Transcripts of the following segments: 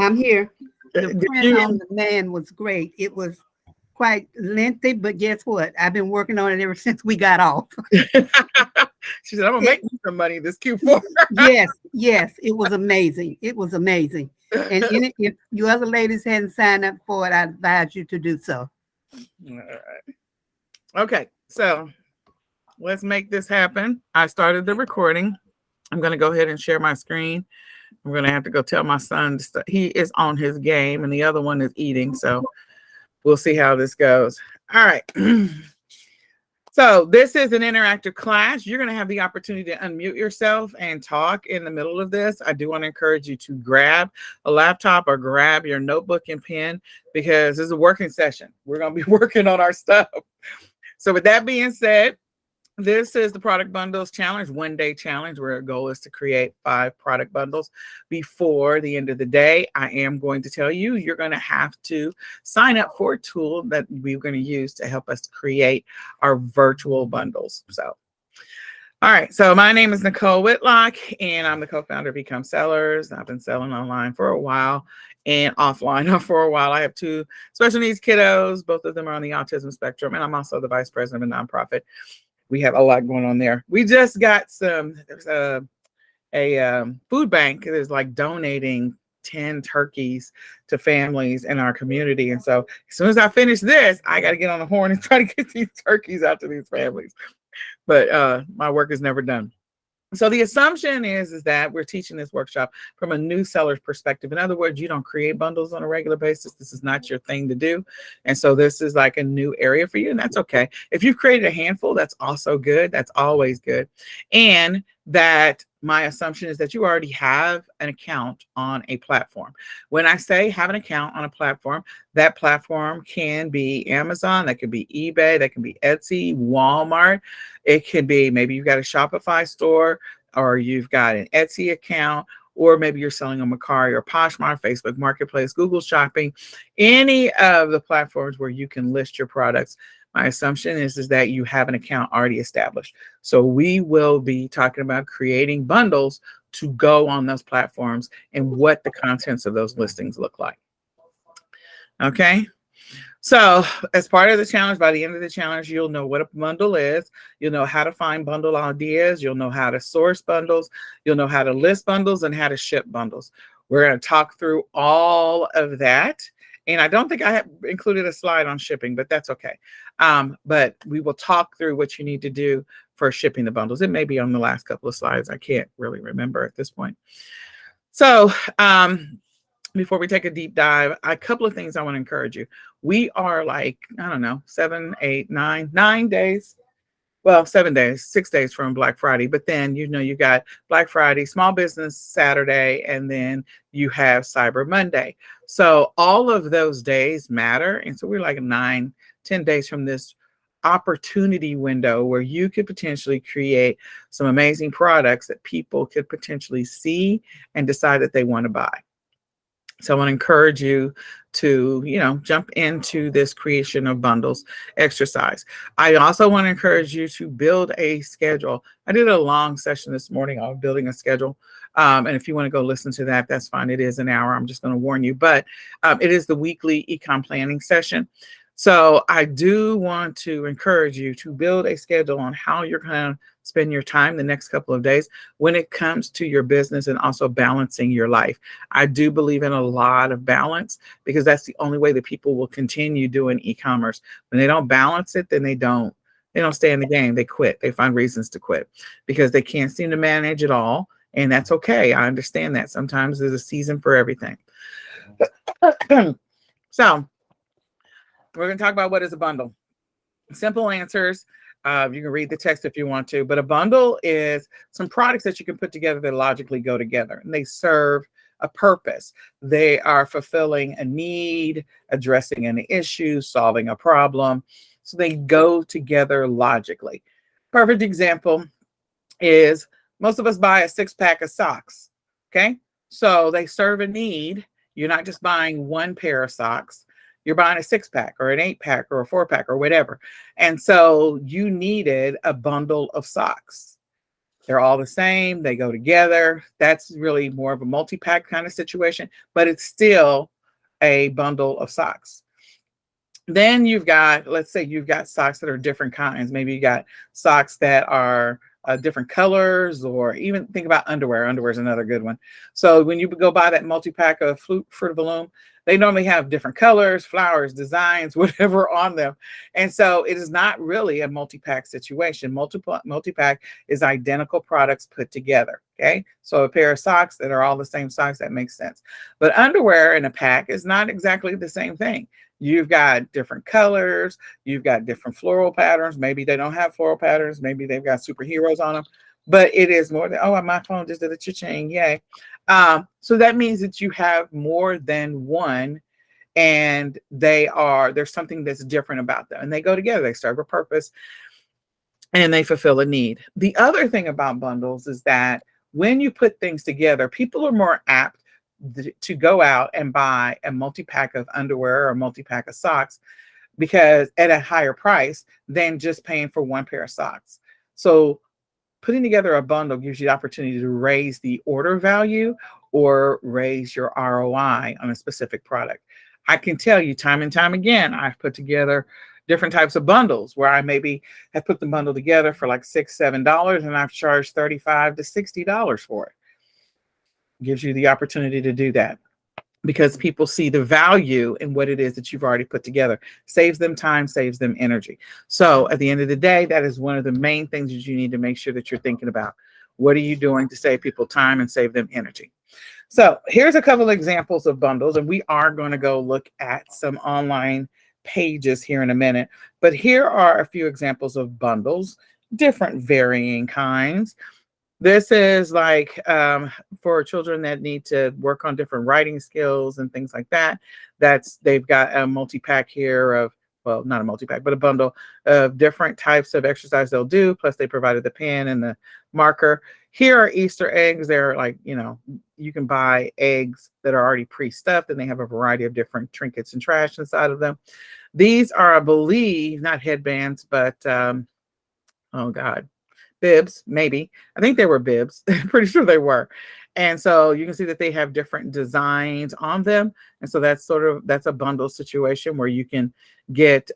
I'm here. The Did print you? on the man was great. It was quite lengthy, but guess what? I've been working on it ever since we got off. She said, "I'm gonna It, make me some money this Q4." yes, yes, it was amazing. It was amazing. And if you other ladies hadn't signed up for it, I advise you to do so. All right. Okay, so let's make this happen. I started the recording. I'm gonna go ahead and share my screen. I'm gonna have to go tell my son he is on his game, and the other one is eating. So we'll see how this goes. All right. So this is an interactive class. You're going to have the opportunity to unmute yourself and talk in the middle of this. I do want to encourage you to grab a laptop or grab your notebook and pen because this is a working session. We're going to be working on our stuff. So with that being said, this is the product bundles challenge, 1-day challenge, where our goal is to create 5 product bundles before the end of the day. I am going to tell you, you're going to have to sign up for a tool that we're going to use to help us create our virtual bundles. So, all right. So my name is Nicole Whitlock, and I'm the co-founder of eCom Sellers. I've been selling online for a while and offline for a while. I have 2 special needs kiddos. Both of them are on the autism spectrum, and I'm also the vice president of a nonprofit. We have a lot going on there. We just got there's a food bank that is like donating 10 turkeys to families in our community. And so as soon as I finish this, I got to get on the horn and try to get these turkeys out to these families. But my work is never done. So the assumption is that we're teaching this workshop from a new seller's perspective. In other words, you don't create bundles on a regular basis. This is not your thing to do. And so this is like a new area for you, and that's okay. If you've created a handful, that's also good. That's always good. And that my assumption is that you already have an account on a platform. When I say have an account on a platform, that platform can be Amazon, that could be eBay, that can be Etsy, Walmart. It could be maybe you've got a Shopify store, or you've got an Etsy account, or maybe you're selling on Mercari or Poshmark, Facebook Marketplace, Google Shopping, any of the platforms where you can list your products. My assumption is that you have an account already established. So we will be talking about creating bundles to go on those platforms and what the contents of those listings look like. Okay. So as part of the challenge, by the end of the challenge, you'll know what a bundle is. You'll know how to find bundle ideas. You'll know how to source bundles. You'll know how to list bundles and how to ship bundles. We're going to talk through all of that. And I don't think I have included a slide on shipping, but that's okay. But we will talk through what you need to do for shipping the bundles. It may be on the last couple of slides. I can't really remember at this point. So before we take a deep dive, a couple of things I want to encourage you. We are like, I don't know, 7, 8, 9 days. Well, 7 days, 6 days from Black Friday. But then, you got Black Friday, Small Business Saturday, and then you have Cyber Monday. So all of those days matter. And so we're like 9, 10 days from this opportunity window where you could potentially create some amazing products that people could potentially see and decide that they want to buy. So I want to encourage you to, jump into this creation of bundles exercise. I also want to encourage you to build a schedule. I did a long session this morning on building a schedule. And if you want to go listen to that, that's fine. It is an hour. I'm just going to warn you, but it is the weekly eCom planning session. So I do want to encourage you to build a schedule on how you're going to spend your time the next couple of days when it comes to your business and also balancing your life. I do believe in a lot of balance because that's the only way that people will continue doing e-commerce. When they don't balance it, then they don't stay in the game. They quit. They find reasons to quit because they can't seem to manage it all. And that's okay. I understand that. Sometimes there's a season for everything. So we're going to talk about what is a bundle. Simple answers. You can read the text if you want to, but a bundle is some products that you can put together that logically go together, and they serve a purpose. They are fulfilling a need, addressing an issue, solving a problem. So they go together logically. Perfect example is most of us buy a 6-pack of socks. Okay. So they serve a need. You're not just buying one pair of socks. You're buying a 6-pack or an 8-pack or a 4-pack or whatever. And so you needed a bundle of socks. They're all the same. They go together. That's really more of a multi-pack kind of situation, but it's still a bundle of socks. Then you've got, let's say you've got socks that are different kinds. Maybe you got socks that are different colors, or even think about underwear. Underwear is another good one. So when you go buy that multi-pack of Fruit of the Loom, they normally have different colors, flowers, designs, whatever on them. And so it is not really a multi-pack situation. Multi-pack is identical products put together. Okay. So a pair of socks that are all the same socks, that makes sense. But underwear in a pack is not exactly the same thing. You've got different colors, you've got different floral patterns. Maybe they don't have floral patterns, maybe they've got superheroes on them, but it is more than, oh, my phone just did a cha-ching, yay. So that means that you have more than one, and there's something that's different about them, and they go together, they serve a purpose, and they fulfill a need. The other thing about bundles is that when you put things together, people are more apt to go out and buy a multi-pack of underwear or a multi-pack of socks, because at a higher price than just paying for one pair of socks. So putting together a bundle gives you the opportunity to raise the order value or raise your ROI on a specific product. I can tell you time and time again, I've put together different types of bundles where I maybe have put the bundle together for like $6, $7, and I've charged $35 to $60 for it. Gives you the opportunity to do that because people see the value in what it is that you've already put together. Saves them time, saves them energy. So at the end of the day, that is one of the main things that you need to make sure that you're thinking about. What are you doing to save people time and save them energy? So here's a couple of examples of bundles, and we are going to go look at some online pages here in a minute, but here are a few examples of bundles, different varying kinds. This is like for children that need to work on different writing skills and things like that. They've got a multi-pack here of, well, not a multi-pack, but a bundle of different types of exercise they'll do. Plus they provided the pen and the marker. Here are Easter eggs. They're like, you can buy eggs that are already pre-stuffed, and they have a variety of different trinkets and trash inside of them. These are, I believe, not headbands, but oh God, bibs, maybe. I think they were bibs. Pretty sure they were. And so you can see that they have different designs on them. And so that's a bundle situation where you can get,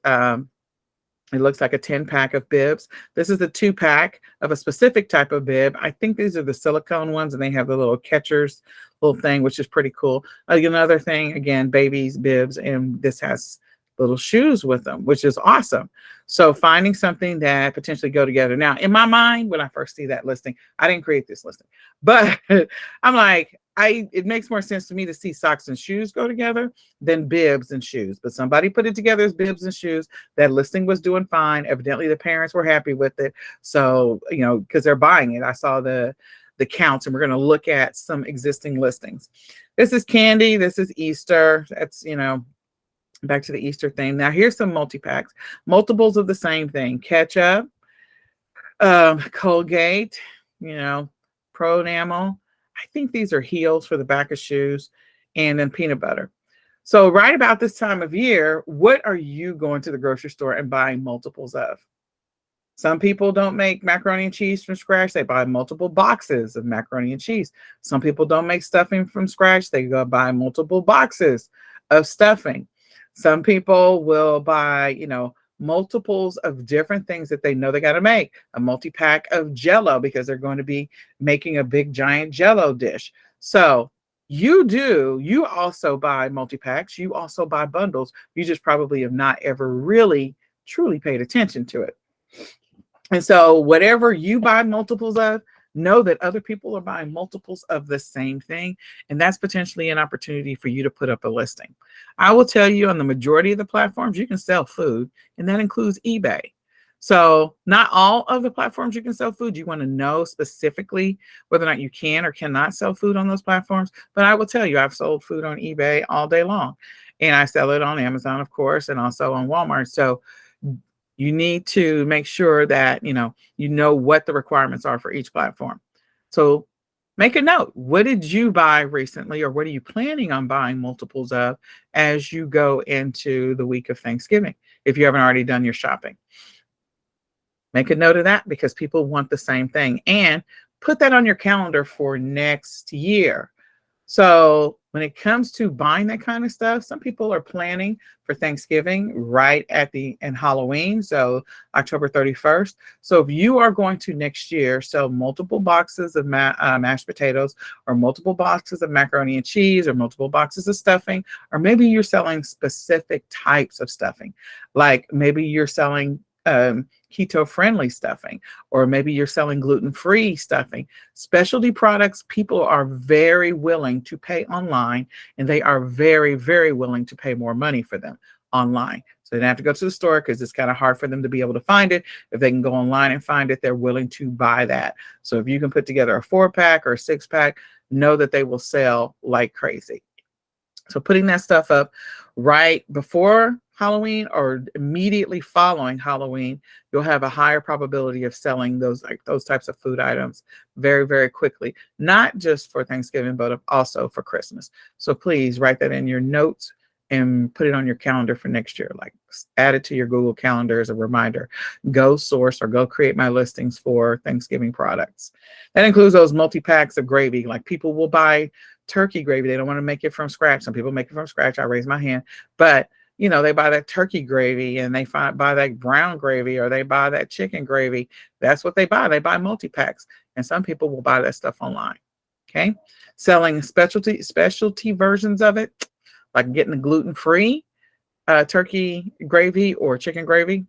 it looks like a 10-pack of bibs. This is the 2-pack of a specific type of bib. I think these are the silicone ones, and they have the little catchers, little thing, which is pretty cool. Another thing, again, babies, bibs, and this has little shoes with them, which is awesome. So finding something that potentially go together. Now, in my mind, when I first see that listing, I didn't create this listing, but I'm like, it makes more sense to me to see socks and shoes go together than bibs and shoes. But somebody put it together as bibs and shoes. That listing was doing fine. Evidently, the parents were happy with it. So, because they're buying it. I saw the counts, and we're going to look at some existing listings. This is candy. This is Easter. That's, back to the Easter thing. Now, here's some multi-packs. Multiples of the same thing. Ketchup, Colgate, Pro Enamel. I think these are heels for the back of shoes, and then peanut butter. So right about this time of year, what are you going to the grocery store and buying multiples of? Some people don't make macaroni and cheese from scratch. They buy multiple boxes of macaroni and cheese. Some people don't make stuffing from scratch. They go buy multiple boxes of stuffing. Some people will buy, multiples of different things that they know they got to make. A multi-pack of Jell-O because they're going to be making a big giant Jell-O dish. So you also buy multi-packs. You also buy bundles. You just probably have not ever really, truly paid attention to it. And so whatever you buy multiples of, know that other people are buying multiples of the same thing. And that's potentially an opportunity for you to put up a listing. I will tell you, on the majority of the platforms, you can sell food, and that includes eBay. So not all of the platforms you can sell food. You want to know specifically whether or not you can or cannot sell food on those platforms. But I will tell you, I've sold food on eBay all day long, and I sell it on Amazon, of course, and also on Walmart. So you need to make sure that, you know what the requirements are for each platform. So make a note. What did you buy recently, or what are you planning on buying multiples of as you go into the week of Thanksgiving, if you haven't already done your shopping? Make a note of that because people want the same thing. And put that on your calendar for next year. So when it comes to buying that kind of stuff, some people are planning for Thanksgiving right at the and Halloween, so October 31st. So if you are going to next year sell multiple boxes of mashed potatoes, or multiple boxes of macaroni and cheese, or multiple boxes of stuffing, or maybe you're selling specific types of stuffing, like maybe you're selling keto friendly stuffing, or maybe you're selling gluten-free stuffing. Specialty products, people are very willing to pay online, and they are very, very willing to pay more money for them online. So they don't have to go to the store because it's kind of hard for them to be able to find it. If they can go online and find it, they're willing to buy that. So if you can put together a 4-pack or a 6-pack, know that they will sell like crazy. So putting that stuff up right before Halloween or immediately following Halloween, you'll have a higher probability of selling those types of food items very, very quickly, not just for Thanksgiving, but also for Christmas. So please write that in your notes and put it on your calendar for next year. Like add it to your Google Calendar as a reminder. Go source or go create my listings for Thanksgiving products. That includes those multi-packs of gravy. Like people will buy turkey gravy. They don't want to make it from scratch. Some people make it from scratch. I raise my hand. But they buy that turkey gravy and they buy that brown gravy, or they buy that chicken gravy. That's what they buy. They buy multi-packs. And some people will buy that stuff online. Okay. Selling specialty versions of it, like getting the gluten-free turkey gravy or chicken gravy.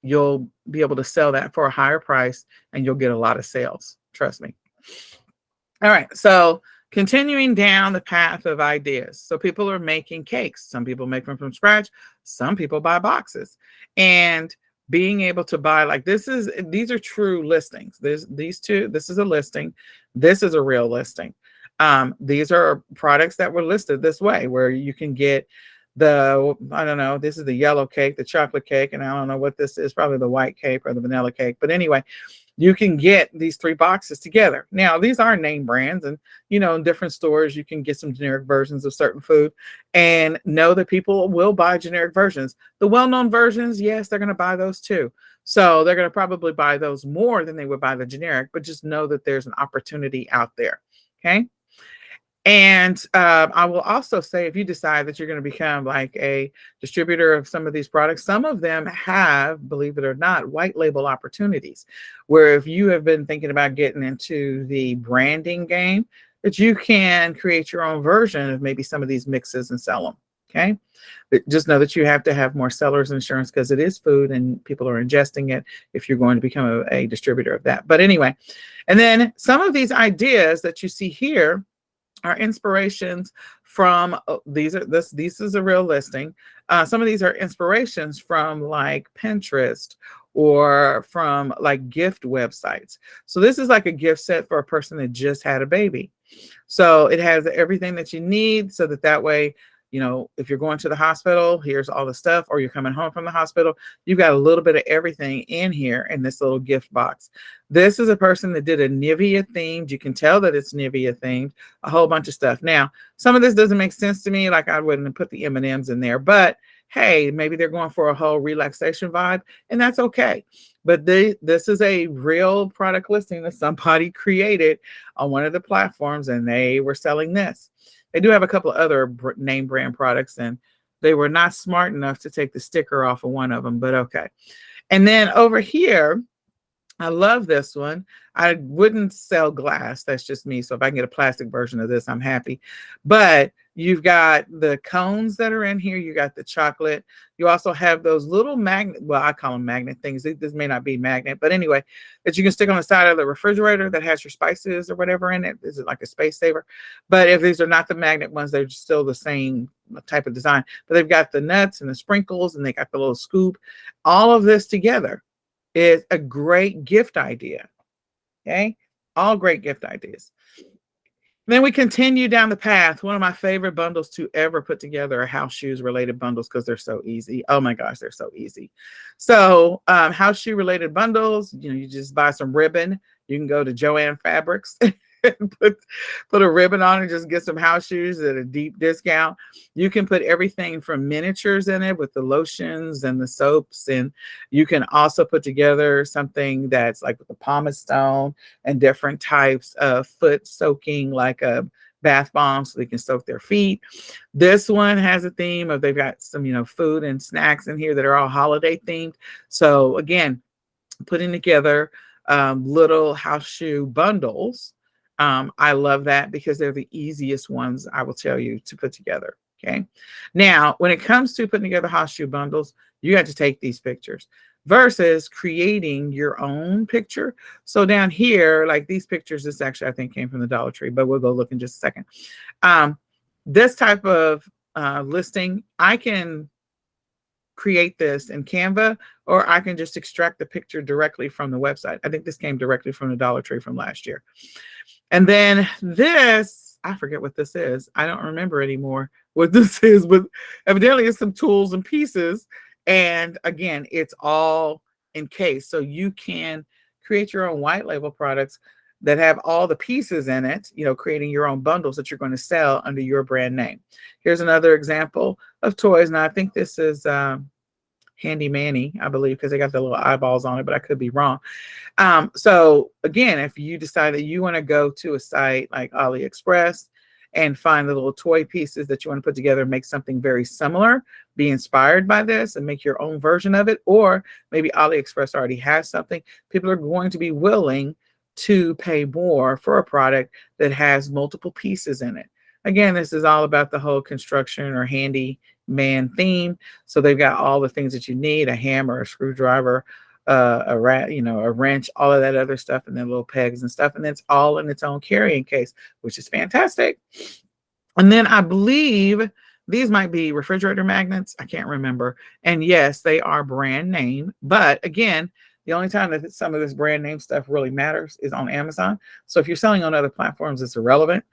You'll be able to sell that for a higher price and you'll get a lot of sales. Trust me. All right. So continuing down the path of ideas. So people are making cakes. Some people make them from scratch. Some people buy boxes. And being able to buy, these are true listings. These two, this is a listing. This is a real listing. These are products that were listed this way, where you can get this is the yellow cake, the chocolate cake, and I don't know what this is, probably the white cake or the vanilla cake. But anyway, you can get these 3 boxes together. Now, these are name brands, and in different stores, you can get some generic versions of certain food, and know that people will buy generic versions. The well-known versions, yes, they're going to buy those too. So they're going to probably buy those more than they would buy the generic, but just know that there's an opportunity out there. Okay. And I will also say, if you decide that you're going to become like a distributor of some of these products, some of them have, believe it or not, white label opportunities, where if you have been thinking about getting into the branding game, that you can create your own version of maybe some of these mixes and sell them. Okay. But just know that you have to have more seller's insurance because it is food and people are ingesting it if you're going to become a distributor of that. But anyway, and then some of these ideas that you see here are inspirations from this is a real listing. Some of these are inspirations from like Pinterest or from like gift websites. So this is like a gift set for a person that just had a baby. So it has everything that you need so that way, if you're going to the hospital, here's all the stuff, or you're coming home from the hospital, you've got a little bit of everything in here in this little gift box. This is a person that did a Nivea themed. You can tell that it's Nivea themed, a whole bunch of stuff. Now, some of this doesn't make sense to me. Like I wouldn't put the M&Ms in there, but hey, maybe they're going for a whole relaxation vibe, and that's okay. But this is a real product listing that somebody created on one of the platforms, and they were selling this. They do have a couple of other name brand products, and they were not smart enough to take the sticker off of one of them, but okay. And then over here, I love this one. I wouldn't sell glass. That's just me. So if I can get a plastic version of this, I'm happy. But you've got the cones that are in here. You got the chocolate. You also have those little magnet. Well, I call them magnet things. This may not be magnet, but anyway, that you can stick on the side of the refrigerator that has your spices or whatever in it. This is like a space saver. But if these are not the magnet ones, they're still the same type of design. But they've got the nuts and the sprinkles, and they got the little scoop. All of this together is a great gift idea. Okay. All great gift ideas. Then we continue down the path. One of my favorite bundles to ever put together are house shoes related bundles because they're so easy. Oh my gosh, they're so easy. So house shoe related bundles, you just buy some ribbon. You can go to Joann Fabrics and put a ribbon on and just get some house shoes at a deep discount. You can put everything from miniatures in it with the lotions and the soaps, and you can also put together something that's like with the pumice stone and different types of foot soaking, like a bath bomb, so they can soak their feet. This one has a theme of, they've got some, food and snacks in here that are all holiday themed. So again, putting together little house shoe bundles. I love that because they're the easiest ones, I will tell you, to put together. Okay. Now, when it comes to putting together house shoe bundles, you have to take these pictures versus creating your own picture. So down here, like these pictures, this actually, I think, came from the Dollar Tree, but we'll go look in just a second. This type of listing, I can create this in Canva, or I can just extract the picture directly from the website. I think this came directly from the Dollar Tree from last year. And then this, I forget what this is. I don't remember anymore what this is, but evidently it's some tools and pieces. And again, it's all encased. So you can create your own white label products that have all the pieces in it, creating your own bundles that you're going to sell under your brand name. Here's another example of toys. Now, I think this is Handy Manny, I believe, because they got the little eyeballs on it, but I could be wrong. So again, if you decide that you want to go to a site like AliExpress and find the little toy pieces that you want to put together, make something very similar, be inspired by this and make your own version of it, or maybe AliExpress already has something, people are going to be willing to pay more for a product that has multiple pieces in it. Again, this is all about the whole construction or handyman theme. So they've got all the things that you need: a hammer, a screwdriver, a wrench, all of that other stuff, and then little pegs and stuff. And it's all in its own carrying case, which is fantastic. And then I believe these might be refrigerator magnets. I can't remember. And yes, they are brand name. But again, the only time that some of this brand name stuff really matters is on Amazon. So if you're selling on other platforms, it's irrelevant.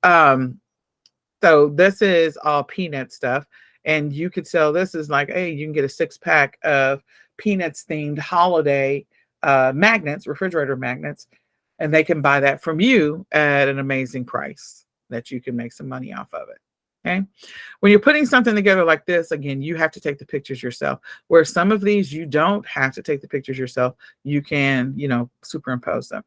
So this is all peanut stuff. And you could sell this as like, hey, you can get a 6-pack of Peanuts themed holiday magnets, refrigerator magnets, and they can buy that from you at an amazing price that you can make some money off of it. Okay. When you're putting something together like this, again, you have to take the pictures yourself. Where some of these, you don't have to take the pictures yourself. You can, superimpose them.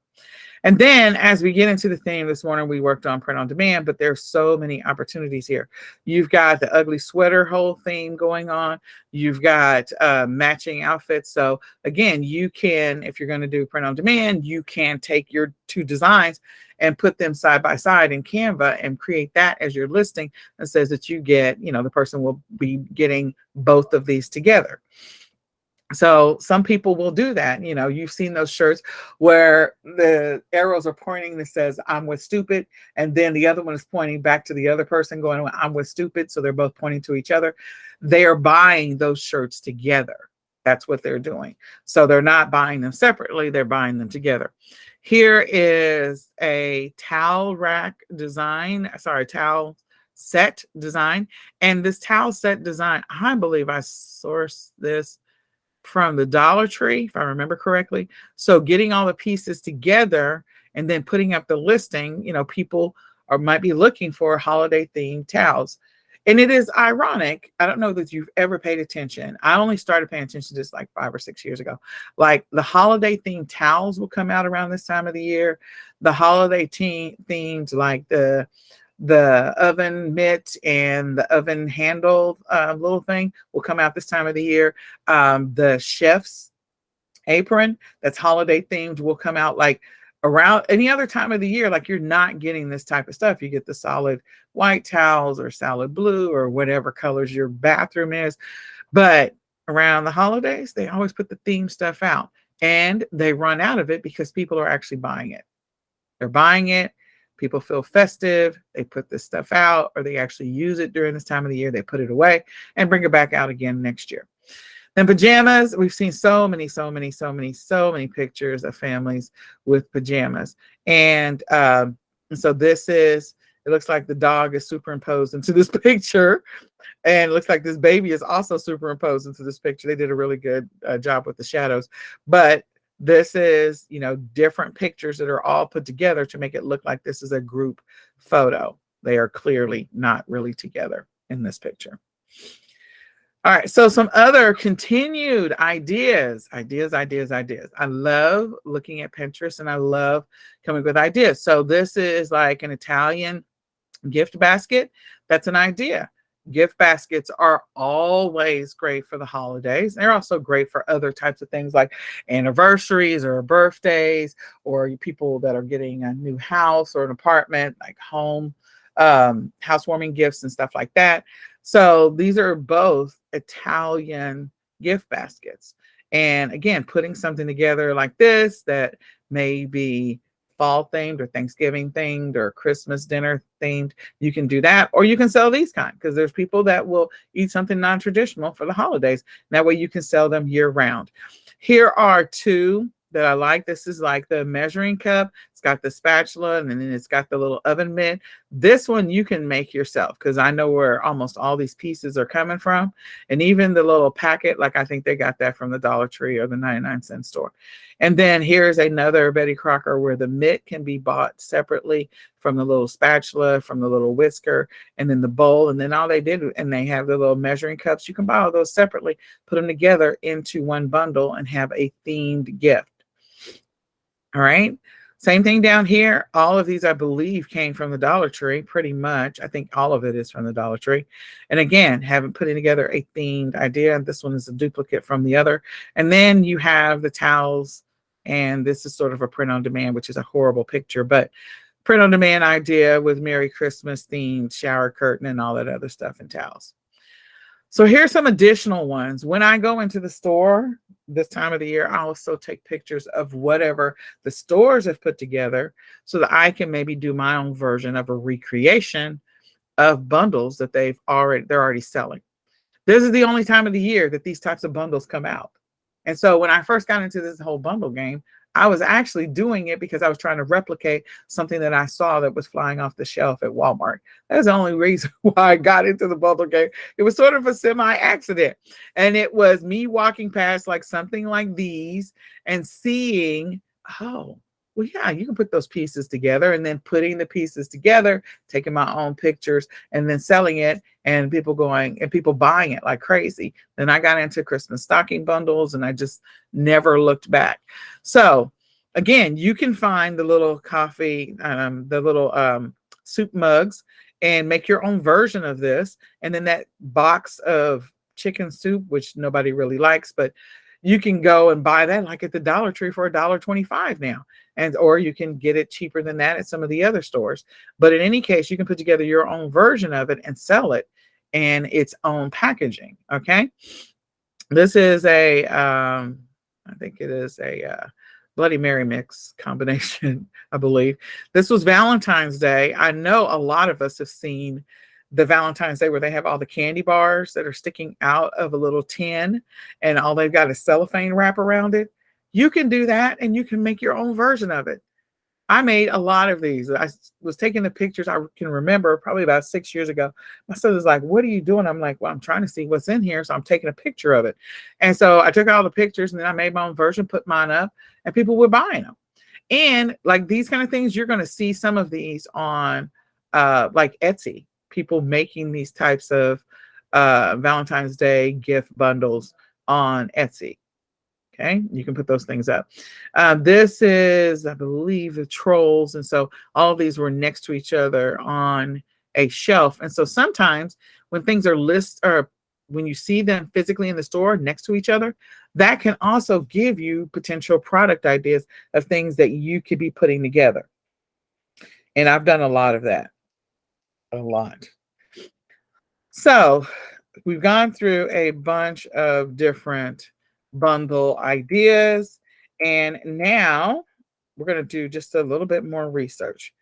And then as we get into the theme this morning, we worked on print on demand, but there's so many opportunities here. You've got the ugly sweater whole theme going on. You've got matching outfits. So again, you can, if you're going to do print on demand, you can take your 2 designs and put them side by side in Canva and create that as your listing, that says that you get, the person will be getting both of these together. So some people will do that. You've seen those shirts where the arrows are pointing that says, I'm with stupid. And then the other one is pointing back to the other person going, well, I'm with stupid. So they're both pointing to each other. They are buying those shirts together. That's what they're doing. So they're not buying them separately. They're buying them together. Here is a towel set design. And this towel set design, I believe I sourced this from the Dollar Tree, if I remember correctly. So getting all the pieces together and then putting up the listing, people might be looking for holiday themed towels. And it is ironic. I don't know that you've ever paid attention. I only started paying attention to this like 5 or 6 years ago. Like the holiday themed towels will come out around this time of the year. The holiday themed, like the oven mitt and the oven handle little thing will come out this time of the year. The chef's apron that's holiday themed will come out like around any other time of the year. Like you're not getting this type of stuff. You get the solid white towels or solid blue or whatever colors your bathroom is. But around the holidays, they always put the theme stuff out, and they run out of it because people are actually buying it. They're buying it. People feel festive. They put this stuff out, or they actually use it during this time of the year. They put it away and bring it back out again next year. Then pajamas, we've seen so many pictures of families with pajamas. And so this is, it looks like the dog is superimposed into this picture. And it looks like this baby is also superimposed into this picture. They did a really good job with the shadows. But This is, you know, different pictures that are all put together to make it look like this is a group photo. They are clearly not really together in this picture. All right, so some other continued ideas. I love looking at Pinterest and I love coming up with ideas. So this is like an Italian gift basket. That's an idea. Gift baskets are always great for the holidays. They're also great for other types of things like anniversaries or birthdays, or people that are getting a new house or an apartment, like housewarming gifts and stuff like that. So these are both Italian gift baskets. And again, putting something together like this that may be fall themed or Thanksgiving themed or Christmas dinner themed, you can do that. Or you can sell these kind, because there's people that will eat something non-traditional for the holidays. That way you can sell them year round. Here are two that I like. This is like the measuring cup. It's got the spatula and then it's got the little oven mitt. This one you can make yourself, because I know where almost all these pieces are coming from. And even the little packet, like I think they got that from the Dollar Tree or the 99-cent store. And then here's another Betty Crocker where the mitt can be bought separately from the little spatula, from the little whisker, and then the bowl. And then all they did, and they have the little measuring cups. You can buy all those separately, put them together into one bundle and have a themed gift. All right. Same thing down here. All of these, I believe, came from the Dollar Tree, pretty much. I think all of it is from the Dollar Tree. And again, putting together a themed idea. This one is a duplicate from the other. And then you have the towels. And this is sort of a print on demand, which is a horrible picture, but print on demand idea with Merry Christmas themed shower curtain and all that other stuff and towels. So here's some additional ones. When I go into the store this time of the year, I also take pictures of whatever the stores have put together so that I can maybe do my own version of a recreation of bundles that they're already selling. This is the only time of the year that these types of bundles come out. And so when I first got into this whole bundle game, I was actually doing it because I was trying to replicate something that I saw that was flying off the shelf at Walmart. That's the only reason why I got into the bundle game. It was sort of a semi-accident. And it was me walking past like something like these and seeing, oh, well, yeah, you can put those pieces together, and then putting the pieces together, taking my own pictures and then selling it, and people buying it like crazy. Then I got into Christmas stocking bundles and I just never looked back. So again, you can find the little coffee, the little soup mugs, and make your own version of this. And then that box of chicken soup, which nobody really likes, but you can go and buy that like at the Dollar Tree for $1.25 now. Or you can get it cheaper than that at some of the other stores. But in any case, you can put together your own version of it and sell it in its own packaging. Okay. This is I think it is a Bloody Mary mix combination, I believe. This was Valentine's Day. I know a lot of us have seen the Valentine's Day where they have all the candy bars that are sticking out of a little tin and all they've got is cellophane wrap around it. You can do that and you can make your own version of it. I made a lot of these. I was taking the pictures. I can remember probably about 6 years ago. My son was like, "What are you doing?" I'm like, "Well, I'm trying to see what's in here." So I'm taking a picture of it. And so I took all the pictures and then I made my own version, put mine up, and people were buying them. And like these kind of things, you're going to see some of these on like Etsy, people making these types of Valentine's Day gift bundles on Etsy. Okay, you can put those things up. This is, I believe, the trolls. And so all of these were next to each other on a shelf. And so sometimes when things are or when you see them physically in the store next to each other, that can also give you potential product ideas of things that you could be putting together. And I've done a lot of that. A lot. So we've gone through a bunch of different bundle ideas, and now we're going to do just a little bit more research.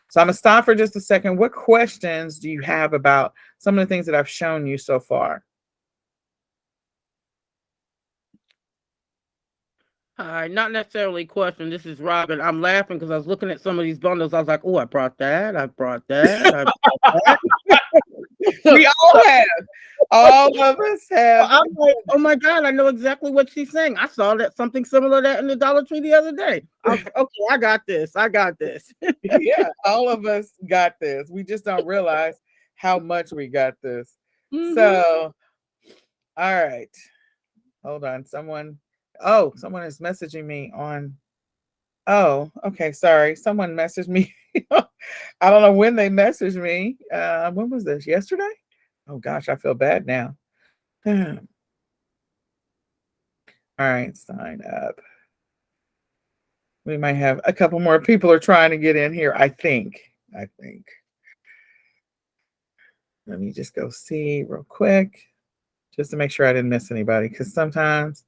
So I'm going to stop for just a second. What questions do you have about some of the things that I've shown you so far? Hi, not necessarily question. This is Robin. I'm laughing because I was looking at some of these bundles. I was like, "Oh, I brought that. I brought that. I brought that." We all have. All of us have. I'm like, oh my God, I know exactly what she's saying. I saw that something similar to that in the Dollar Tree the other day. I was like, okay, I got this. I got this. Yeah, all of us got this. We just don't realize how much we got this. Mhm. So, all right. Hold on. Someone is messaging me on. Oh, okay. Sorry. Someone messaged me. I don't know when they messaged me. When was this? Yesterday? Oh gosh, I feel bad now. All right, sign up. We might have a couple more people are trying to get in here, I think. Let me just go see real quick, just to make sure I didn't miss anybody, because sometimes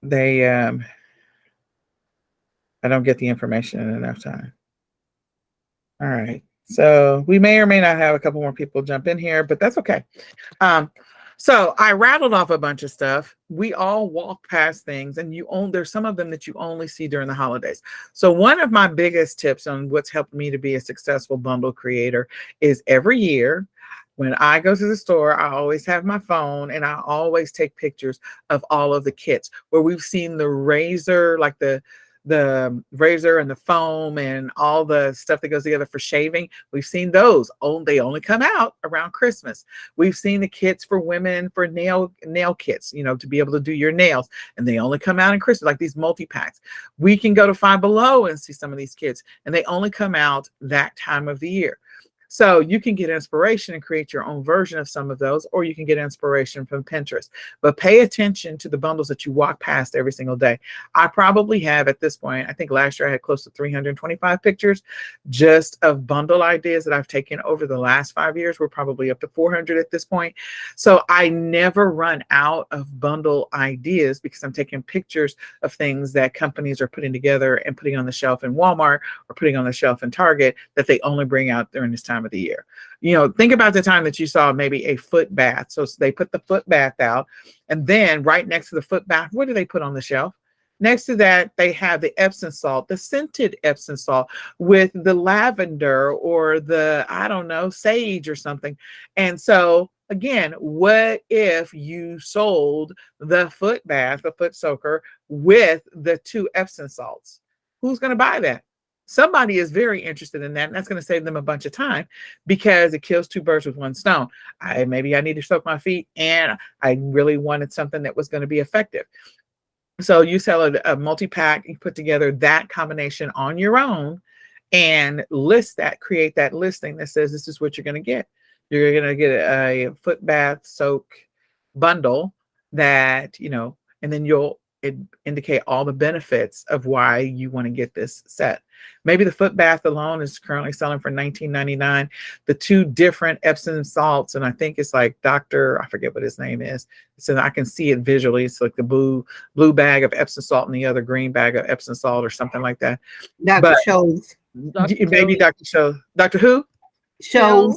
they I don't get the information in enough time. All right. So we may or may not have a couple more people jump in here, but that's okay. So I rattled off a bunch of stuff. We all walk past things, and there's some of them that you only see during the holidays. So one of my biggest tips on what's helped me to be a successful bundle creator is every year when I go to the store, I always have my phone and I always take pictures of all of the kits where we've seen the razor, like the razor and the foam and all the stuff that goes together for shaving. We've seen those. They only come out around Christmas. We've seen the kits for women for nail kits, to be able to do your nails, and they only come out in Christmas, like these multi-packs. We can go to Five Below and see some of these kits, and they only come out that time of the year. So you can get inspiration and create your own version of some of those, or you can get inspiration from Pinterest. But pay attention to the bundles that you walk past every single day. I probably have at this point, I think last year I had close to 325 pictures just of bundle ideas that I've taken over the last 5 years. We're probably up to 400 at this point. So I never run out of bundle ideas because I'm taking pictures of things that companies are putting together and putting on the shelf in Walmart or putting on the shelf in Target that they only bring out during this time of the year. Think about the time that you saw maybe a foot bath. So they put the foot bath out, and then right next to the foot bath, what do they put on the shelf? Next to that, they have the Epsom salt, the scented Epsom salt with the lavender or the, I don't know, sage or something. And so again, what if you sold the foot bath, the foot soaker with the 2 Epsom salts? Who's going to buy that? Somebody is very interested in that, and that's going to save them a bunch of time because it kills 2 birds with 1 stone. Maybe I need to soak my feet, and I really wanted something that was going to be effective. So you sell a multi-pack, you put together that combination on your own and create that listing that says this is what you're going to get. You're going to get a foot bath soak bundle that, and then you'll indicate all the benefits of why you want to get this set. Maybe the foot bath alone is currently selling for $19.99. The 2 different Epsom salts, and I think it's like I forget what his name is. So I can see it visually. It's like the blue bag of Epsom salt and the other green bag of Epsom salt or something like that. Dr. Scholes. Maybe Dr. Scholes. Dr. who? Scholes.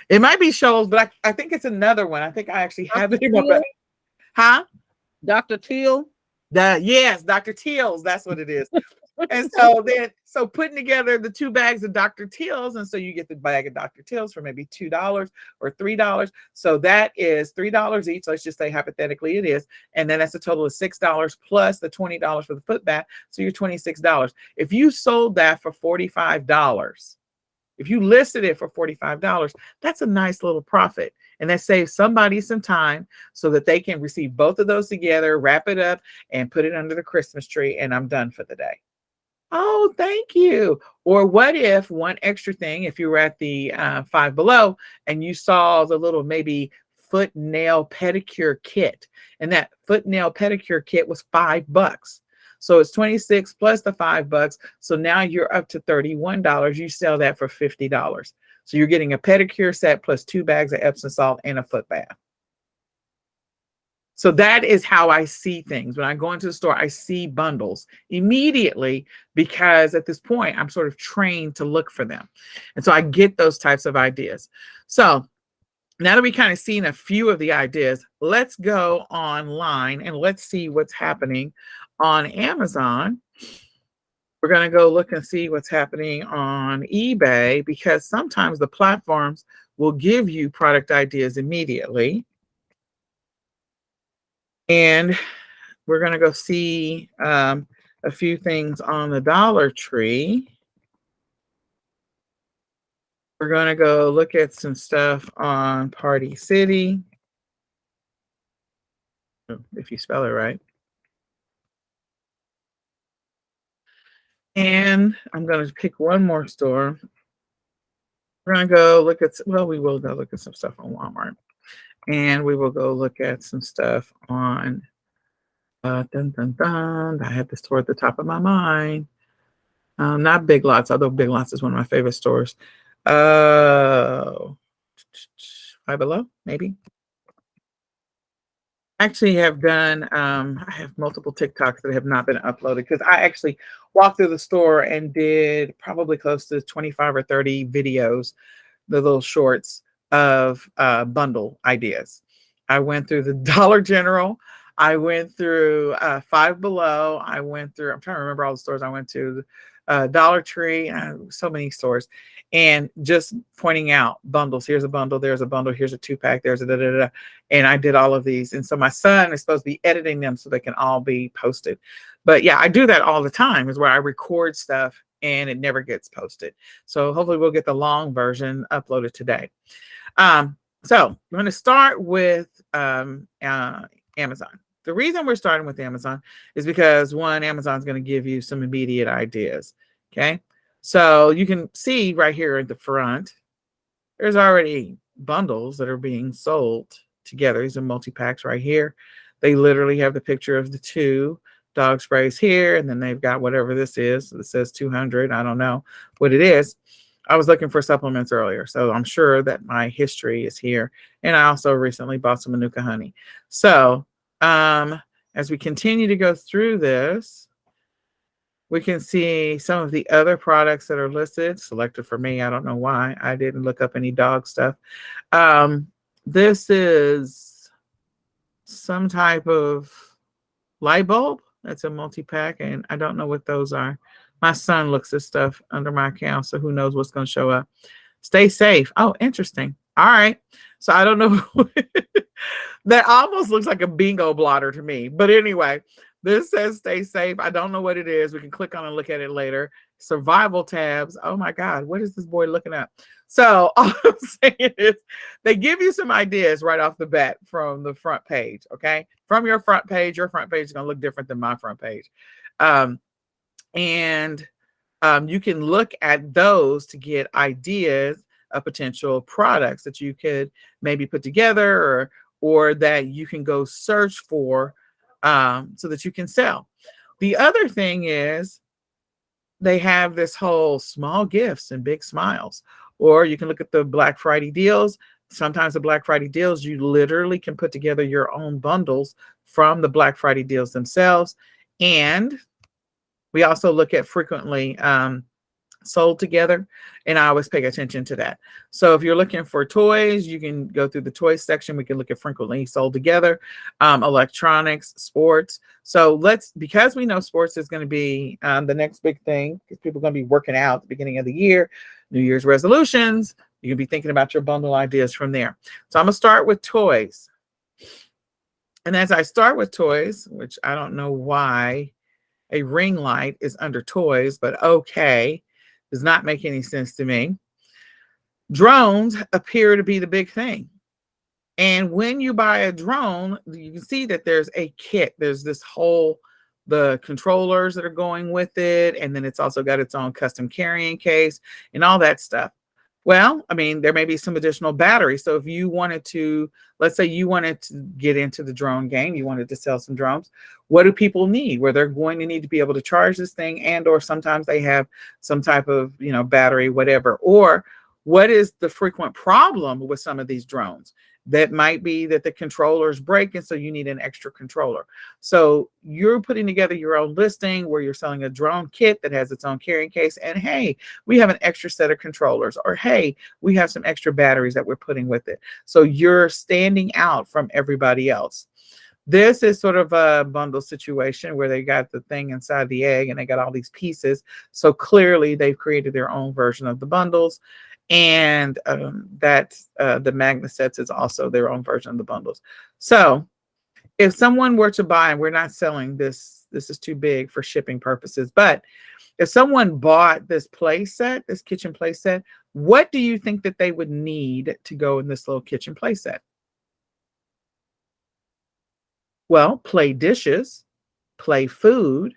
It might be Scholes, but I think it's another one. I think I actually have it in my bag. Huh? Dr. Teal? Yes, Dr. Teal's, that's what it is. And so putting together the 2 bags of Dr. Teal's, and so you get the bag of Dr. Teal's for maybe $2 or $3. So that is $3 each. Let's just say hypothetically it is. And then that's a total of $6 plus the $20 for the foot bath. So you're $26. If you sold that for $45, if you listed it for $45, that's a nice little profit. And that saves somebody some time so that they can receive both of those together, wrap it up, and put it under the Christmas tree, and I'm done for the day. Oh, thank you. Or what if one extra thing, if you were at the Five Below and you saw the little maybe foot nail pedicure kit, and that foot nail pedicure kit was $5. So it's 26 plus the $5. So now you're up to $31. You sell that for $50. So you're getting a pedicure set plus 2 bags of Epsom salt and a foot bath. So that is how I see things. When I go into the store, I see bundles immediately because at this point, I'm sort of trained to look for them. And so I get those types of ideas. So now that we kind of seen a few of the ideas, let's go online and let's see what's happening on Amazon. We're going to go look and see what's happening on eBay because sometimes the platforms will give you product ideas immediately. And we're going to go see a few things on the Dollar Tree. We're going to go look at some stuff on Party City, if you spell it right. And I'm going to pick one more store. We're going to go look at, well, we will go look at some stuff on Walmart. And we will go look at some stuff on, I had this store at the top of my mind. Not Big Lots, although Big Lots is one of my favorite stores. Five Below, maybe. Actually have done, I have multiple TikToks that have not been uploaded because I actually walked through the store and did probably close to 25 or 30 videos, the little shorts of bundle ideas. I went through the Dollar General. I went through Five Below. I went through, I'm trying to remember all the stores I went to, Dollar Tree, so many stores, and just pointing out bundles. Here's a bundle, there's a bundle, here's a 2-pack, there's a da-da-da. And I did all of these. And so my son is supposed to be editing them so they can all be posted. But yeah, I do that all the time, is where I record stuff and it never gets posted. So hopefully we'll get the long version uploaded today. So I'm going to start with Amazon. The reason we're starting with Amazon is because, one, Amazon's going to give you some immediate ideas. Okay. So you can see right here at the front, there's already bundles that are being sold together. These are multi-packs right here. They literally have the picture of the 2 dog sprays here, and then they've got whatever this is. It says 200. I don't know what it is. I was looking for supplements earlier, so I'm sure that my history is here. And I also recently bought some Manuka honey. So as we continue to go through this, we can see some of the other products that are listed, selected for me. I don't know why. I didn't look up any dog stuff. This is some type of light bulb. That's a multi-pack, and I don't know what those are. My son looks at stuff under my account, so who knows what's going to show up. Stay safe. Oh, interesting. All right. So I don't know. That almost looks like a bingo blotter to me. But anyway, this says stay safe. I don't know what it is. We can click on and look at it later. Survival tabs. Oh my God. What is this boy looking at? So all I'm saying is they give you some ideas right off the bat from the front page. Okay. From your front page is going to look different than my front page. You can look at those to get ideas of potential products that you could maybe put together or that you can go search for so that you can sell. The other thing is they have this whole small gifts and big smiles, or you can look at the Black Friday deals. Sometimes the Black Friday deals, you literally can put together your own bundles from the Black Friday deals themselves. And we also look at frequently sold together, and I always pay attention to that. So if you're looking for toys, you can go through the toys section. We can look at frequently sold together, electronics, sports. So because we know sports is going to be the next big thing, because people are going to be working out at the beginning of the year, New Year's resolutions, you can be thinking about your bundle ideas from there. So I'm going to start with toys. And as I start with toys, which I don't know why a ring light is under toys, but okay, does not make any sense to me. Drones appear to be the big thing. And when you buy a drone, you can see that there's a kit. There's the controllers that are going with it. And then it's also got its own custom carrying case and all that stuff. Well, I mean, there may be some additional batteries. So if you wanted to, let's say you wanted to get into the drone game, you wanted to sell some drones, what do people need? Where they're going to need to be able to charge this thing, and or sometimes they have some type of, battery, whatever. Or what is the frequent problem with some of these drones? That might be that the controller's breaking, so you need an extra controller. So you're putting together your own listing where you're selling a drone kit that has its own carrying case. And hey, we have an extra set of controllers, or hey, we have some extra batteries that we're putting with it. So you're standing out from everybody else. This is sort of a bundle situation where they got the thing inside the egg and they got all these pieces. So clearly they've created their own version of the bundles. And that's the Magna sets is also their own version of the bundles. So if someone were to buy, and we're not selling this, this is too big for shipping purposes, but if someone bought this play set, this kitchen play set, what do you think that they would need to go in this little kitchen play set? Well, play dishes, play food.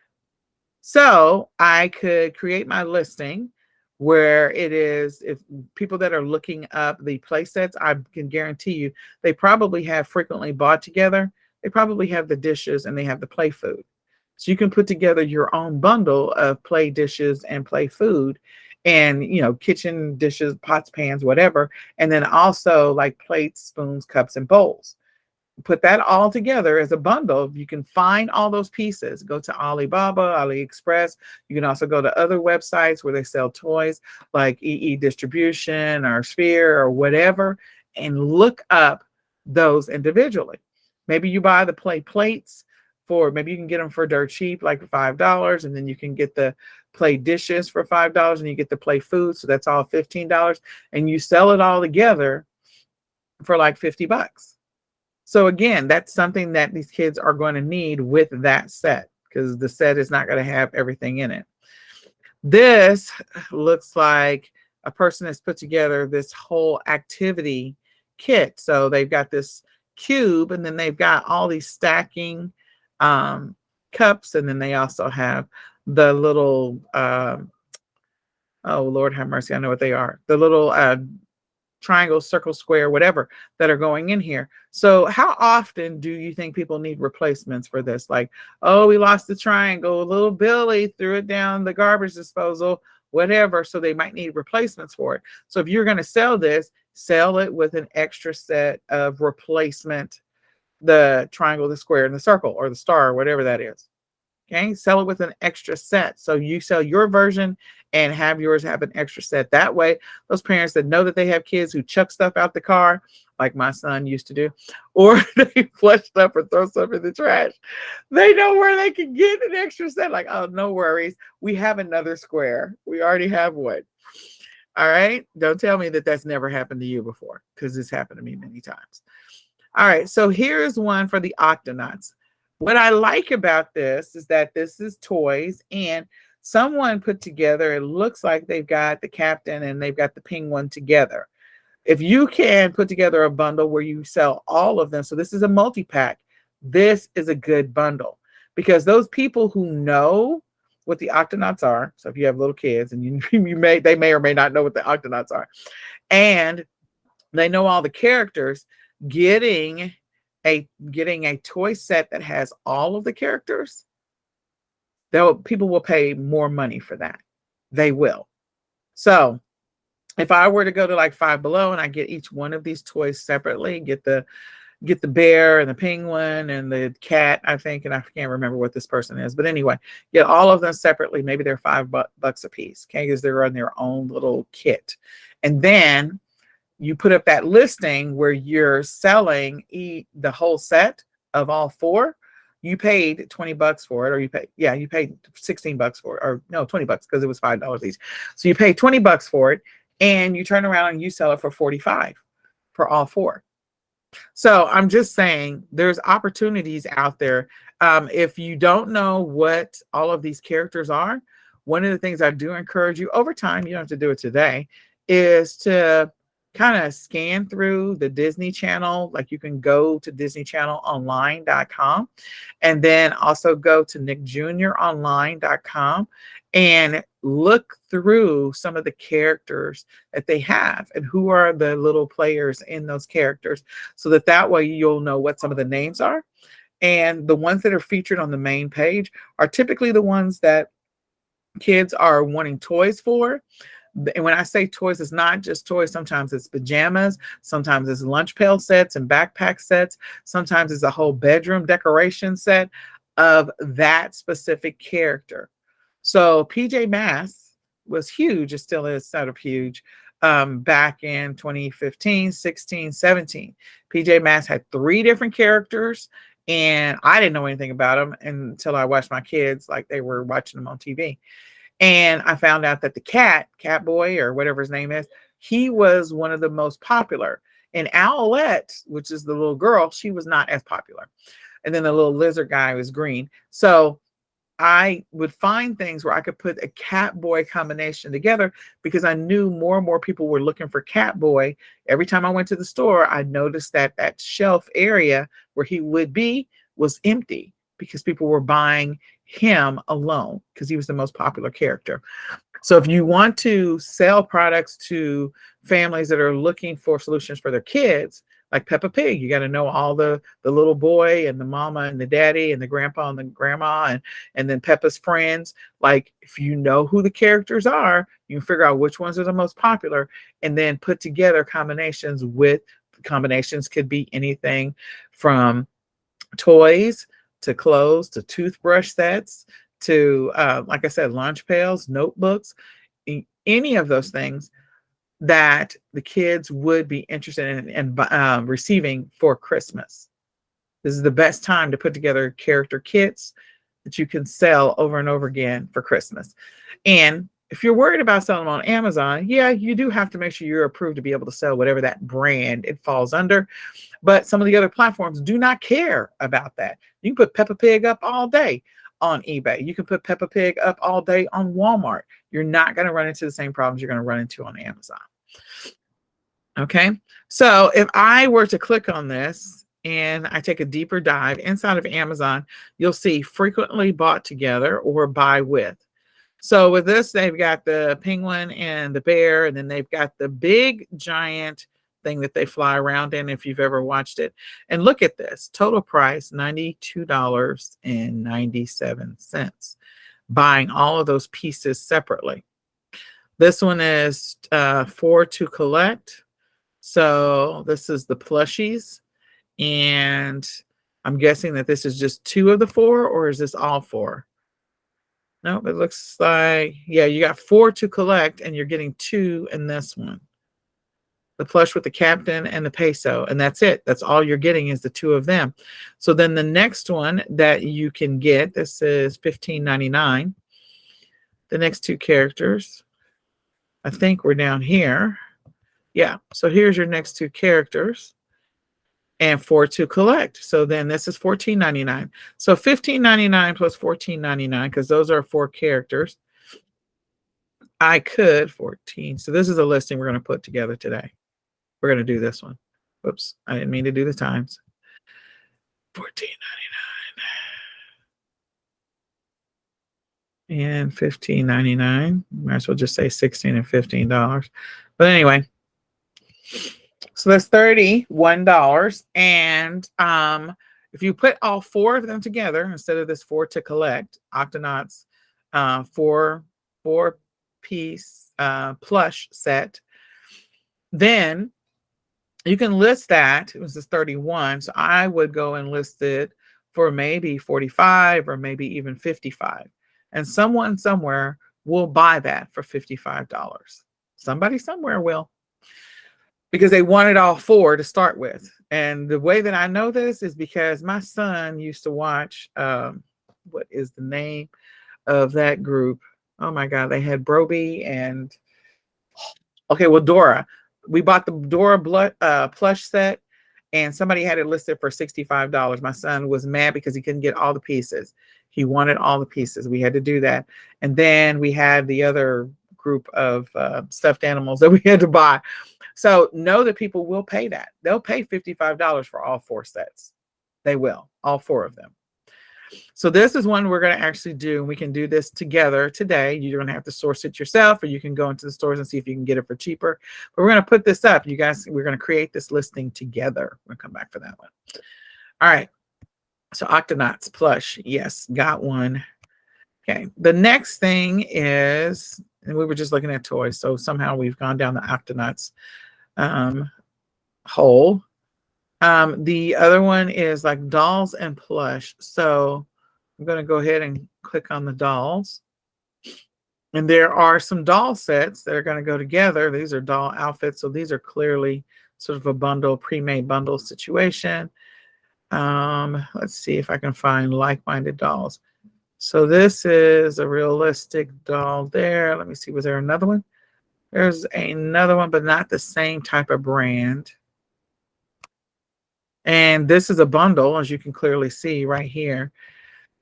So I could create my listing where it is, if people that are looking up the play sets, I can guarantee you they probably have frequently bought together. They probably have the dishes and they have the play food. So you can put together your own bundle of play dishes and play food and, you know, kitchen dishes, pots, pans, whatever. And then also like plates, spoons, cups, and bowls. Put that all together as a bundle. You can find all those pieces. Go to Alibaba, AliExpress. You can also go to other websites where they sell toys like EE Distribution or Sphere or whatever, and look up those individually. Maybe you buy the play plates for, maybe you can get them for dirt cheap, like $5, and then you can get the play dishes for $5 and you get the play food. So that's all $15, and you sell it all together for like $50. So again, that's something that these kids are going to need with that set, because the set is not going to have everything in it. This looks like a person has put together this whole activity kit. So they've got this cube, and then they've got all these stacking cups, and then they also have the little, oh Lord have mercy, I know what they are. The little triangle, circle, square, whatever that are going in here. So how often do you think people need replacements for this? Like, oh, we lost the triangle, little Billy threw it down the garbage disposal, whatever. So they might need replacements for it. So if you're going to sell this, sell it with an extra set of replacement, the triangle, the square, and the circle, or the star, or whatever that is. Okay, sell it with an extra set. So you sell your version and have yours have an extra set. That way, those parents that know that they have kids who chuck stuff out the car, like my son used to do, or they flush stuff or throw stuff in the trash, they know where they can get an extra set. Like, oh, no worries. We have another square. We already have one. All right. Don't tell me that that's never happened to you before, because it's happened to me many times. All right. So here's one for the Octonauts. What I like about this is that this is toys, and someone put together, it looks like they've got the captain and they've got the penguin together. If you can put together a bundle where you sell all of them, so this is a multi-pack, this is a good bundle, because those people who know what the Octonauts are, so if you have little kids and they may or may not know what the Octonauts are, and they know all the characters, getting a toy set that has all of the characters, people will pay more money for that. They will. So if I were to go to like Five Below and I get each one of these toys separately, get the bear and the penguin and the cat, I think, and I can't remember what this person is, but anyway, get all of them separately. Maybe they're $5 a piece, okay, because they're on their own little kit. And then you put up that listing where you're selling the whole set of all four. You paid $20 for it, or you paid $16 for it, or no, $20 because it was $5 each. So you pay $20 for it, and you turn around and you sell it for $45 for all four. So I'm just saying there's opportunities out there. If you don't know what all of these characters are, one of the things I do encourage you over time, you don't have to do it today, is to kind of scan through the Disney Channel. Like you can go to DisneyChannelOnline.com, and then also go to NickJrOnline.com and look through some of the characters that they have and who are the little players in those characters, so that way you'll know what some of the names are. And the ones that are featured on the main page are typically the ones that kids are wanting toys for. And when I say toys, it's not just toys. Sometimes it's pajamas. Sometimes it's lunch pail sets and backpack sets. Sometimes it's a whole bedroom decoration set of that specific character. So PJ Masks was huge. It still is sort of huge. Back in 2015, 16, 17. PJ Masks had 3 different characters, and I didn't know anything about them until I watched my kids, like they were watching them on TV. And I found out that the cat boy, or whatever his name is, he was one of the most popular. And Owlette, which is the little girl, she was not as popular. And then the little lizard guy was green. So I would find things where I could put a Catboy combination together because I knew more and more people were looking for Catboy. Every time I went to the store, I noticed that that shelf area where he would be was empty because people were buying him alone because he was the most popular character. So if you want to sell products to families that are looking for solutions for their kids, like Peppa Pig, you got to know all the little boy and the mama and the daddy and the grandpa and the grandma and then Peppa's friends. Like if you know who the characters are, you can figure out which ones are the most popular and then put together combinations with combinations could be anything from toys to clothes to toothbrush sets to like I said, lunch pails, notebooks, any of those things that the kids would be interested in receiving for Christmas. This is the best time to put together character kits that you can sell over and over again for Christmas. And if you're worried about selling them on Amazon, yeah, you do have to make sure you're approved to be able to sell whatever that brand it falls under. But some of the other platforms do not care about that. You can put Peppa Pig up all day on eBay. You can put Peppa Pig up all day on Walmart. You're not going to run into the same problems you're going to run into on Amazon. Okay, so if I were to click on this and I take a deeper dive inside of Amazon, you'll see frequently bought together or buy with. So with this, they've got the penguin and the bear, and then they've got the big giant thing that they fly around in if you've ever watched it. And look at this, total price, $92.97, buying all of those pieces separately. This one is 4 to collect. So this is the plushies, and I'm guessing that this is just 2 of the 4, or is this all 4? Nope, it looks like, yeah, you got 4 to collect, and you're getting 2 in this one. The plush with the captain and the peso, and that's it. That's all you're getting is the 2 of them. So then the next one that you can get, this is $15.99. The next 2 characters, I think we're down here. Yeah, so here's your next 2 characters and 4 to collect. So then this is $14.99. So $15.99 plus $14.99, because those are 4 characters. I could 14. So this is a listing we're going to put together today. We're going to do this one. Whoops, I didn't mean to do the times. $14.99 and $15.99. Might as well just say $16 and $15. But anyway. So that's $31. And if you put all 4 of them together instead of this 4 to collect, Octonauts 4-piece plush set, then you can list that. It was this 31. So I would go and list it for maybe 45 or maybe even 55. And someone somewhere will buy that for $55. Somebody somewhere will. Because they wanted all 4 to start with. And the way that I know this is because my son used to watch, what is the name of that group? Oh my God, they had Broby and, okay, well, Dora. We bought the Dora plush set, and somebody had it listed for $65. My son was mad because he couldn't get all the pieces. He wanted all the pieces. We had to do that. And then we had the other group of stuffed animals that we had to buy. So know that people will pay that. They'll pay $55 for all 4 sets. They will, all 4 of them. So this is one we're going to actually do. We can do this together today. You're going to have to source it yourself, or you can go into the stores and see if you can get it for cheaper. But we're going to put this up. You guys, we're going to create this listing together. We'll come back for that one. All right. So Octonauts plush. Yes, got one. Okay. The next thing is, and we were just looking at toys. So somehow we've gone down the Octonauts hole. The other one is like dolls and plush. So I'm going to go ahead and click on the dolls. And there are some doll sets that are going to go together. These are doll outfits. So these are clearly sort of a bundle, pre-made bundle situation. Let's see if I can find like-minded dolls. So this is a realistic doll there. Let me see. Was there another one? There's another one, but not the same type of brand. And this is a bundle, as you can clearly see right here.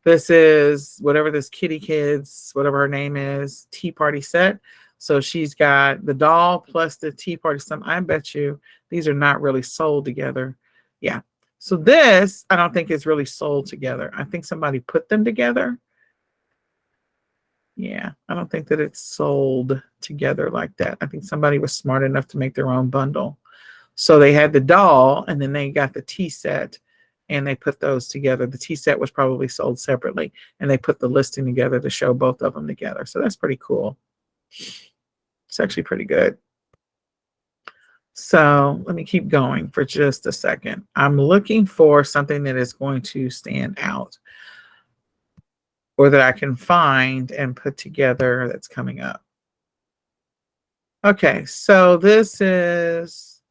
This is whatever this Kitty Kids, whatever her name is, Tea Party set. So she's got the doll plus the Tea Party set. I bet you these are not really sold together. Yeah. So this, I don't think is really sold together. I think somebody put them together. Yeah, I don't think that it's sold together like that. I think somebody was smart enough to make their own bundle. So they had the doll and then they got the tea set and they put those together. The tea set was probably sold separately and they put the listing together to show both of them together. So that's pretty cool. It's actually pretty good. So let me keep going for just a second. I'm looking for something that is going to stand out or that I can find and put together that's coming up. Okay, so this is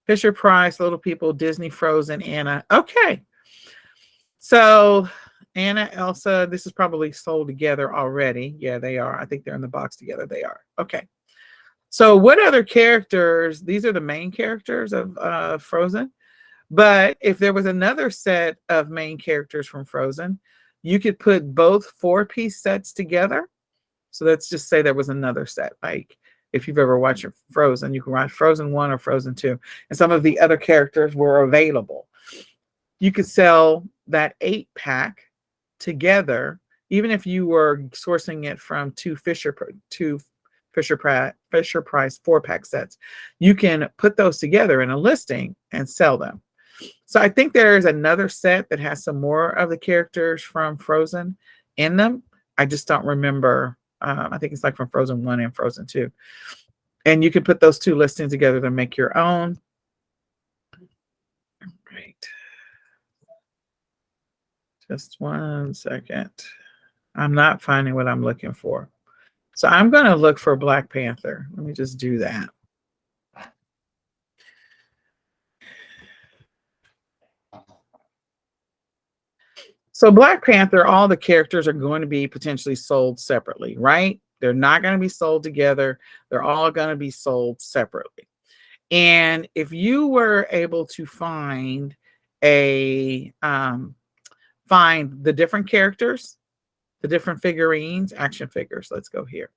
Fisher Price, Little People, Disney, Frozen, Anna. Okay, so Anna, Elsa, this is probably sold together already. Yeah, they are. I think they're in the box together. They are. Okay. So what other characters? These are the main characters of Frozen. But if there was another set of main characters from Frozen, you could put both 4-piece sets together. So let's just say there was another set. Like if you've ever watched Frozen, you can watch Frozen 1 or Frozen 2. And some of the other characters were available. You could sell that 8-pack together, even if you were sourcing it from two Fisher Price 4-pack sets. You can put those together in a listing and sell them. So I think there is another set that has some more of the characters from Frozen in them. I just don't remember. I think it's like from Frozen 1 and Frozen 2. And you can put those two listings together to make your own. Great. Just one second. I'm not finding what I'm looking for. So I'm going to look for Black Panther. Let me just do that. So Black Panther, all the characters are going to be potentially sold separately, right? They're not going to be sold together. They're all going to be sold separately. And if you were able to find find the different characters, the different figurines, action figures, let's go here.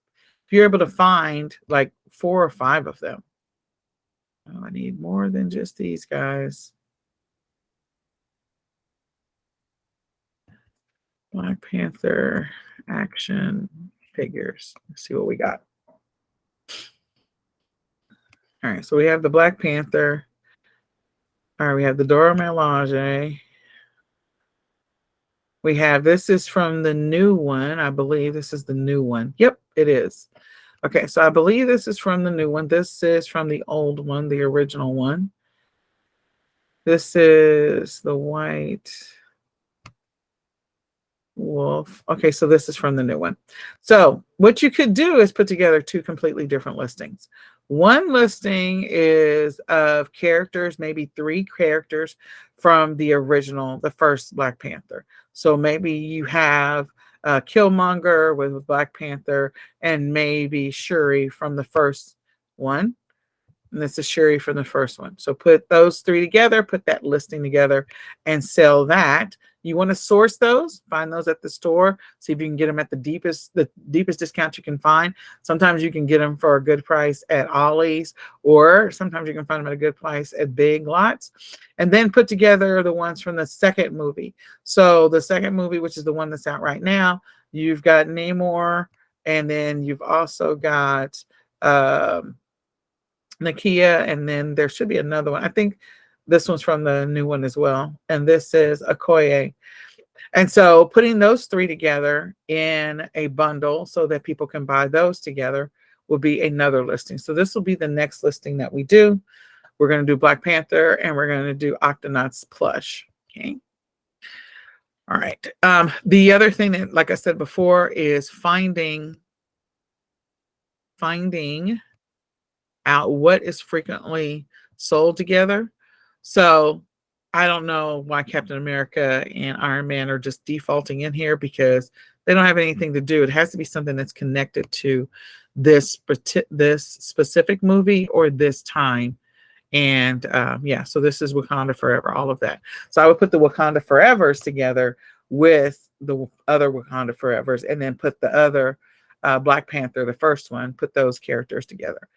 If you're able to find like 4 or 5 of them, oh, I need more than just these guys. Black Panther action figures. Let's see what we got. All right, so we have the Black Panther. All right, we have the Dora Milaje. We have, this is from the new one. I believe this is the new one. Yep, it is. Okay, so I believe this is from the new one. This is from the old one, the original one. This is the white wolf. Okay, so this is from the new one. So what you could do is put together 2 completely different listings. One listing is of characters, maybe 3 characters from the original, the first Black Panther. So maybe you have Killmonger with Black Panther and maybe Shuri from the first one. And this is Shuri from the first one. So put those 3 together, put that listing together and sell that. You want to source those, find those at the store, see if you can get them at the deepest discount you can find. Sometimes you can get them for a good price at Ollie's, or sometimes you can find them at a good price at Big Lots. And then put together the ones from the second movie. So the second movie, which is the one that's out right now, you've got Namor, and then you've also got Nakia, and then there should be another one. I think this one's from the new one as well. And this is Okoye. And so putting those 3 together in a bundle so that people can buy those together will be another listing. So this will be the next listing that we do. We're going to do Black Panther and we're going to do Octonauts plush. Okay. All right. The other thing that, like I said before, is finding out what is frequently sold together. So I don't know why Captain America and Iron Man are just defaulting in here, because They don't have anything to do. It has to be something that's connected to this specific movie or this time. And yeah, so this is Wakanda Forever, all of that. So I would put the Wakanda Forevers together with the other Wakanda Forevers, and then put the other Black Panther, the first one, put those characters together.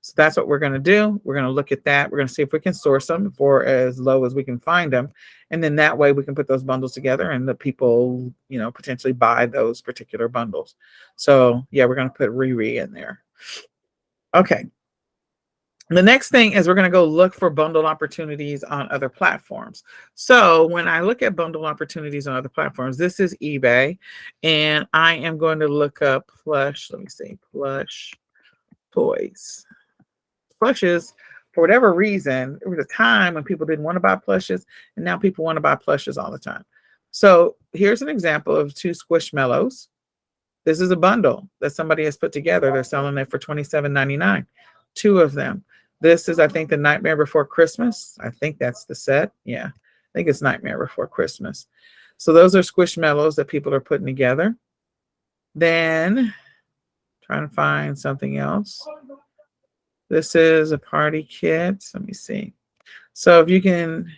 So that's what we're going to do. We're going to look at that. We're going to see if we can source them for as low as we can find them. And then that way we can put those bundles together and the people, you know, potentially buy those particular bundles. So yeah, we're going to put Riri in there. Okay. The next thing is we're going to go look for bundle opportunities on other platforms. So when I look at bundle opportunities on other platforms, this is eBay, and I am going to look up plush. Let me see, plush toys. Plushes, for whatever reason, there was a time when people didn't want to buy plushes, and now people want to buy plushes all the time. So here's an example of 2 Squishmallows. This is a bundle that somebody has put together. They're selling it for $27.99. 2 of them. This is, I think, the Nightmare Before Christmas. I think that's the set. Yeah, I think it's Nightmare Before Christmas. So those are Squishmallows that people are putting together. Then trying to find something else. This is a party kit. Let me see. So if you can,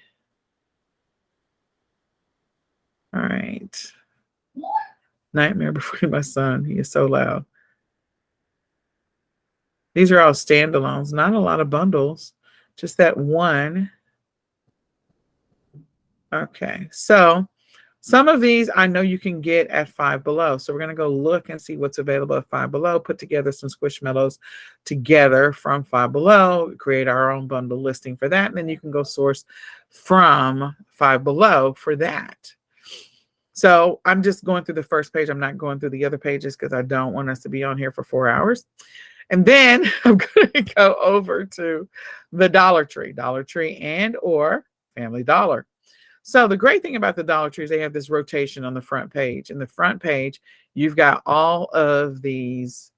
all right. Nightmare Before My Son. He is so loud. These are all standalones, not a lot of bundles, just that one. Okay, so some of these I know you can get at Five Below. So we're going to go look and see what's available at Five Below, put together some Squishmallows together from Five Below, create our own bundle listing for that. And then you can go source from Five Below for that. So I'm just going through the first page. I'm not going through the other pages because I don't want us to be on here for 4 hours. And then I'm going to go over to the Dollar Tree and or Family Dollar. So the great thing about the Dollar Tree is they have this rotation on the front page. In the front page, you've got all of these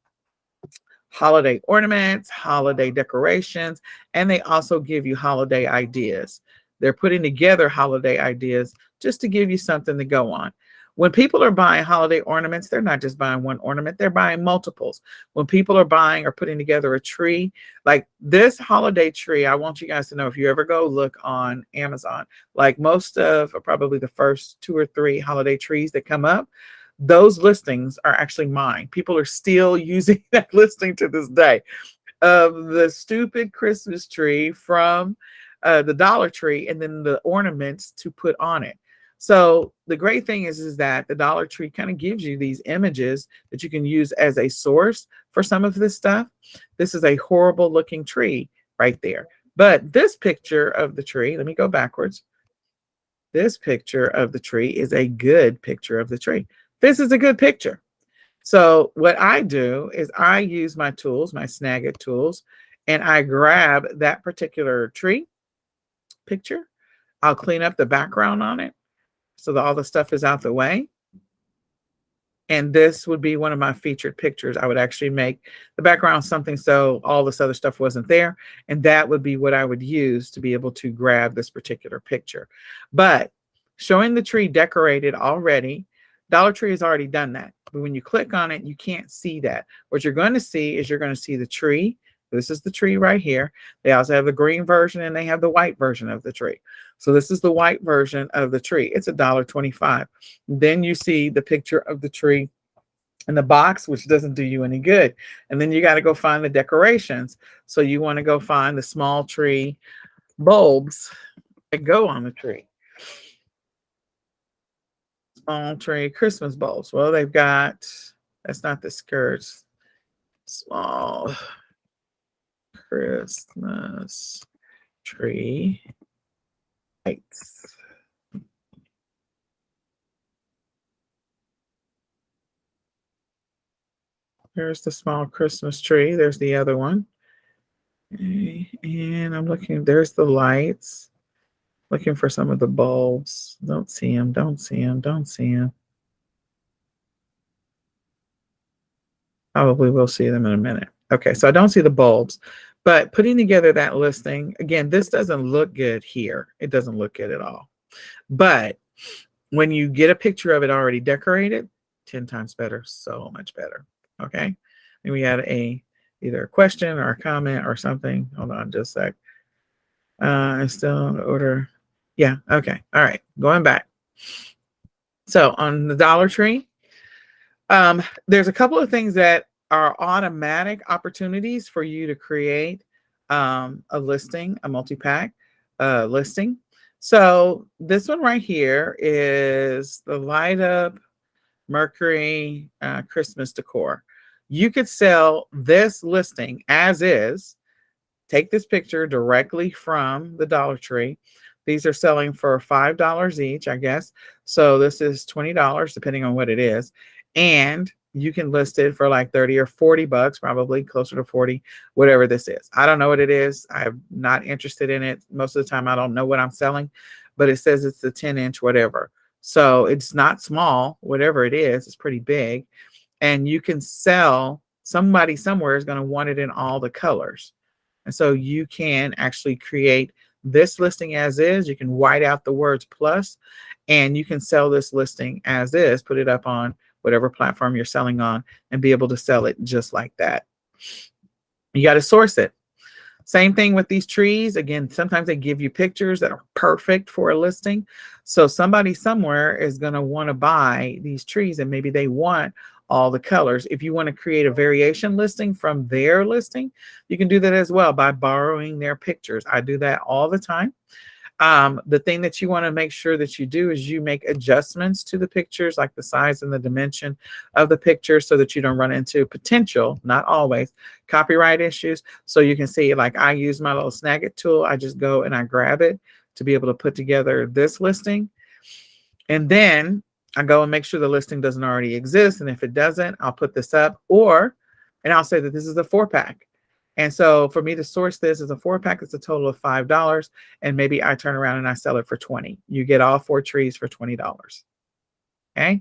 holiday ornaments, holiday decorations, and they also give you holiday ideas. They're putting together holiday ideas just to give you something to go on. When people are buying holiday ornaments, they're not just buying one ornament, they're buying multiples. When people are buying or putting together a tree, like this holiday tree, I want you guys to know, if you ever go look on Amazon, like most of, or probably the first 2 or 3 holiday trees that come up, those listings are actually mine. People are still using that listing to this day of the stupid Christmas tree from the Dollar Tree and then the ornaments to put on it. So the great thing is that the Dollar Tree kind of gives you these images that you can use as a source for some of this stuff. This is a horrible looking tree right there. But this picture of the tree, let me go backwards. This picture of the tree is a good picture of the tree. This is a good picture. So what I do is I use my tools, my Snagit tools, and I grab that particular tree picture. I'll clean up the background on it so that all the stuff is out the way. And this would be one of my featured pictures. I would actually make the background something so all this other stuff wasn't there. And that would be what I would use to be able to grab this particular picture. But showing the tree decorated already, Dollar Tree has already done that. But when you click on it, you can't see that. What you're going to see is you're going to see the tree. This is the tree right here. They also have the green version and they have the white version of the tree. So this is the white version of the tree. It's $1.25. Then you see the picture of the tree in the box, which doesn't do you any good. And then you got to go find the decorations. So you want to go find the small tree bulbs that go on the tree. Small tree Christmas bulbs. Well, they've got, that's not the skirts. Small Christmas tree lights. There's the small Christmas tree. There's the other one. Okay. And I'm looking, there's the lights. Looking for some of the bulbs. Don't see them, don't see them, don't see them. Probably will see them in a minute. Okay, so I don't see the bulbs, but putting together that listing, again, this doesn't look good here. It doesn't look good at all. But when you get a picture of it already decorated, 10 times better, so much better. Okay. And we had either a question or a comment or something. Hold on just a sec. It's still in order. Yeah. Okay. All right. Going back. So on the Dollar Tree, there's a couple of things that are automatic opportunities for you to create a listing, a multi-pack listing. So this one right here is the Light Up Mercury Christmas decor. You could sell this listing as is. Take this picture directly from the Dollar Tree. These are selling for $5 each, I guess. So this is $20, depending on what it is. And you can list it for like 30 or 40 bucks, probably closer to 40, whatever this is. I don't know what it is. I'm not interested in it. Most of the time, I don't know what I'm selling, but it says it's the 10-inch, whatever. So it's not small, whatever it is, it's pretty big. And you can sell, somebody somewhere is going to want it in all the colors. And so you can actually create this listing as is. You can white out the words plus, and you can sell this listing as is, put it up on whatever platform you're selling on, and be able to sell it just like that. You got to source it. Same thing with these trees. Again, sometimes they give you pictures that are perfect for a listing. So somebody somewhere is going to want to buy these trees, and maybe they want all the colors. If you want to create a variation listing from their listing, you can do that as well by borrowing their pictures. I do that all the time. The thing that you want to make sure that you do is you make adjustments to the pictures, like the size and the dimension of the picture, so that you don't run into potential, not always, copyright issues. So you can see, like, I use my little Snagit tool. I just go and I grab it to be able to put together this listing. And then I go and make sure the listing doesn't already exist. And if it doesn't, I'll put this up, and I'll say that this is a 4-pack. And so for me to source this as a 4-pack, it's a total of $5. And maybe I turn around and I sell it for $20. You get all 4 trees for $20. Okay.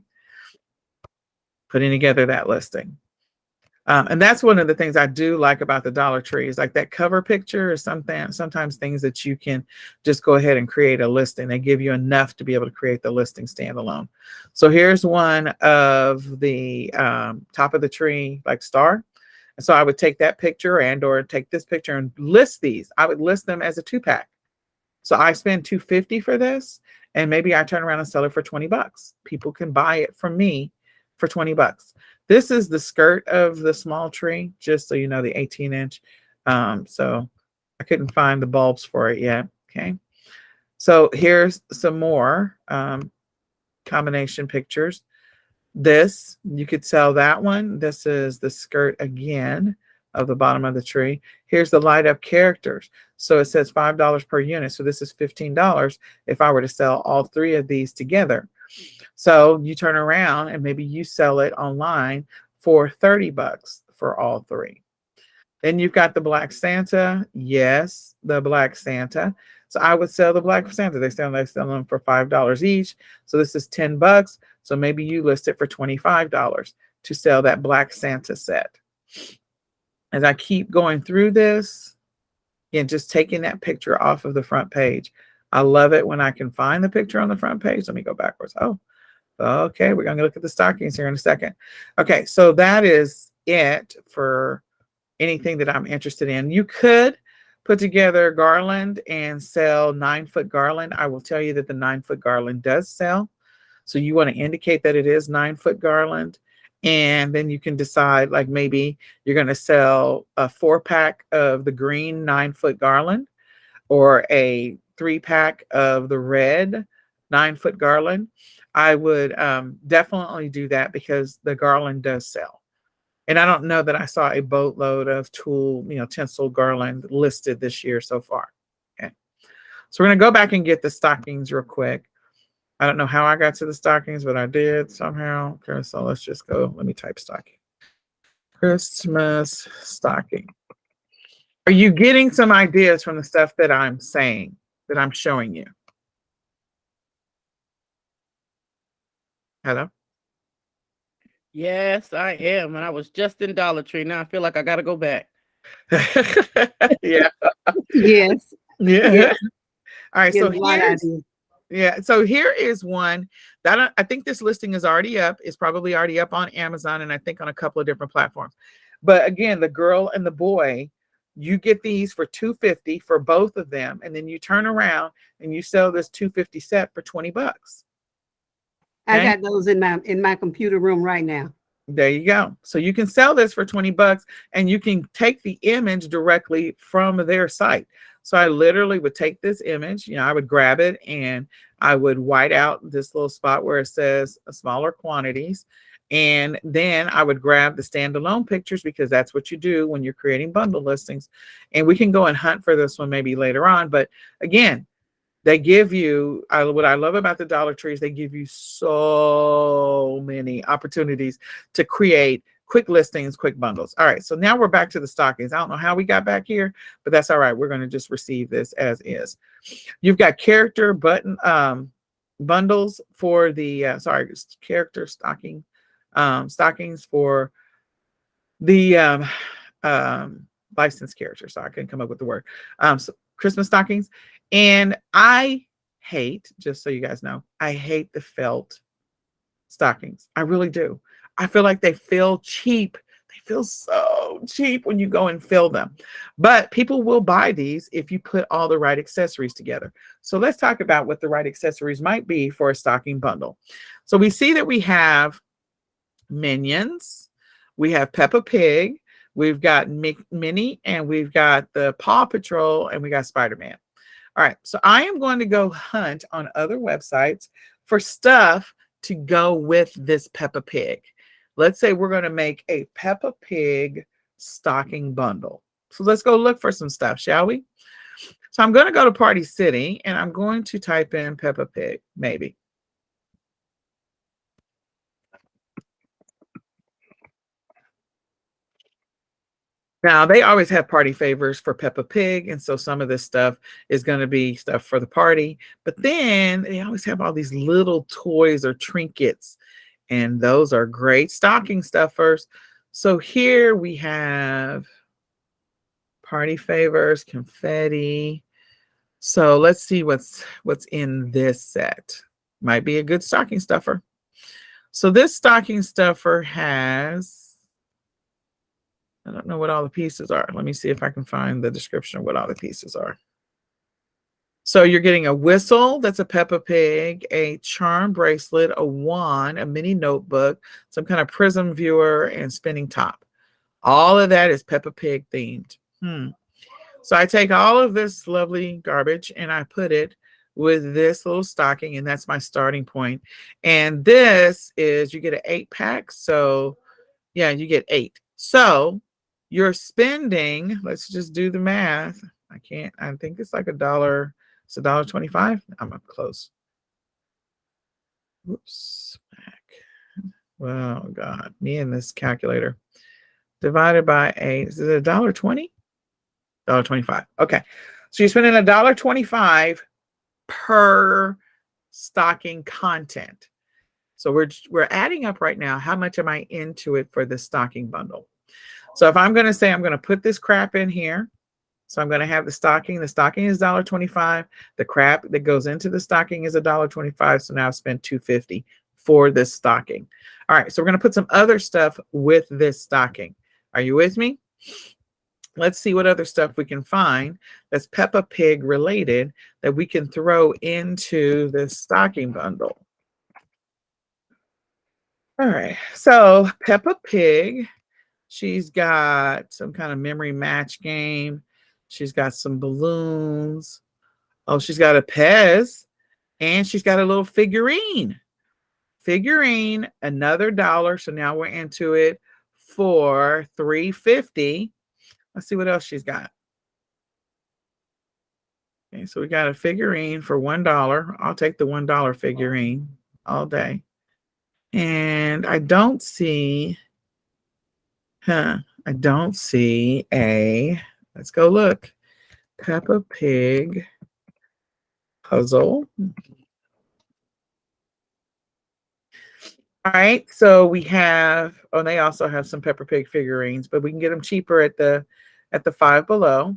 Putting together that listing. And that's one of the things I do like about the Dollar Tree is like that cover picture is sometimes things that you can just go ahead and create a listing. They give you enough to be able to create the listing standalone. So here's one of the top of the tree, like star. And so I would take that picture or take this picture and list these. I would list them as a 2-pack. So I spend $250 for this, and maybe I turn around and sell it for $20. People can buy it from me for $20. This is the skirt of the small tree, just so you know, the 18-inch. So I couldn't find the bulbs for it yet. Okay. So here's some more combination pictures. This, you could sell that one. This is the skirt again of the bottom of the tree. Here's the light up characters. So it says $5 per unit. So this is $15 if I were to sell all 3 of these together. So you turn around and maybe you sell it online for $30 for all 3. Then you've got the Black Santa. Yes, the Black Santa. So I would sell the Black Santa. They sell them for $5 each. So this is $10. So maybe you list it for $25 to sell that Black Santa set. As I keep going through this, and just taking that picture off of the front page. I love it when I can find the picture on the front page. Let me go backwards. Oh, okay. We're going to look at the stockings here in a second. Okay. So that is it for anything that I'm interested in. You could put together garland and sell 9-foot garland. I will tell you that the 9-foot garland does sell. So you want to indicate that it is 9-foot garland. And then you can decide, like, maybe you're going to sell a 4-pack of the green 9-foot garland or a 3-pack of the red 9-foot garland. I would definitely do that because the garland does sell. And I don't know that I saw a boatload of tulle, tinsel garland listed this year so far. Okay. So we're going to go back and get the stockings real quick. I don't know how I got to the stockings, but I did somehow. Okay, so let's just go. Let me type stocking. Christmas stocking. Are you getting some ideas from the stuff that I'm saying, that I'm showing you? Hello? Yes, I am. And I was just in Dollar Tree. Now I feel like I got to go back. Yeah. Yes. Yeah. Yes. All right. So Getting a lot of ideas. Yeah. So here is one that I think this listing is already up. It's probably already up on Amazon and I think on a couple of different platforms. But again, the girl and the boy, you get these for $250 for both of them, and then you turn around and you sell this $250 set for $20. I Okay? got those in my computer room right now. There you go. So you can sell this for $20 and you can take the image directly from their site. So I literally would take this image, I would grab it and I would white out this little spot where it says smaller quantities. And then I would grab the standalone pictures because that's what you do when you're creating bundle listings. And we can go and hunt for this one maybe later on. But again, they give you, what I love about the Dollar Tree is they give you so many opportunities to create quick listings, quick bundles. All right, so now we're back to the stockings. I don't know how we got back here, but that's all right. We're going to just receive this as is. You've got character button bundles for the, character stocking, stockings for the licensed character. So I couldn't come up with the word. So Christmas stockings. And I hate, just so you guys know, I hate the felt stockings. I really do. I feel like they feel cheap. They feel so cheap when you go and fill them. But people will buy these if you put all the right accessories together. So let's talk about what the right accessories might be for a stocking bundle. So we see that we have Minions, we have Peppa Pig, we've got Minnie, and we've got the Paw Patrol, and we got Spider-Man. All right, so I am going to go hunt on other websites for stuff to go with this Peppa Pig. Let's say we're going to make a Peppa Pig stocking bundle. So let's go look for some stuff, shall we? So I'm going to go to Party City, and I'm going to type in Peppa Pig, maybe. Now, they always have party favors for Peppa Pig, and so some of this stuff is going to be stuff for the party. But then they always have all these little toys or trinkets, and those are great stocking stuffers. So here we have party favors, confetti. So let's see what's in this set. Might be a good stocking stuffer. So this stocking stuffer has, I don't know what all the pieces are. Let me see if I can find the description of what all the pieces are. So you're getting a whistle, that's a Peppa Pig, a charm bracelet, a wand, a mini notebook, some kind of prism viewer, and spinning top. All of that is Peppa Pig themed. So I take all of this lovely garbage and I put it with this little stocking, and that's my starting point. And this is, you get an 8-pack. So yeah, you get 8. So you're spending, let's just do the math. I think it's like $1. It's $1.25. I'm up close. Whoops. Well, God, me and this calculator. Divided by 8. Is it $1.20? $1.25. Okay. So you're spending $1.25 per stocking content. So we're adding up right now. How much am I into it for this stocking bundle? So if I'm going to say I'm going to put this crap in here, so I'm going to have the stocking. The stocking is $1.25. The crap that goes into the stocking is $1.25. So now I've spent $2.50 for this stocking. All right, so we're going to put some other stuff with this stocking. Are you with me? Let's see what other stuff we can find that's Peppa Pig related that we can throw into this stocking bundle. All right, so Peppa Pig, she's got some kind of memory match game. She's got some balloons. Oh, she's got a Pez, and she's got a little figurine. Figurine, another $1. So now we're into it for $3.50. Let's see what else she's got. Okay, so we got a figurine for $1. I'll take the $1 figurine all day. And I don't see, I don't see a, let's go look, Peppa Pig puzzle. All right, so we have, oh, they also have some Peppa Pig figurines, but we can get them cheaper at the Five Below.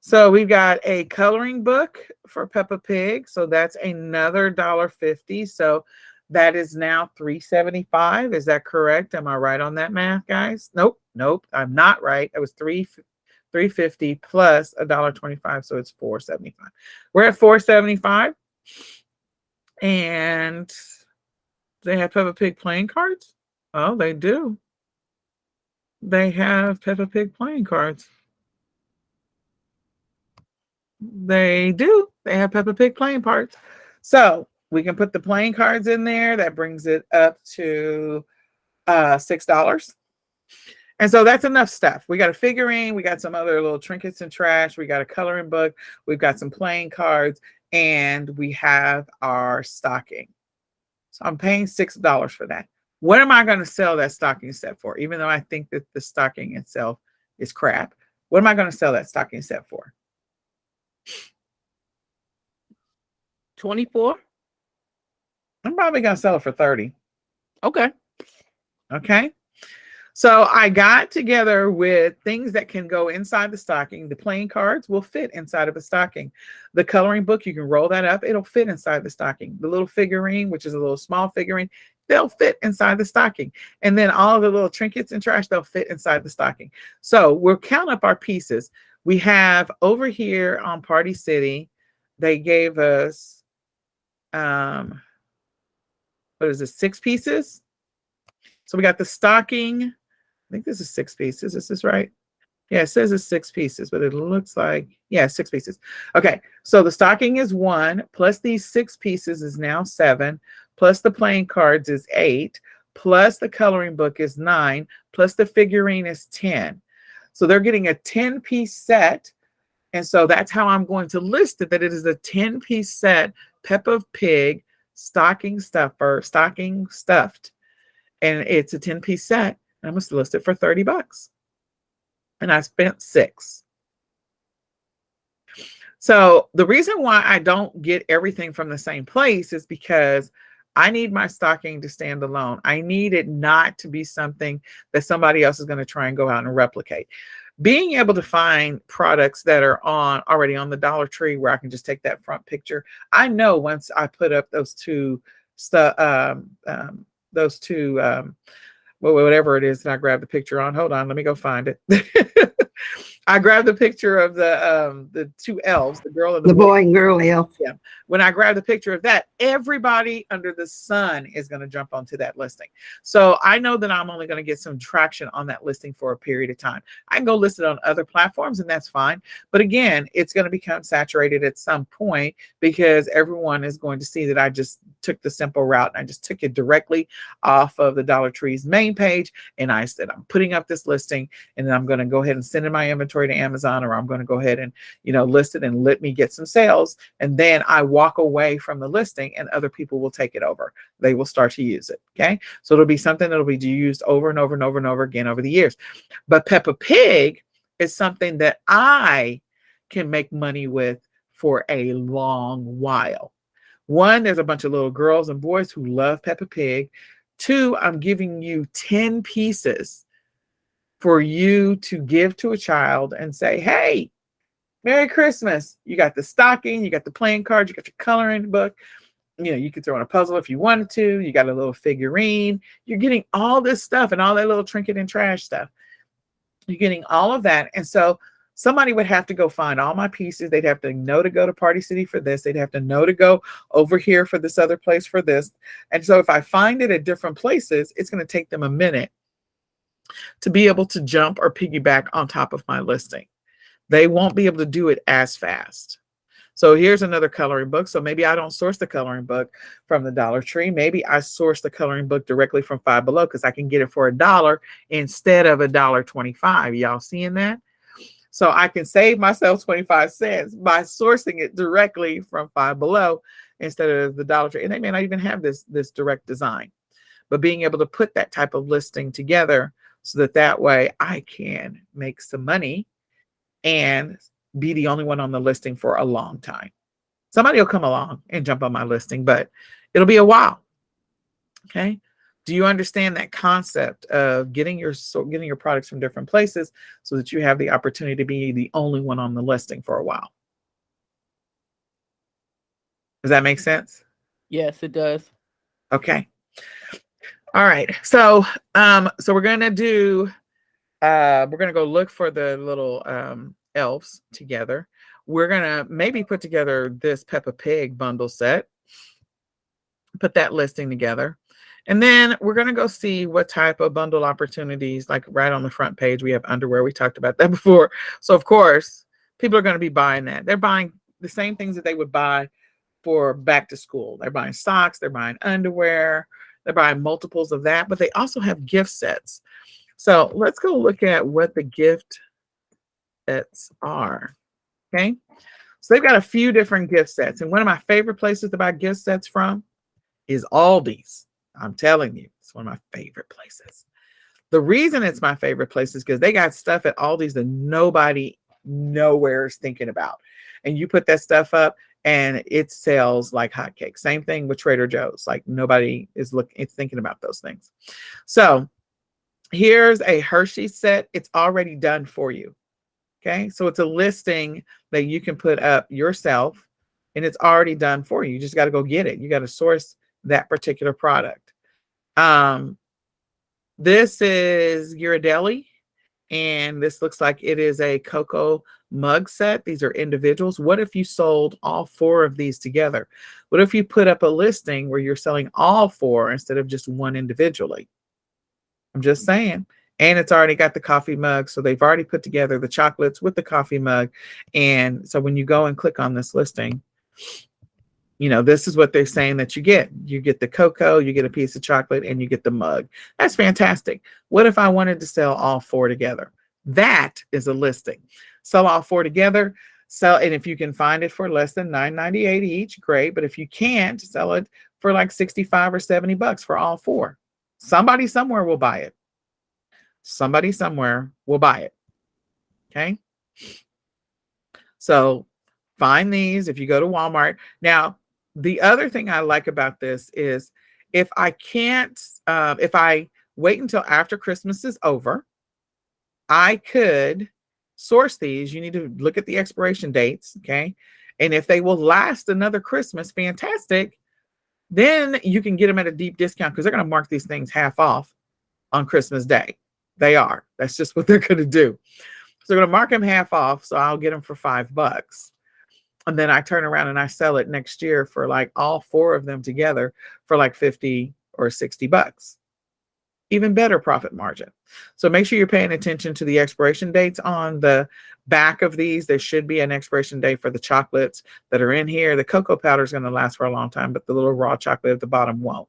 So we've got a coloring book for Peppa Pig. So that's another $1.50. So that is now $3.75. Is that correct? Am I right on that math, guys? Nope. I'm not right. It was $3.50 plus $1.25. So it's $4.75. We're at $4.75. And they have Peppa Pig playing cards. Oh, they do. They have Peppa Pig playing cards. They do. They have Peppa Pig playing parts. So we can put the playing cards in there. That brings it up to $6. And so that's enough stuff. We got a figurine. We got some other little trinkets and trash. We got a coloring book. We've got some playing cards. And we have our stocking. So I'm paying $6 for that. What am I going to sell that stocking set for? Even though I think that the stocking itself is crap. What am I going to sell that stocking set for? 24. I'm probably going to sell it for 30. Okay. Okay. So I got together with things that can go inside the stocking. The playing cards will fit inside of a stocking. The coloring book, you can roll that up. It'll fit inside the stocking. The little figurine, which is a little small figurine, they'll fit inside the stocking. And then all the little trinkets and trash, they'll fit inside the stocking. So we'll count up our pieces. We have over here on Party City, they gave us, what is it, 6 pieces? So we got the stocking. I think this is 6 pieces. Is this right? Yeah, it says it's 6 pieces, but it looks like, yeah, 6 pieces. Okay, so the stocking is 1, plus these 6 pieces is now 7, plus the playing cards is 8, plus the coloring book is 9, plus the figurine is 10. So they're getting a 10-piece set. And so that's how I'm going to list it, that it is a 10-piece set, Peppa Pig stocking stuffer, stocking stuffed. And it's a 10-piece set. I'm going to list it for $30. And I spent $6. So the reason why I don't get everything from the same place is because I need my stocking to stand alone. I need it not to be something that somebody else is going to try and go out and replicate. Being able to find products that are already on the Dollar Tree where I can just take that front picture. I know once I put up those two whatever it is that I grabbed the picture on. Hold on, let me go find it. I grabbed the picture of the 2 elves, the girl and the boy and girl elf. Yeah. When I grab the picture of that, everybody under the sun is going to jump onto that listing. So I know that I'm only going to get some traction on that listing for a period of time. I can go list it on other platforms and that's fine. But again, it's going to become saturated at some point because everyone is going to see that I just took the simple route and I just took it directly off of the Dollar Tree's main page. And I said, I'm putting up this listing and then I'm going to go ahead and send in my inventory to Amazon, or I'm going to go ahead and, list it and let me get some sales. And then I walk away from the listing and other people will take it over. They will start to use it. Okay. So it'll be something that'll be used over and over and over and over again over the years. But Peppa Pig is something that I can make money with for a long while. 1, there's a bunch of little girls and boys who love Peppa Pig. 2, I'm giving you 10 pieces for you to give to a child and say, hey, Merry Christmas. You got the stocking, you got the playing cards, you got your coloring book. You could throw in a puzzle if you wanted to. You got a little figurine. You're getting all this stuff and all that little trinket and trash stuff. You're getting all of that. And so somebody would have to go find all my pieces. They'd have to know to go to Party City for this. They'd have to know to go over here for this other place for this. And so if I find it at different places, it's going to take them a minute to be able to jump or piggyback on top of my listing. They won't be able to do it as fast. So here's another coloring book. So maybe I don't source the coloring book from the Dollar Tree. Maybe I source the coloring book directly from Five Below because I can get it for $1 instead of $1.25. Y'all seeing that? So I can save myself 25 cents by sourcing it directly from Five Below instead of the Dollar Tree. And they may not even have this direct design, but being able to put that type of listing together so that way I can make some money and be the only one on the listing for a long time. Somebody will come along and jump on my listing, but it'll be a while. Okay. Do you understand that concept of getting your products from different places so that you have the opportunity to be the only one on the listing for a while? Does that make sense? Yes, it does. Okay. All right. So we're gonna do we're gonna go look for the little elves together. We're gonna maybe put together this Peppa Pig bundle set, put that listing together. And then we're going to go see what type of bundle opportunities, like right on the front page, we have underwear. We talked about that before. So of course, people are going to be buying that. They're buying the same things that they would buy for back to school. They're buying socks, they're buying underwear, they're buying multiples of that, but they also have gift sets. So let's go look at what the gift sets are. Okay. So they've got a few different gift sets. And one of my favorite places to buy gift sets from is Aldi's. I'm telling you, it's one of my favorite places. The reason it's my favorite place is because they got stuff at Aldi's that nobody nowhere is thinking about. And you put that stuff up and it sells like hotcakes. Same thing with Trader Joe's. Like nobody is thinking about those things. So here's a Hershey set. It's already done for you. Okay. So it's a listing that you can put up yourself and it's already done for you. You just got to go get it. You got to source that particular product. This is Ghirardelli, and this looks like it is a cocoa mug set. These are individuals. What if you sold all 4 of these together? What if you put up a listing where you're selling all 4 instead of just one individually? I'm just saying. And it's already got the coffee mug. So they've already put together the chocolates with the coffee mug. And so when you go and click on this listing, you know, this is what they're saying that you get. You get the cocoa, you get a piece of chocolate, and you get the mug. That's fantastic. What if I wanted to sell all 4 together? That is a listing. Sell all 4 together. And if you can find it for less than $9.98 each, great. But if you can't, sell it for like 65 or 70 bucks for all 4. Somebody somewhere will buy it. Somebody somewhere will buy it. Okay. So find these if you go to Walmart. Now, the other thing I like about this is if I wait until after Christmas is over, I could source these. You need to look at the expiration dates, okay? And if they will last another Christmas, fantastic. Then you can get them at a deep discount because they're going to mark these things half off on Christmas Day. They are. That's just what they're going to do. So they're going to mark them half off. So I'll get them for $5. And then I turn around and I sell it next year for like all 4 of them together for like 50 or 60 bucks. Even better profit margin. So make sure you're paying attention to the expiration dates on the back of these. There should be an expiration date for the chocolates that are in here. The cocoa powder is going to last for a long time, but the little raw chocolate at the bottom won't.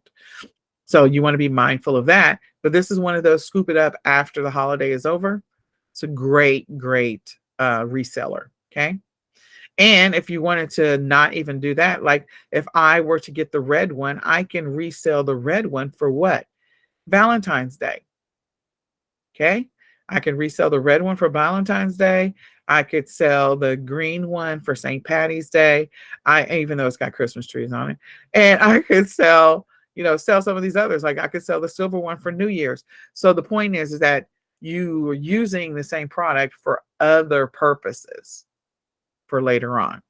So you want to be mindful of that. But this is one of those scoop it up after the holiday is over. It's a great reseller. Okay. And if you wanted to not even do that, like if I were to get the red one, I can resell the red one for what? Valentine's Day. Okay. I can resell the red one for Valentine's Day. I could sell the green one for St. Patty's Day. Even though it's got Christmas trees on it. And I could sell some of these others. Like I could sell the silver one for New Year's. So the point is that you are using the same product for other purposes for later on.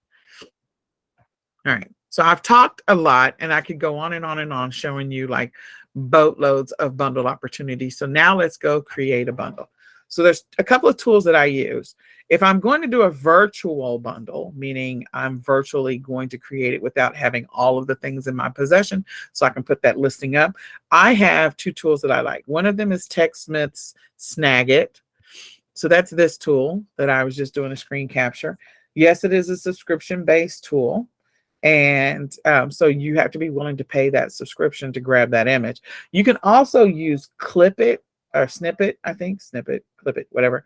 All right. So I've talked a lot and I could go on and on and on showing you like boatloads of bundle opportunities. So now let's go create a bundle. So there's a couple of tools that I use. If I'm going to do a virtual bundle, meaning I'm virtually going to create it without having all of the things in my possession, so I can put that listing up, I have 2 tools that I like. One of them is TechSmith's Snagit. So that's this tool that I was just doing a screen capture. Yes, it is a subscription-based tool. And so you have to be willing to pay that subscription to grab that image. You can also use Clip It or Snippet, Clip It, whatever.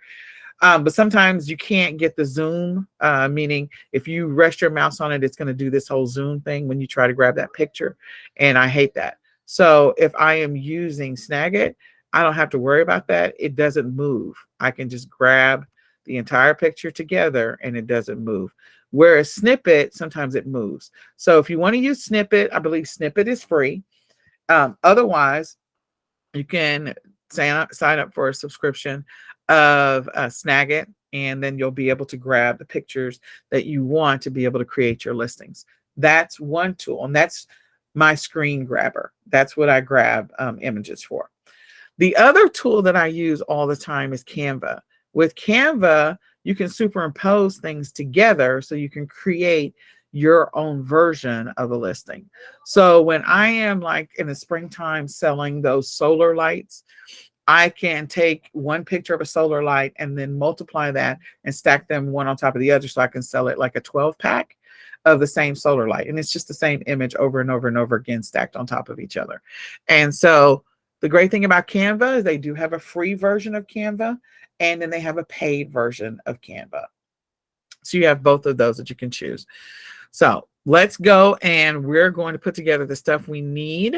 But sometimes you can't get the zoom, meaning if you rest your mouse on it, it's going to do this whole zoom thing when you try to grab that picture. And I hate that. So if I am using Snagit, I don't have to worry about that. It doesn't move. I can just grab the entire picture together and it doesn't move. Whereas Snippet, sometimes it moves. So if you want to use Snippet, I believe Snippet is free. Otherwise, You can sign up for a subscription of Snagit, and then you'll be able to grab the pictures that you want to be able to create your listings. That's one tool, and that's my screen grabber. That's what I grab images for. The other tool that I use all the time is Canva. With Canva, you can superimpose things together so you can create your own version of a listing. So when I am like in the springtime selling those solar lights, I can take one picture of a solar light and then multiply that and stack them one on top of the other so I can sell it like a 12 pack of the same solar light. And it's just the same image over and over and over again stacked on top of each other. And so the great thing about Canva is they do have a free version of Canva, and then they have a paid version of Canva. So you have both of those that you can choose. So let's go, and we're going to put together the stuff we need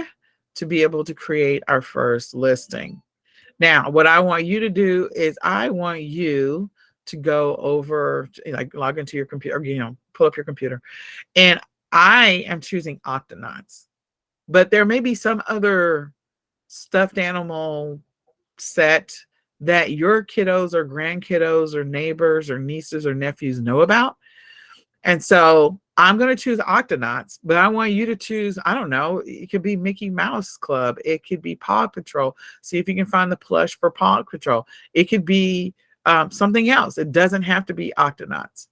to be able to create our first listing. Now, what I want you to do is I want you to go over, like log into your computer, pull up your computer, and I am choosing Octonauts, but there may be some other stuffed animal set that your kiddos or grandkiddos or neighbors or nieces or nephews know about. And so I'm going to choose Octonauts, but I want you to choose, I don't know, it could be Mickey Mouse Club. It could be Paw Patrol. See if you can find the plush for Paw Patrol. It could be something else. It doesn't have to be Octonauts.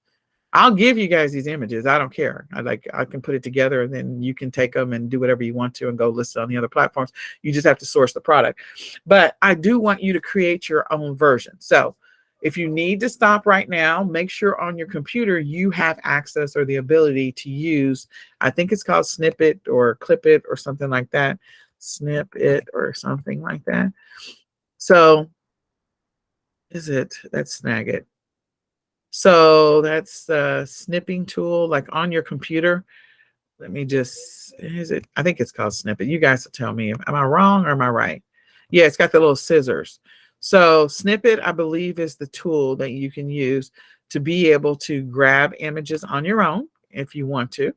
I'll give you guys these images. I don't care. I can put it together, and then you can take them and do whatever you want to and go list it on the other platforms. You just have to source the product. But I do want you to create your own version. So if you need to stop right now, make sure on your computer you have access or the ability to use, I think it's called Snippet or Clip It or something like that. Snip It or something like that. So that's Snagit. So that's the snipping tool, like on your computer. Let me just, I think it's called Snippet. You guys will tell me, am I wrong or am I right? Yeah, it's got the little scissors. So Snippet, I believe, is the tool that you can use to be able to grab images on your own if you want to.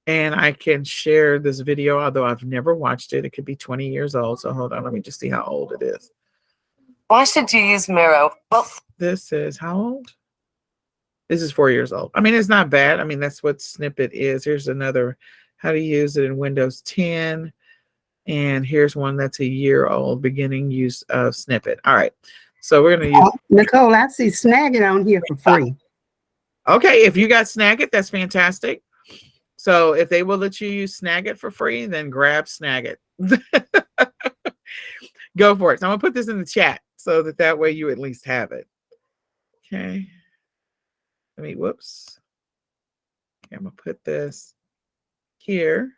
And I can share this video, although I've never watched it. It could be 20 years old. So hold on, let me just see how old it is. Why should you use Miro? Well, this is how old? This is 4 years old. I mean, it's not bad. I mean, that's what Snippet is. Here's another, how to use it in Windows 10. And here's one that's a year old, beginning use of Snippet. All right. So we're going to use. Nicole, I see Snagit on here for free. Okay. If you got Snagit, that's fantastic. So if they will let you use Snagit for free, then grab Snagit. Go for it. So I'm going to put this in the chat so that way you at least have it. Okay. Whoops. Okay, I'm going to put this here.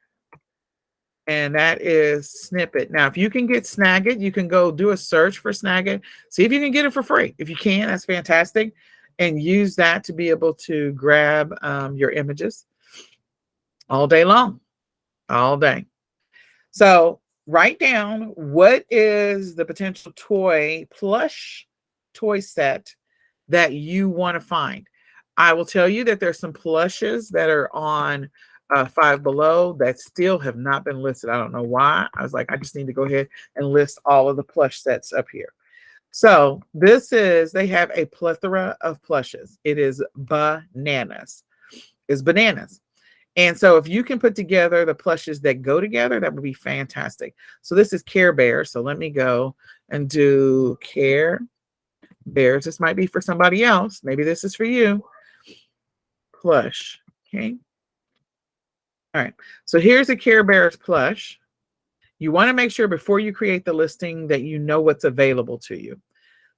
And that is Snippet. Now, if you can get Snagit, you can go do a search for Snagit. See if you can get it for free. If you can, that's fantastic. And use that to be able to grab your images all day long, all day. So write down what is the potential plush toy set that you want to find. I will tell you that there's some plushes that are on Five Below that still have not been listed. I don't know why. I was like, I just need to go ahead and list all of the plush sets up here. So they have a plethora of plushes. It is bananas. It's bananas. And so if you can put together the plushes that go together, that would be fantastic. So this is Care Bears. So let me go and do Care Bears. This might be for somebody else. Maybe this is for you. Plush. Okay. All right. So here's a Care Bears plush. You want to make sure before you create the listing that you know what's available to you.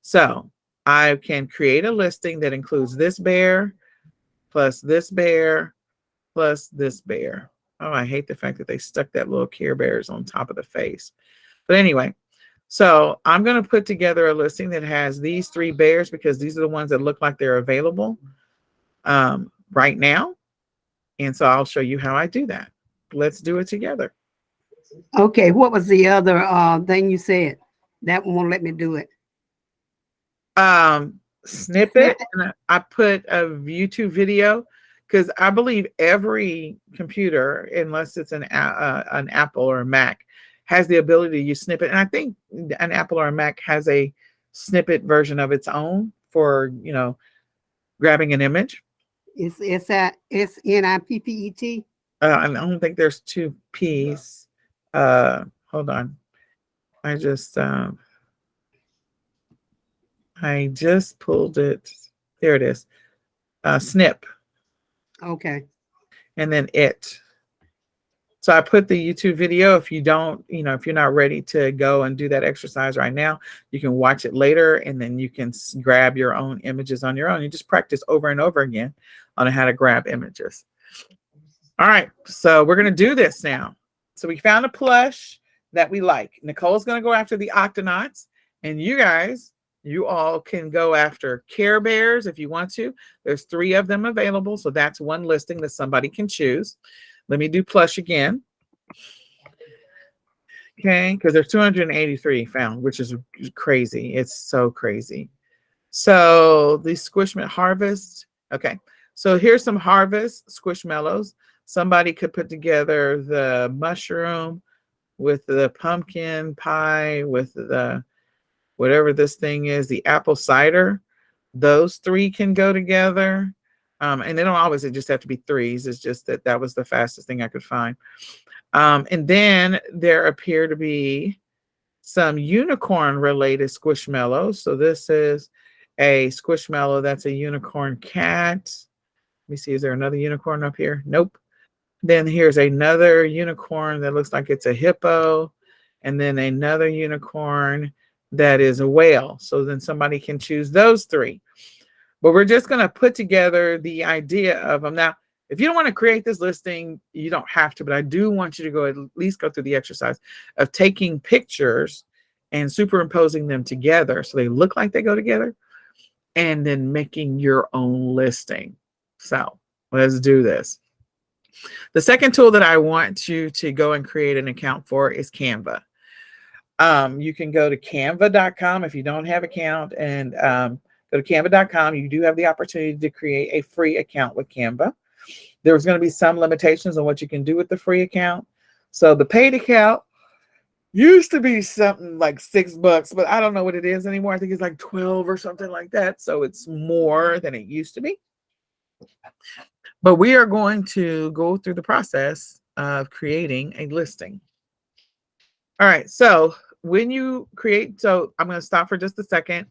So I can create a listing that includes this bear, plus this bear, plus this bear. Oh, I hate the fact that they stuck that little Care Bears on top of the face. But anyway, so I'm going to put together a listing that has these 3 bears because these are the ones that look like they're available right now. And so I'll show you how I do that. Let's do it together. Okay, what was the other thing you said? That one won't let me do it. Snippet. And I put a YouTube video because I believe every computer, unless it's an Apple or a Mac, has the ability to use snippet. And I think an Apple or a Mac has a snippet version of its own for, grabbing an image. It's SNIPPET. I don't think there's two P's. Hold on. I just pulled it. There it is. Snip. Okay. And then it. So I put the YouTube video. If you don't, if you're not ready to go and do that exercise right now, you can watch it later, and then you can grab your own images on your own. You just practice over and over again on how to grab images. All right, so we're going to do this now. So we found a plush that we like. Nicole's going to go after the Octonauts, and you all can go after Care Bears if you want to. There's 3 of them available, so that's one listing that somebody can choose. Let me do plush again. Okay, because there's 283 found, which is crazy. It's so crazy. So the Squishmallow Harvest. Okay, so here's some Harvest Squishmallows. Somebody could put together the mushroom with the pumpkin pie, with the whatever this thing is, the apple cider. Those 3 can go together. And they don't always just have to be 3s. It's just that was the fastest thing I could find. And then there appear to be some unicorn related Squishmallows. So this is a Squishmallow that's a unicorn cat. Let me see, is there another unicorn up here? Nope. Then here's another unicorn that looks like it's a hippo. And then another unicorn that is a whale. So then somebody can choose those 3. But we're just going to put together the idea of them. Now, if you don't want to create this listing, you don't have to, but I do want you to at least go through the exercise of taking pictures and superimposing them together so they look like they go together, and then making your own listing. So let's do this. The second tool that I want you to go and create an account for is Canva. You can go to canva.com if you don't have an account, and go to canva.com. You do have the opportunity to create a free account with Canva. There's going to be some limitations on what you can do with the free account. So the paid account used to be something like $6, but I don't know what it is anymore. I think it's like 12 or something like that. So it's more than it used to be. But we are going to go through the process of creating a listing. All right. So when you create, so I'm going to stop for just a second.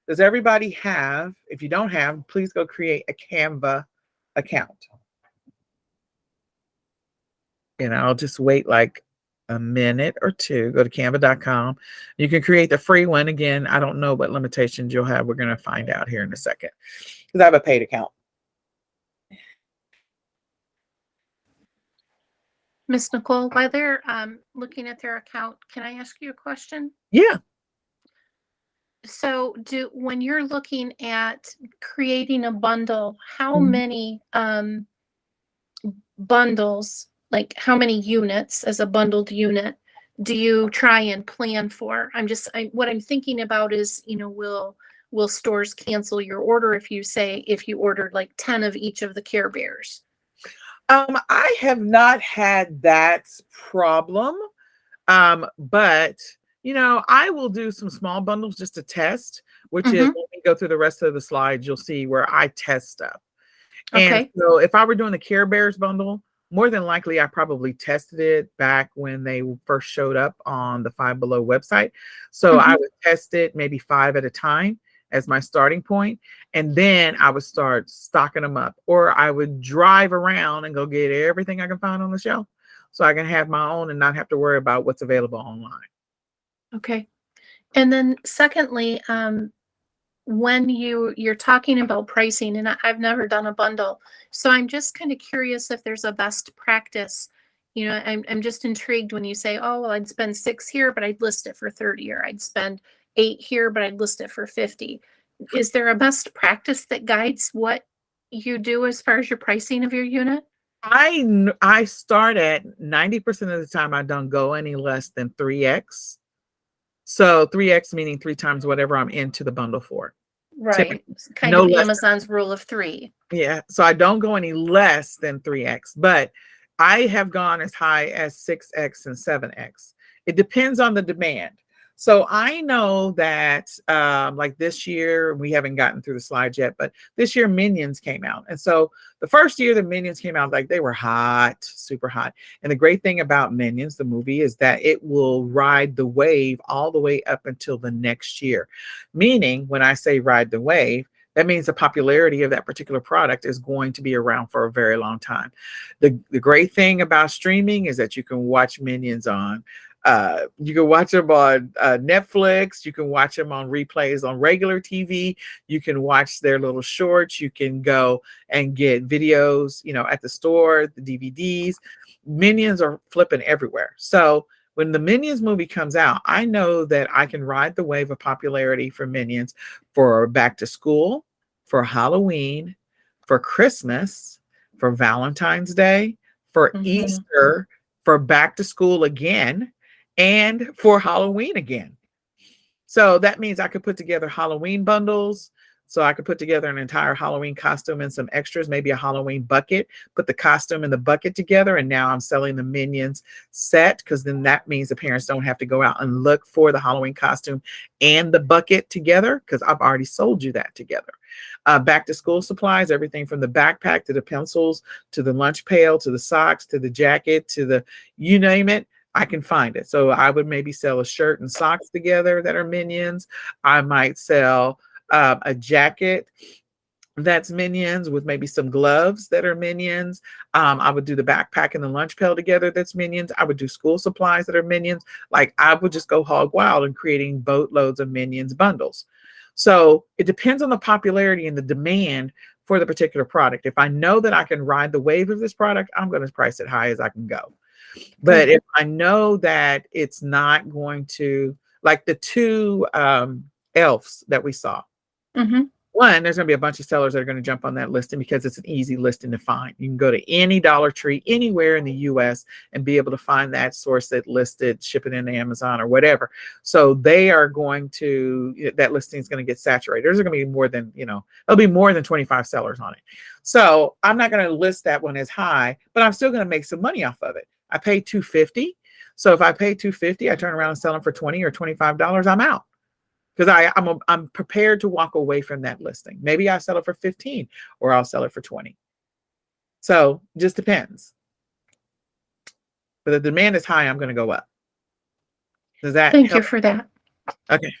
Does everybody have, if you don't have, please go create a Canva account. And I'll just wait like a minute or 2. Go to canva.com. You can create the free one. Again, I don't know what limitations you'll have. We're going to find out here in a second, because I have a paid account. Miss Nicole, while they're looking at their account, can I ask you a question? Yeah. So when you're looking at creating a bundle, how many bundles, like how many units as a bundled unit do you try and plan for? What I'm thinking about is, will stores cancel your order if you ordered like 10 of each of the Care Bears? I have not had that problem. But I will do some small bundles just to test, which is when we go through the rest of the slides, you'll see where I test stuff. Okay. And so if I were doing the Care Bears bundle, more than likely I probably tested it back when they first showed up on the Five Below website. So I would test it maybe 5 at a time as my starting point. And then I would start stocking them up, or I would drive around and go get everything I can find on the shelf so I can have my own and not have to worry about what's available online. Okay. And then secondly, when you're talking about pricing, and I've never done a bundle, so I'm just kind of curious if there's a best practice. I'm just intrigued when you say, oh, well, I'd spend 6 here, but I'd list it for 30, or I'd spend 8 here, but I'd list it for 50. Is there a best practice that guides what you do as far as your pricing of your unit? I start at 90% of the time I don't go any less than 3x. So 3x meaning 3 times whatever I'm into the bundle for. Right. Typically. Kind of Amazon's rule of 3. Yeah. So I don't go any less than 3x, but I have gone as high as 6x and 7x. It depends on the demand. So I know that like this year, we haven't gotten through the slides yet, but this year Minions came out. And so the first year the Minions came out, like they were hot, super hot. And the great thing about Minions, the movie, is that it will ride the wave all the way up until the next year. Meaning when I say ride the wave, that means the popularity of that particular product is going to be around for a very long time. The great thing about streaming is that you can watch Minions on you can watch them on Netflix. You can watch them on replays on regular TV. You can watch their little shorts. You can go and get videos, you know, at the store, the DVDs. Minions are flipping everywhere. So when the Minions movie comes out, I know that I can ride the wave of popularity for Minions for back to school, for Halloween, for Christmas, for Valentine's Day, for Easter, for back to school again, and for Halloween again. So that means I could put together Halloween bundles. So I could put together an entire Halloween costume and some extras, maybe a Halloween bucket, put the costume and the bucket together. And now I'm selling the Minions set, because then that means the parents don't have to go out and look for the Halloween costume and the bucket together, because I've already sold you that together. Back to school supplies, everything from the backpack to the pencils, to the lunch pail, to the socks, to the jacket, to the, you name it. I can find it. So I would maybe sell a shirt and socks together that are Minions. I might sell a jacket that's Minions with maybe some gloves that are Minions. I would do the backpack and the lunch pail together that's Minions. I would do school supplies that are Minions. Like I would just go hog wild in creating boatloads of Minions bundles. So it depends on the popularity and the demand for the particular product. If I know that I can ride the wave of this product, I'm going to price it high as I can go. But if I know that it's not going to, like the two elves that we saw, one, there's going to be a bunch of sellers that are going to jump on that listing because it's an easy listing to find. You can go to any Dollar Tree anywhere in the US and be able to find that, source it, listed, ship it into Amazon or whatever. So they are going to, that listing is going to get saturated. There's going to be more than, you know, there'll be more than 25 sellers on it. So I'm not going to list that one as high, but I'm still going to make some money off of it. I pay $250. So if I pay $250, I turn around and sell them for $20 or $25, I'm out. Because I'm prepared to walk away from that listing. Maybe I sell it for 15 or I'll sell it for 20. So just depends. But the demand is high, I'm going to go up. Does that Thank help? you for that. Okay.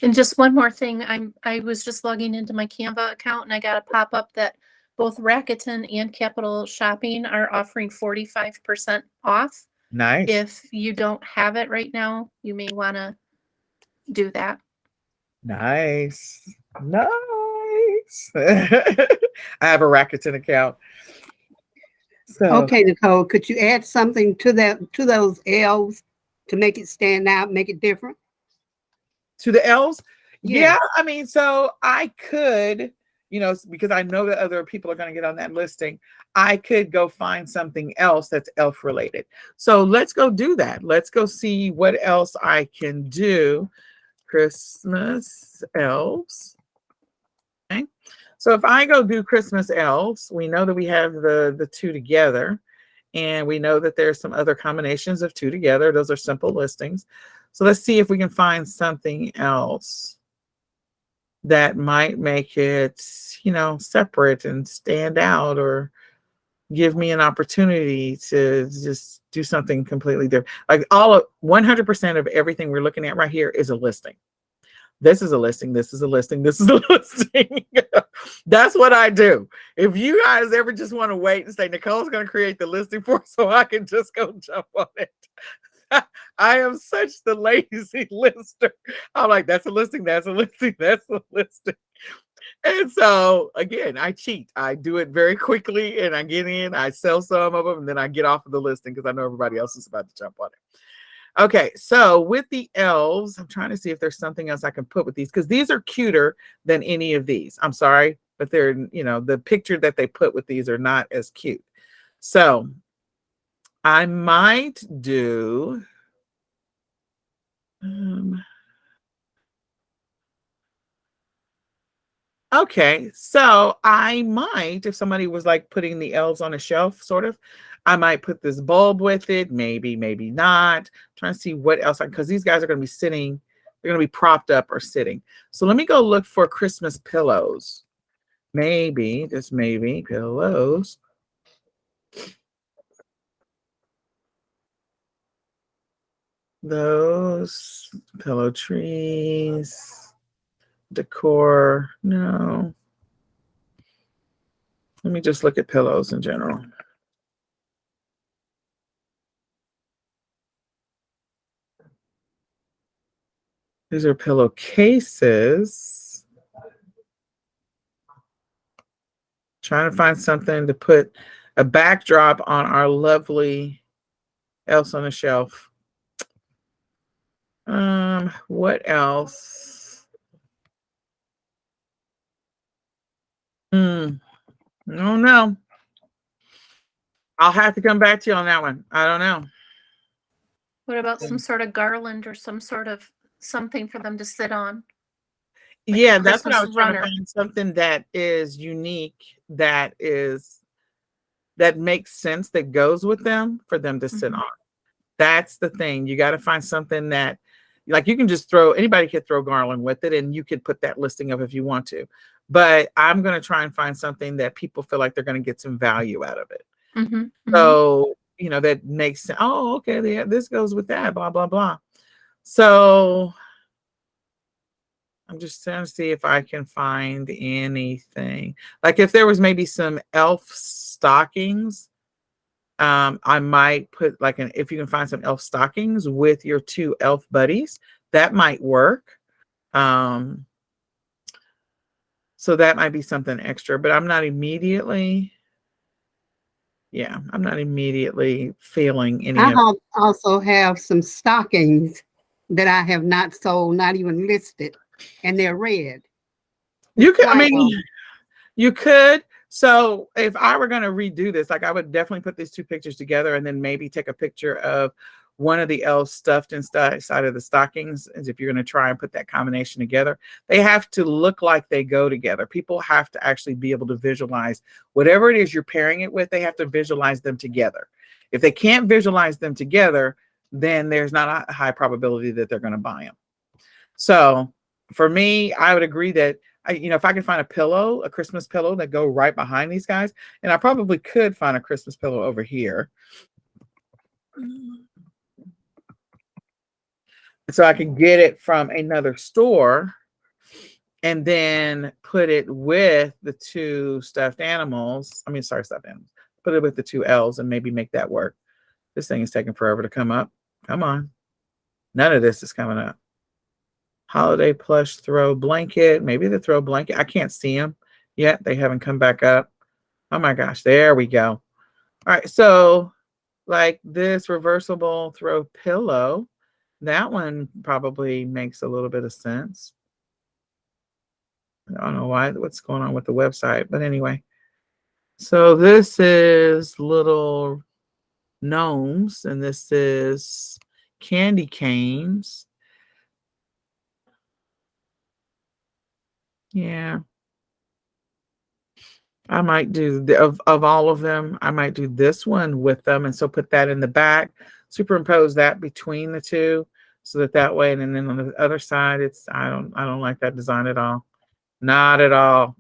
And just one more thing, I was just logging into my Canva account and I got a pop-up that both Rakuten and Capital Shopping are offering 45% off. Nice. If you don't have it right now, you may want to do that. Nice. I have a Rakuten account. So Okay, Nicole, could you add something to those L's to make it stand out, make it different? to the L's? Yes. Yeah, I mean, so I could, you know, because I know that other people are going to get on that listing, I could go find something else that's elf related. So let's go do that. Let's go see what else I can do. Christmas elves. Okay. So if I go do Christmas elves, we know that we have the two together, and we know that there's some other combinations of two together. Those are simple listings. So let's see if we can find something else that might make it, you know, separate and stand out, or give me an opportunity to just do something completely different. Like 100% of everything we're looking at right here is a listing. This is a listing. This is a listing. This is a listing. That's what I do. If you guys ever just want to wait and say, Nicole's going to create the listing for us so I can just go jump on it. I am such the lazy lister. I'm like, that's a listing. That's a listing. That's a listing. And so again, I cheat. I do it very quickly, and I get in, I sell some of them, and then I get off of the listing because I know everybody else is about to jump on it. Okay, so with the elves, I'm trying to see if there's something else I can put with these, because these are cuter than any of these. I'm sorry, but they're, you know, the picture that they put with these are not as cute. So I might do Okay, so I might, if somebody was like putting the L's on a shelf, sort of, I might put this bulb with it, maybe, maybe not. Trying to see what else, because these guys are going to be sitting, they're going to be propped up or sitting. So let me go look for Christmas pillows. Maybe, just maybe, pillows. Those pillow trees, decor, no. Let me just look at pillows in general. These are pillowcases. Trying to find something to put a backdrop on our lovely else on the shelf. What else? I don't know. I'll have to come back to you on that one. I don't know. What about some sort of garland or some sort of something for them to sit on? Like a Yeah, that's what I Christmas was trying to runner. find, something that is unique, that makes sense, that goes with them for them to sit Mhm. on. That's the thing. You got to find something that, like, you can just throw, anybody could throw garland with it, and you could put that listing up if you want to. But I'm going to try and find something that people feel like they're going to get some value out of it. Mhm, mhm. So, that makes sense. Oh, okay, yeah, this goes with that, blah, blah, blah. So I'm just trying to see if I can find anything. Like if there was maybe some elf stockings, I might put like if you can find some elf stockings with your two elf buddies, that might work. So that might be something extra, but I'm not immediately feeling any of it. Also have some stockings that I have not sold, not even listed, and they're red. You could, I White mean, you could. So if I were going to redo this, like I would definitely put these two pictures together and then maybe take a picture of one of the elves stuffed inside of the stockings, as if you're going to try and put that combination together. They have to look like they go together. People have to actually be able to visualize whatever it is you're pairing it with. They have to visualize them together. If they can't visualize them together, then there's not a high probability that they're going to buy them. So for me, I would agree that if I could find a Christmas pillow that go right behind these guys, and I probably could find a Christmas pillow over here. So I could get it from another store and then put it with the two stuffed animals. Stuffed animals. Put it with the two L's and maybe make that work. This thing is taking forever to come up. Come on. None of this is coming up. Holiday plush throw blanket. Maybe the throw blanket. I can't see them yet. They haven't come back up. Oh my gosh. There we go. All right. So like this reversible throw pillow, that one probably makes a little bit of sense. I don't know what's going on with the website, but anyway. So this is little gnomes and this is candy canes. Yeah. I might do of all of them, I might do this one with them. And so put that in the back, superimpose that between the two so that way. And then on the other side, I don't like that design at all. Not at all.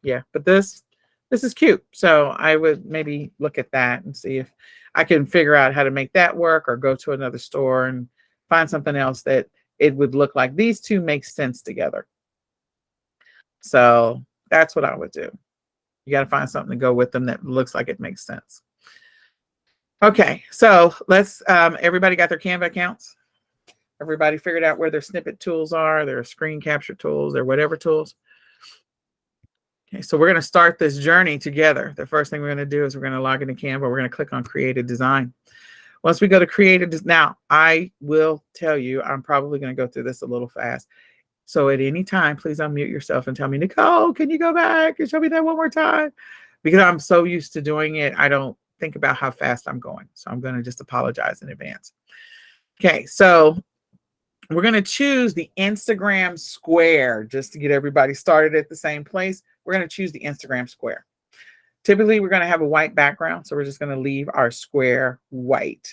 Yeah. But this is cute. So I would maybe look at that and see if I can figure out how to make that work or go to another store and find something else that it would look like these two make sense together. So that's what I would do. You got to find something to go with them that looks like it makes sense. Okay, so let's, everybody got their Canva accounts? Everybody figured out where their snippet tools are, their screen capture tools, their whatever tools? Okay, so we're going to start this journey together. The first thing we're going to do is we're going to log into Canva. We're going to click on Create a Design. Once we go to Create a Design, now I will tell you, I'm probably going to go through this a little fast. So at any time, please unmute yourself and tell me, Nicole, can you go back and show me that one more time? Because I'm so used to doing it, I don't think about how fast I'm going. So I'm going to just apologize in advance. Okay, so we're going to choose the Instagram square just to get everybody started at the same place. We're going to choose the Instagram square. Typically, we're going to have a white background, so we're just going to leave our square white.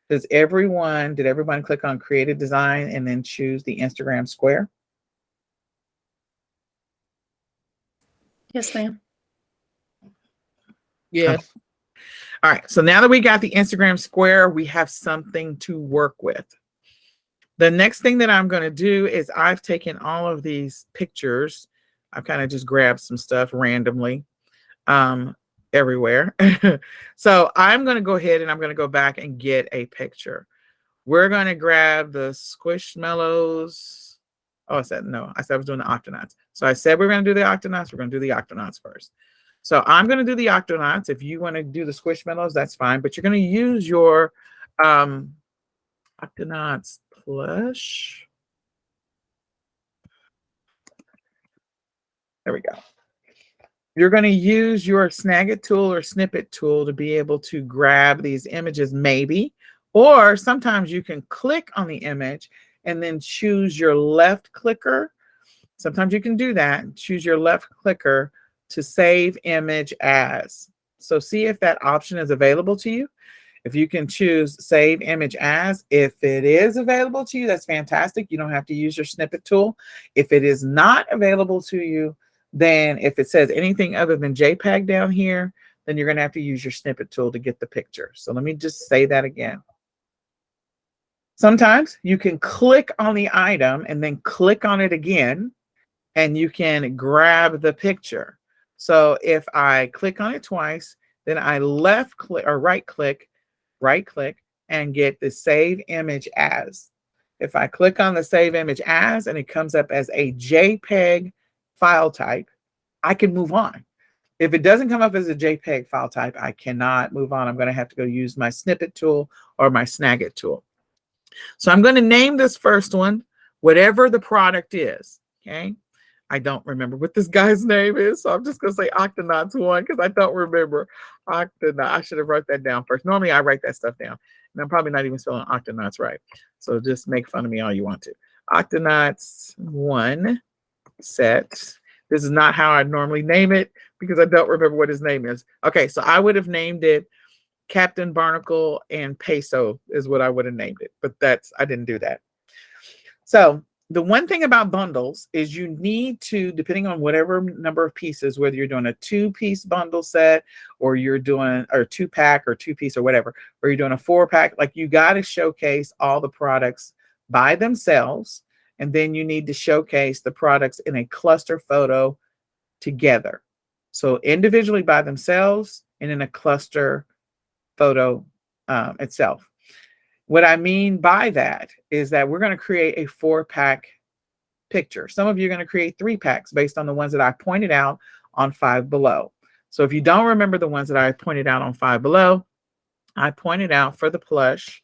Did everyone click on Creative Design and then choose the Instagram square? Yes, ma'am. Yes. All right, so now that we got the Instagram square, we have something to work with. The next thing that I'm going to do is I've taken all of these pictures. I've kind of just grabbed some stuff randomly everywhere. So I'm going to go ahead and I'm going to go back and get a picture. We're going to grab the Squishmallows. Oh, I said I was doing the Octonauts. So I said we're going to do the Octonauts. We're going to do the Octonauts first. So I'm going to do the Octonauts. If you want to do the Squishmallows, that's fine. But you're going to use your Octonauts plush. There we go. You're going to use your Snagit tool or snippet tool to be able to grab these images, maybe. Or sometimes you can click on the image and then choose your left clicker. Sometimes you can do that. Choose your left clicker to save image as. So see if that option is available to you. If you can choose save image as, if it is available to you, that's fantastic. You don't have to use your snippet tool. If it is not available to you, then if it says anything other than JPEG down here, then you're going to have to use your snippet tool to get the picture. So let me just say that again. Sometimes you can click on the item and then click on it again, and you can grab the picture. So if I click on it twice, then I left click or right click, and get the save image as. If I click on the save image as and it comes up as a JPEG file type, I can move on. If it doesn't come up as a JPEG file type, I cannot move on. I'm going to have to go use my snippet tool or my Snagit tool. So I'm going to name this first one whatever the product is. Okay. I don't remember what this guy's name is, so I'm just going to say Octonauts 1 because I don't remember Octonaut. I should have wrote that down first. Normally, I write that stuff down, and I'm probably not even spelling Octonauts right. So just make fun of me all you want to. Octonauts 1 set. This is not how I normally name it because I don't remember what his name is. Okay, so I would have named it Captain Barnacle and Peso is what I would have named it, but I didn't do that. So the one thing about bundles is you need to, depending on whatever number of pieces, whether you're doing a 2-piece bundle set or you're doing a 2-pack or 2-piece or whatever, or you're doing a 4-pack, like you got to showcase all the products by themselves. And then you need to showcase the products in a cluster photo together. So individually by themselves and in a cluster photo itself. What I mean by that is that we're going to create a 4-pack picture. Some of you are going to create 3-packs based on the ones that I pointed out on 5 Below. So if you don't remember the ones that I pointed out on 5 Below, I pointed out for the plush,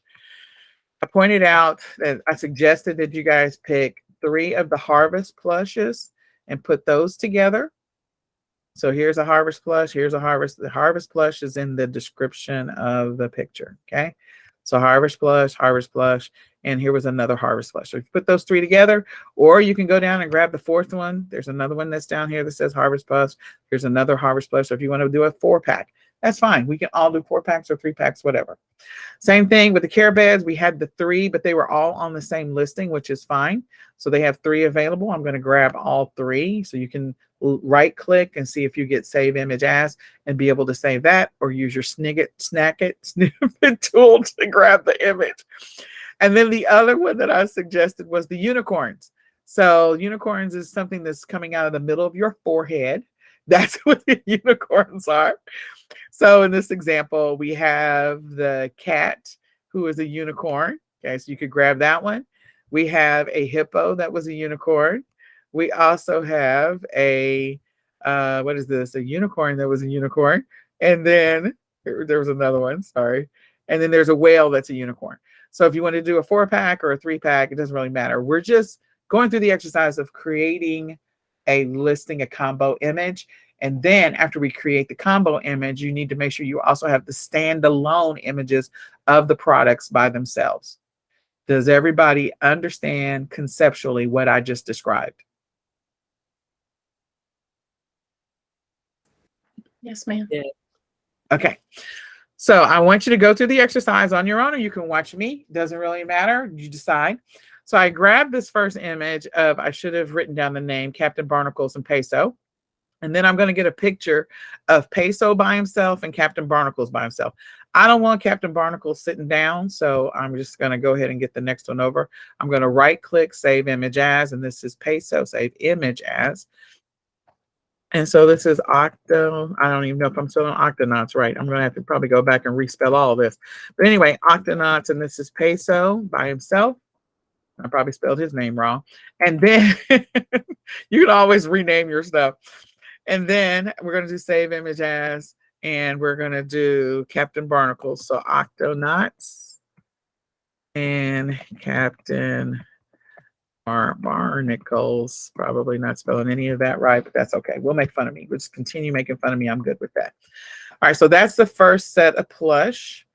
I pointed out that I suggested that you guys pick 3 of the harvest plushes and put those together. So here's a harvest plush, here's a harvest. The harvest plush is in the description of the picture, okay? So harvest plush, and here was another harvest plush. So if you put those 3 together, or you can go down and grab the 4th one. There's another one that's down here that says harvest plush. Here's another harvest plush. So if you want to do a 4-pack, that's fine. We can all do 4-packs or 3-packs, whatever. Same thing with the care beds. We had the 3, but they were all on the same listing, which is fine. So they have 3 available. I'm going to grab all 3. So you can right click and see if you get save image as and be able to save that, or use your snippet tool to grab the image. And then the other one that I suggested was the unicorns. So unicorns is something that's coming out of the middle of your forehead. That's what the unicorns are. So in this example, we have the cat who is a unicorn. Okay, so you could grab that one. We have a hippo that was a unicorn. We also have a, what is this? A unicorn that was a unicorn. And then there was another one, sorry. And then there's a whale that's a unicorn. So if you want to do a 4-pack or a 3-pack, it doesn't really matter. We're just going through the exercise of creating a listing, a combo image. And then after we create the combo image, you need to make sure you also have the standalone images of the products by themselves. Does everybody understand conceptually what I just described? Yes, ma'am. Okay. So I want you to go through the exercise on your own, or you can watch me. Doesn't really matter. You decide. So I grabbed this first image of, I should have written down the name, Captain Barnacles and Peso. And then I'm going to get a picture of Peso by himself and Captain Barnacles by himself. I don't want Captain Barnacles sitting down, so I'm just going to go ahead and get the next one over. I'm going to right click, save image as, and this is Peso, save image as. And so this is Octo. I don't even know if I'm still on Octonauts right. I'm going to have to probably go back and respell all of this. But anyway, Octonauts, and this is Peso by himself. I probably spelled his name wrong. And then you can always rename your stuff. And then we're going to do save image as, and we're going to do Captain Barnacles. So Octonauts and Captain Barnacles. Probably not spelling any of that right, but that's okay. We'll make fun of me. We'll just continue making fun of me. I'm good with that. All right, so that's the first set of plush.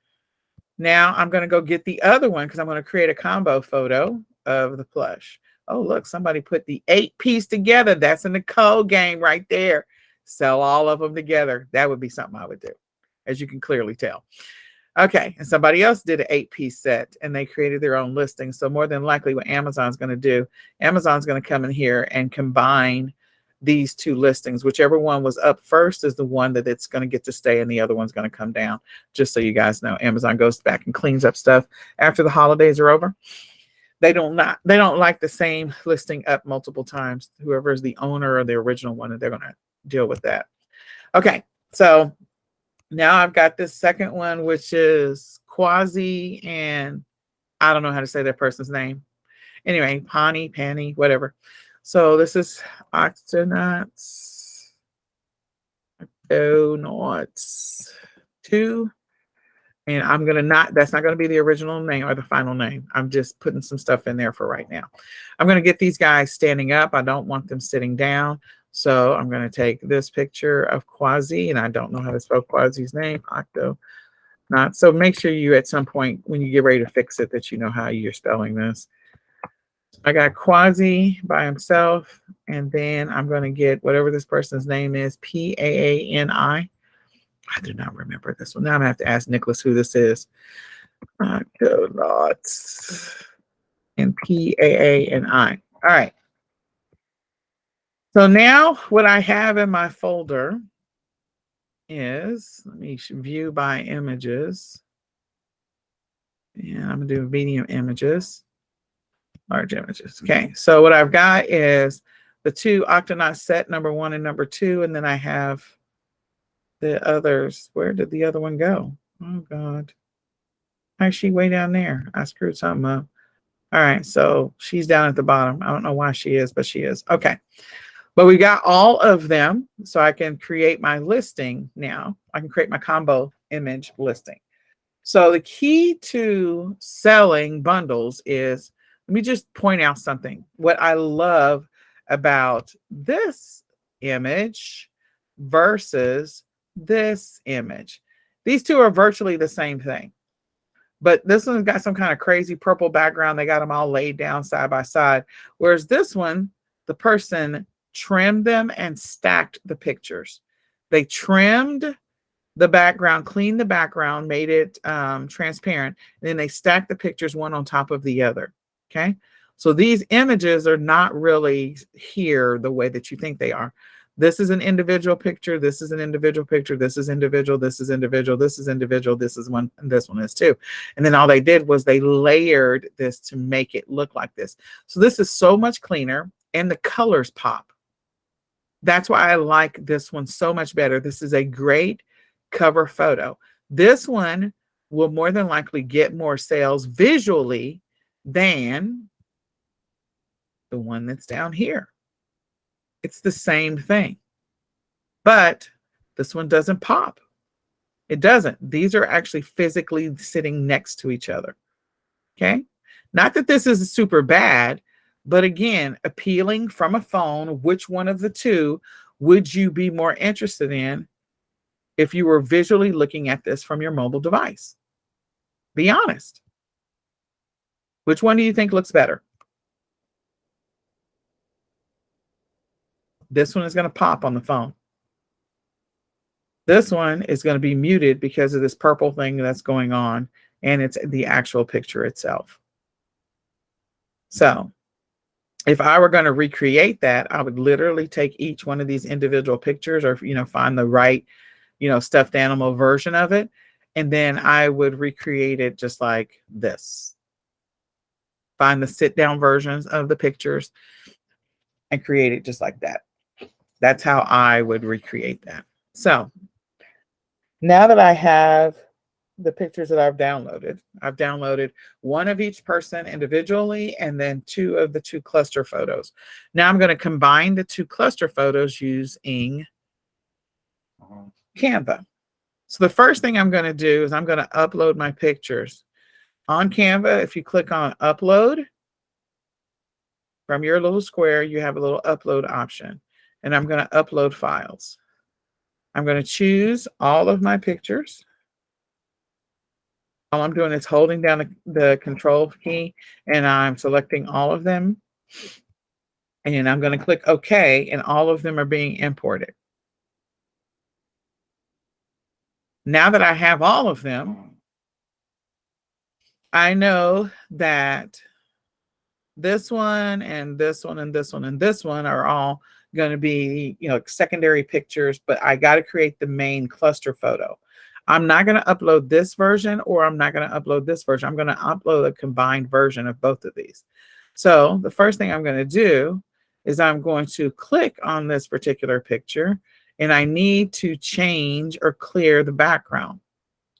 Now I'm going to go get the other one because I'm going to create a combo photo of the plush. Oh, look, somebody put the 8-piece together. That's in the code game right there. Sell all of them together. That would be something I would do, as you can clearly tell. Okay, and somebody else did an 8-piece set, and they created their own listing. So more than likely what Amazon's going to do, Amazon's going to come in here and combine these two listings. Whichever one was up first is the one that it's going to get to stay, and the other one's going to come down. Just so you guys know, Amazon goes back and cleans up stuff after the holidays are over. They don't like the same listing up multiple times. Whoever is the owner or the original one, they're going to deal with that. Okay, so now I've got this second one, which is Quasi, and I don't know how to say that person's name. Anyway, Panny, whatever. So this is Octonauts 2. And I'm going to that's not going to be the original name or the final name. I'm just putting some stuff in there for right now. I'm going to get these guys standing up. I don't want them sitting down. So I'm going to take this picture of Quasi, and I don't know how to spell Quasi's name, Octonauts. So make sure you, at some point when you get ready to fix it, that you know how you're spelling this. I got Quasi by himself, and then I'm going to get whatever this person's name is, Paani. I do not remember this one. Now I'm going to have to ask Nicholas who this is. Octonauts and Paani. All right. So now what I have in my folder is, let me view by images. And I'm going to do medium images, large images. Okay. So what I've got is the two Octonauts set, number 1 and number 2. And then I have the others. Where did the other one go? Oh God. Why is she way down there? I screwed something up. All right, so she's down at the bottom. I don't know why she is, but she is. Okay. But we got all of them, so I can create my listing now. I can create my combo image listing. So the key to selling bundles is, let me just point out something. What I love about this image versus this image. These two are virtually the same thing, but this one's got some kind of crazy purple background. They got them all laid down side by side. Whereas this one, the person trimmed them and stacked the pictures. They trimmed the background, cleaned the background, made it transparent, and then they stacked the pictures one on top of the other. Okay. So these images are not really here the way that you think they are. This is an individual picture. This is an individual picture. This is individual. This is individual. This is individual. This is one. And this one is too. And then all they did was they layered this to make it look like this. So this is so much cleaner, and the colors pop. That's why I like this one so much better. This is a great cover photo. This one will more than likely get more sales visually than the one that's down here. It's the same thing, but this one doesn't pop. It doesn't. These are actually physically sitting next to each other. Okay. Not that this is super bad, but again, appealing from a phone, which one of the two would you be more interested in if you were visually looking at this from your mobile device? Be honest. Which one do you think looks better? This one is going to pop on the phone. This one is going to be muted because of this purple thing that's going on, and it's the actual picture itself. So if I were going to recreate that, I would literally take each one of these individual pictures, or, you know, find the right, you know, stuffed animal version of it. And then I would recreate it just like this. Find the sit down versions of the pictures and create it just like that. That's how I would recreate that. So now that I have the pictures that I've downloaded one of each person individually, and then two of the two cluster photos. Now I'm going to combine the two cluster photos using Canva. So the first thing I'm going to do is I'm going to upload my pictures on Canva. If you click on upload from your little square, you have a little upload option, and I'm going to upload files. I'm going to choose all of my pictures. All I'm doing is holding down the control key, and I'm selecting all of them. And I'm going to click OK, and all of them are being imported. Now that I have all of them, I know that this one and this one and this one and this one are all going to be, you know, secondary pictures, but I got to create the main cluster photo. I'm not going to upload this version, or I'm not going to upload this version. I'm going to upload a combined version of both of these. So the first thing I'm going to do is I'm going to click on this particular picture, and I need to change or clear the background.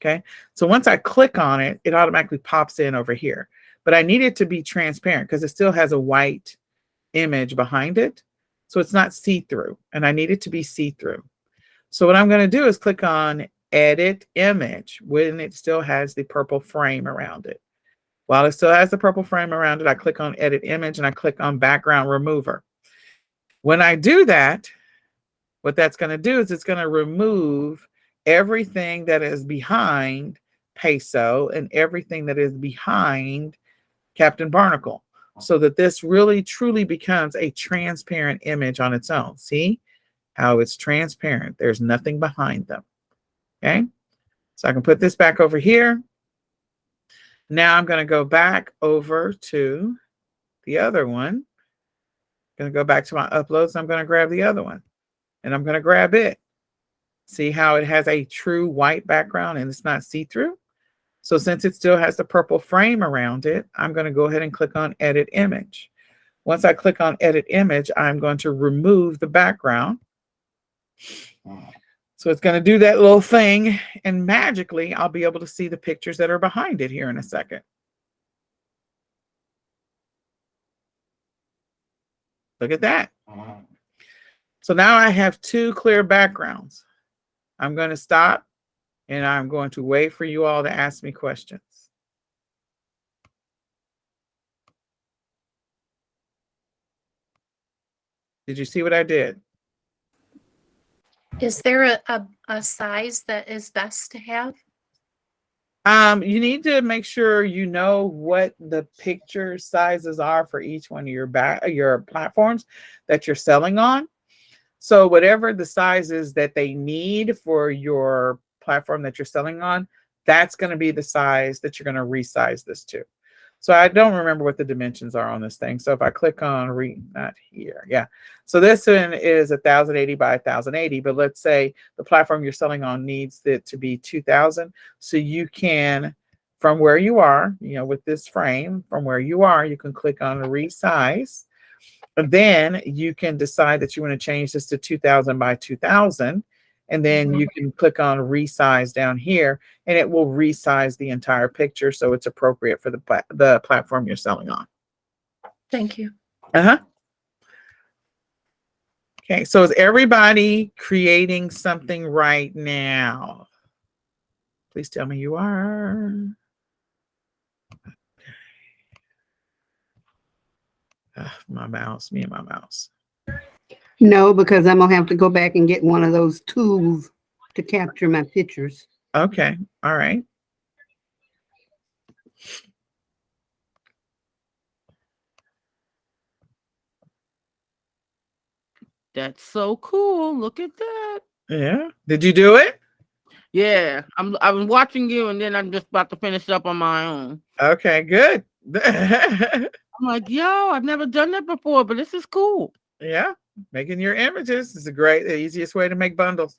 Okay. So once I click on it, it automatically pops in over here, but I need it to be transparent because it still has a white image behind it. So it's not see-through, and I need it to be see-through. So what I'm going to do is click on edit image when it still has the purple frame around it. While it still has the purple frame around it, I click on edit image and I click on background remover. When I do that, what that's going to do is it's going to remove everything that is behind Peso and everything that is behind Captain Barnacle, so that this really truly becomes a transparent image on its own. See how it's transparent? There's nothing behind them. Okay, so I can put this back over here. Now I'm going to go back over to the other one. I'm going to go back to my uploads. I'm going to grab the other one, and I'm going to grab it. See how it has a true white background and it's not see-through? So since it still has the purple frame around it, I'm going to go ahead and click on edit image. Once I click on edit image, I'm going to remove the background. So it's going to do that little thing, and magically I'll be able to see the pictures that are behind it here in a second. Look at that. So now I have two clear backgrounds. I'm going to stop, and I'm going to wait for you all to ask me questions. Did you see what I did? Is there a size that is best to have? You need to make sure you know what the picture sizes are for each one of your platforms that you're selling on. So whatever the sizes that they need for your platform that you're selling on, that's going to be the size that you're going to resize this to. So I don't remember what the dimensions are on this thing. So if I click on not here, yeah. So this one is 1080 by 1080, but let's say the platform you're selling on needs it to be 2000. So you can, from where you are, you know, with this frame, from where you are, you can click on resize. And then you can decide that you want to change this to 2000 by 2000. And then you can click on resize down here, and it will resize the entire picture so it's appropriate for the platform you're selling on. Thank you. Okay, so is everybody creating something right now? Please tell me you are. My mouse, me and my mouse. No, because I'm gonna have to go back and get one of those tools to capture my pictures. Okay, all right. That's so cool. Look at that. Yeah. Did you do it? Yeah, I was watching you, and then I'm just about to finish up on my own. Okay, good. I'm like, yo, I've never done that before, but this is cool. Yeah. Making your images is the easiest way to make bundles.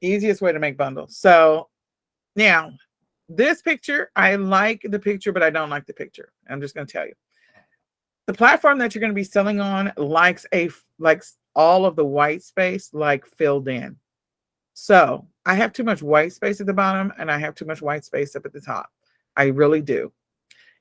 Easiest way to make bundles. So now this picture, I like the picture, but I don't like the picture. I'm just going to tell you. The platform that you're going to be selling on likes all of the white space filled in. So I have too much white space at the bottom and I have too much white space up at the top. I really do.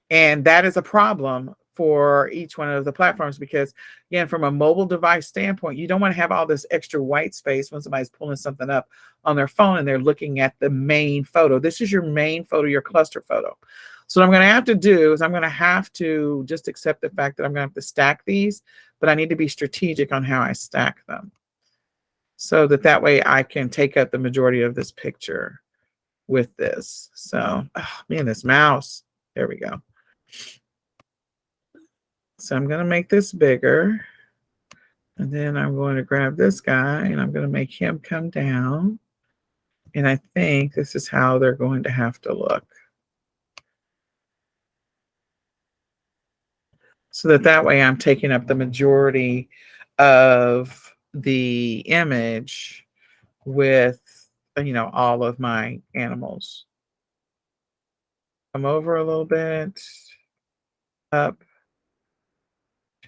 And that is a problem for each one of the platforms because, again, from a mobile device standpoint, you don't want to have all this extra white space when somebody's pulling something up on their phone and they're looking at the main photo. This is your main photo, your cluster photo. So what I'm going to have to do is I'm going to have to just accept the fact that I'm going to have to stack these, but I need to be strategic on how I stack them so that way I can take up the majority of this picture with this. So, man, this mouse. There we go. So I'm going to make this bigger. And then I'm going to grab this guy and I'm going to make him come down. And I think this is how they're going to have to look. So that way I'm taking up the majority of the image with, all of my animals. Come over a little bit, up.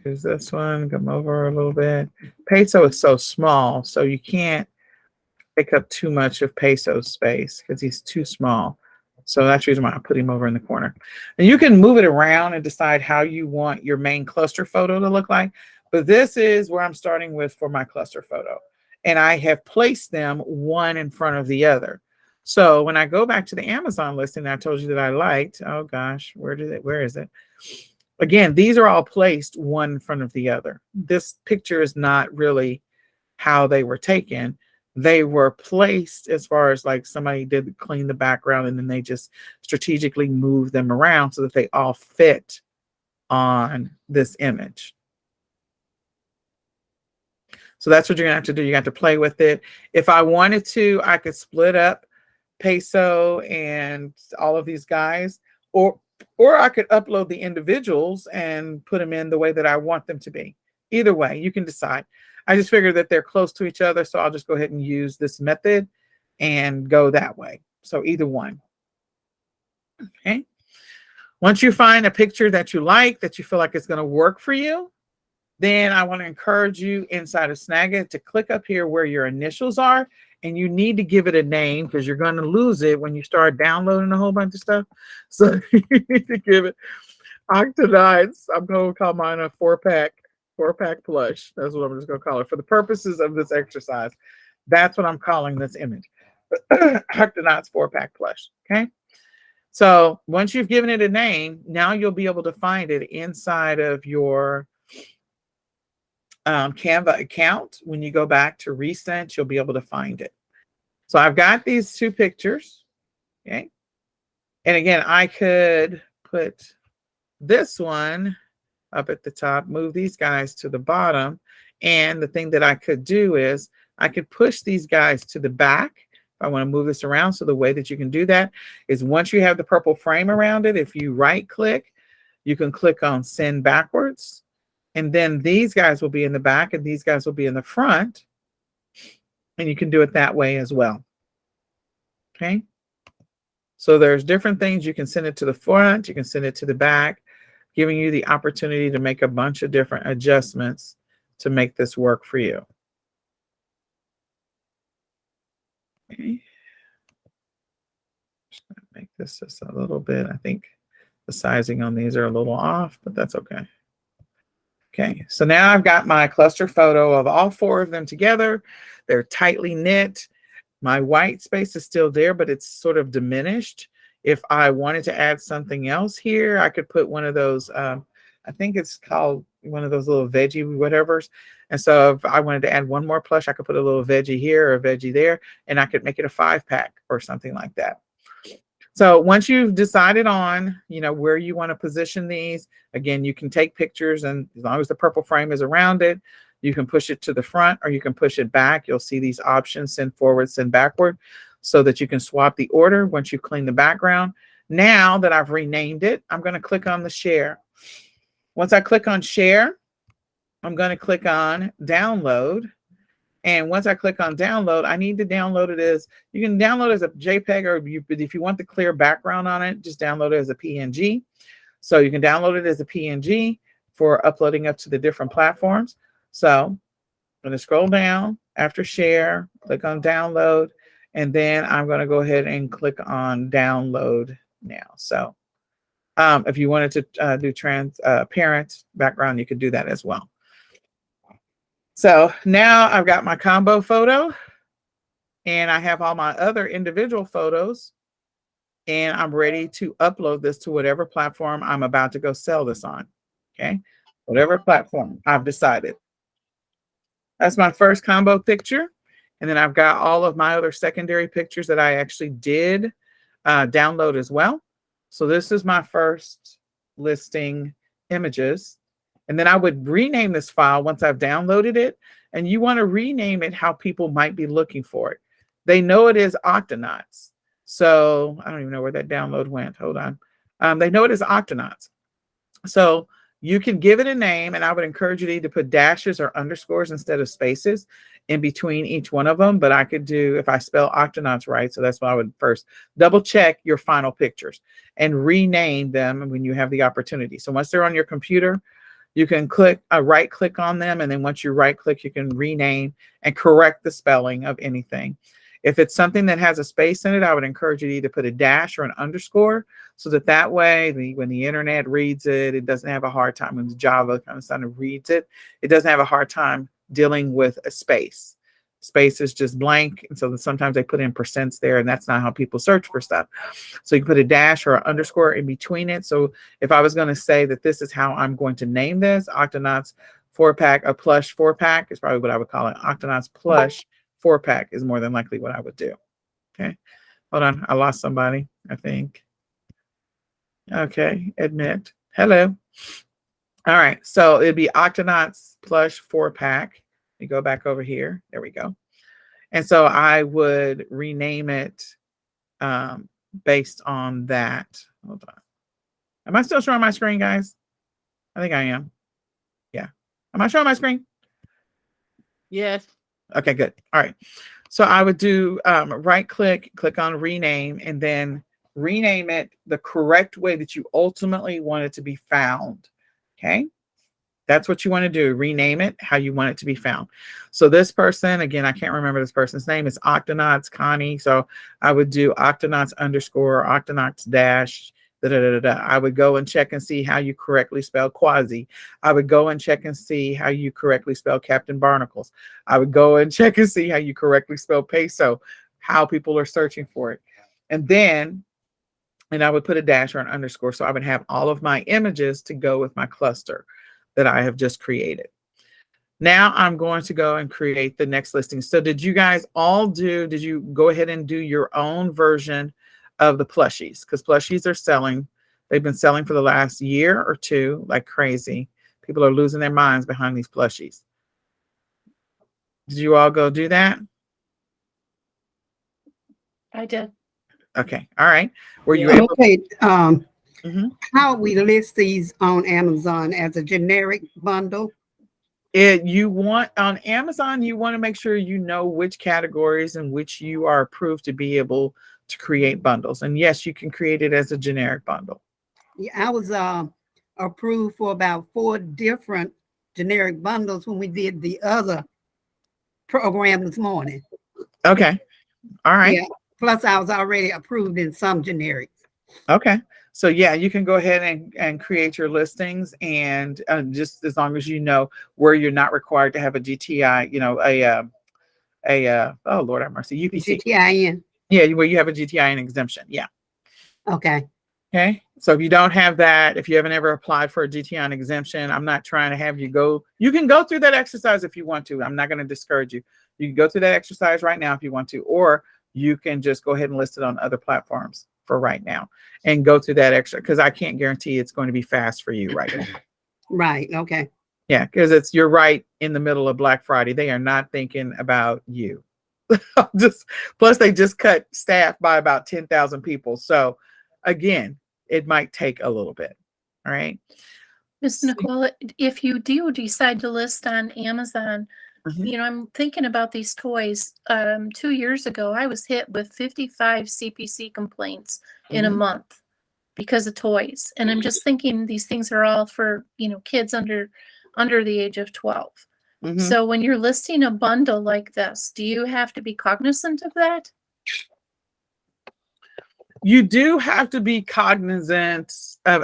Choose this one, come over a little bit. Peso is so small, so you can't take up too much of Peso's space because he's too small. So that's the reason why I put him over in the corner. And you can move it around and decide how you want your main cluster photo to look like. But this is where I'm starting with for my cluster photo. And I have placed them one in front of the other. So when I go back to the Amazon listing I told you that I liked, oh gosh, where is it? Again, these are all placed one in front of the other. This picture is not really how they were taken. They were placed as far as somebody did clean the background and then they just strategically moved them around so that they all fit on this image. So that's what you're gonna have to do. You have to play with it. If I wanted to, I could split up Peso and all of these guys, or I could upload the individuals and put them in the way that I want them to be. Either way, you can decide. I just figured that they're close to each other, so I'll just go ahead and use this method and go that way. So either one. Okay. Once you find a picture that you like, that you feel like it's going to work for you, then I want to encourage you inside of Snagit to click up here where your initials are, and you need to give it a name because you're going to lose it when you start downloading a whole bunch of stuff. So you need to give it Octonauts. I'm going to call mine a 4-pack plush. That's what I'm just going to call it for the purposes of this exercise. That's what I'm calling this image. Octonauts 4-pack plush. Okay. So once you've given it a name, now you'll be able to find it inside of your Canva account. When you go back to recent, you'll be able to find it. So I've got these two pictures. Okay. And again, I could put this one up at the top, move these guys to the bottom. And the thing that I could do is I could push these guys to the back. If I want to move this around. So the way that you can do that is once you have the purple frame around it, if you right click, you can click on send backwards. And then these guys will be in the back and these guys will be in the front. And you can do it that way as well. Okay. So there's different things. You can send it to the front. You can send it to the back, giving you the opportunity to make a bunch of different adjustments to make this work for you. Okay. Just going to make this just a little bit. I think the sizing on these are a little off, but that's okay. Okay, so now I've got my cluster photo of all four of them together. They're tightly knit. My white space is still there, but it's sort of diminished. If I wanted to add something else here, I could put one of those, I think it's called one of those little veggie whatevers. And so if I wanted to add one more plush, I could put a little veggie here or a veggie there, and I could make it a 5-pack or something like that. So once you've decided on, where you want to position these, again, you can take pictures, and as long as the purple frame is around it, You can push it to the front or you can push it back. You'll see these options, send forward, send backward, so that you can swap the order once you clean the background. Now that I've renamed it, I'm going to click on the share. Once I click on share, I'm going to click on download. And once I click on download, I need to download it as, you can download it as a JPEG, or if you want the clear background on it, just download it as a PNG. So you can download it as a PNG for uploading up to the different platforms. So I'm going to scroll down after share, click on download, and then I'm going to go ahead and click on download now. So if you wanted to do transparent background, you could do that as well. So now I've got my combo photo and I have all my other individual photos, and I'm ready to upload this to whatever platform I'm about to go sell this on. Okay, whatever platform I've decided. That's my first combo picture. And then I've got all of my other secondary pictures that I actually did download as well. So this is my first listing images. And then I would rename this file once I've downloaded it. And you want to rename it how people might be looking for it. They know it is Octonauts. So I don't even know where that download went. Hold on. They know it is Octonauts. So you can give it a name, and I would encourage you to either put dashes or underscores instead of spaces in between each one of them. But I could do, if I spell Octonauts right, so that's what I would first double check your final pictures and rename them when you have the opportunity. So once they're on your computer, you can click right click on them, and then once you right click, you can rename and correct the spelling of anything. If it's something that has a space in it, I would encourage you to either put a dash or an underscore, so that way when the internet reads it, it doesn't have a hard time. When the Java kind of something reads it, it doesn't have a hard time dealing with a space. Space is just blank, and so sometimes they put in percents there, and that's not how people search for stuff. So you can put a dash or an underscore in between it. So if I was going to say that this is how I'm going to name this, Octonauts 4-pack, a plush 4-pack is probably what I would call it. Octonauts plush 4-pack is more than likely what I would do. Okay, hold on, I lost somebody, I think. Okay, admit. Hello. All right, so it'd be Octonauts plush 4-pack. You go back over here. There we go. And so I would rename it based on that. Hold on. Am I still showing my screen, guys? I think I am. Yeah. Am I showing my screen? Yes. Okay, good. All right. So I would do right click on rename, and then rename it the correct way that you ultimately want it to be found. Okay. That's what you want to do. Rename it how you want it to be found. So this person, again, I can't remember this person's name. It's Octonauts Connie. So I would do Octonauts underscore, Octonauts dash, da, da, da, da, da. I would go and check and see how you correctly spell Quasi. I would go and check and see how you correctly spell Captain Barnacles. I would go and check and see how you correctly spell peso, how people are searching for it. And then, I would put a dash or an underscore. So I would have all of my images to go with my cluster that I have just created. Now I'm going to go and create the next listing. So did you guys all did you go ahead and do your own version of the plushies? Because plushies are selling. They've been selling for the last year or two like crazy. People are losing their minds behind these plushies. Did you all go do that? I did. Okay. All right. Were you able? Okay. Mhm. How we list these on Amazon as a generic bundle? You want on Amazon, you want to make sure you know which categories in which you are approved to be able to create bundles. And yes, you can create it as a generic bundle. Yeah, I was approved for about 4 different generic bundles when we did the other program this morning. Okay. All right. Yeah. Plus, I was already approved in some generics. Okay. So yeah, you can go ahead and create your listings, and just as long as you know where you're not required to have a GTI, you know, oh Lord have mercy, UPC. GTIN. Yeah, where you have a GTIN exemption. Yeah. Okay. Okay. So if you don't have that, if you haven't ever applied for a GTIN exemption, I'm not trying to have you go. You can go through that exercise if you want to. I'm not going to discourage you. You can go through that exercise right now if you want to, or you can just go ahead and list it on other platforms for right now and go through that extra, because I can't guarantee it's going to be fast for you right now. Right. Okay. Yeah, because you're right in the middle of Black Friday. They are not thinking about you. Just plus they just cut staff by about 10,000 people. So again, it might take a little bit. All right. Ms. Nicole, if you do decide to list on Amazon, Mhm. I'm thinking about these toys. 2 years ago, I was hit with 55 CPC complaints in a Mhm. month because of toys. And I'm just thinking these things are all for, kids under the age of 12. Mhm. So when you're listing a bundle like this, do you have to be cognizant of that? You do have to be cognizant of,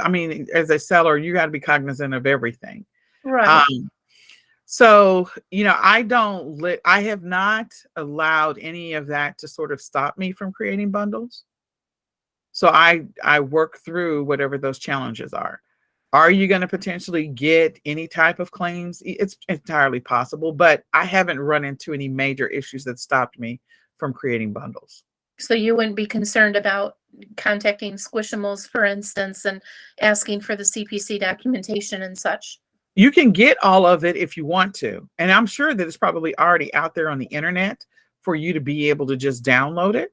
as a seller, you got to be cognizant of everything. Right. So, I have not allowed any of that to sort of stop me from creating bundles. So I work through whatever those challenges are. Are you going to potentially get any type of claims? It's entirely possible, but I haven't run into any major issues that stopped me from creating bundles. So you wouldn't be concerned about contacting Squishimals, for instance, and asking for the CPC documentation and such? You can get all of it if you want to. And I'm sure that it's probably already out there on the internet for you to be able to just download it.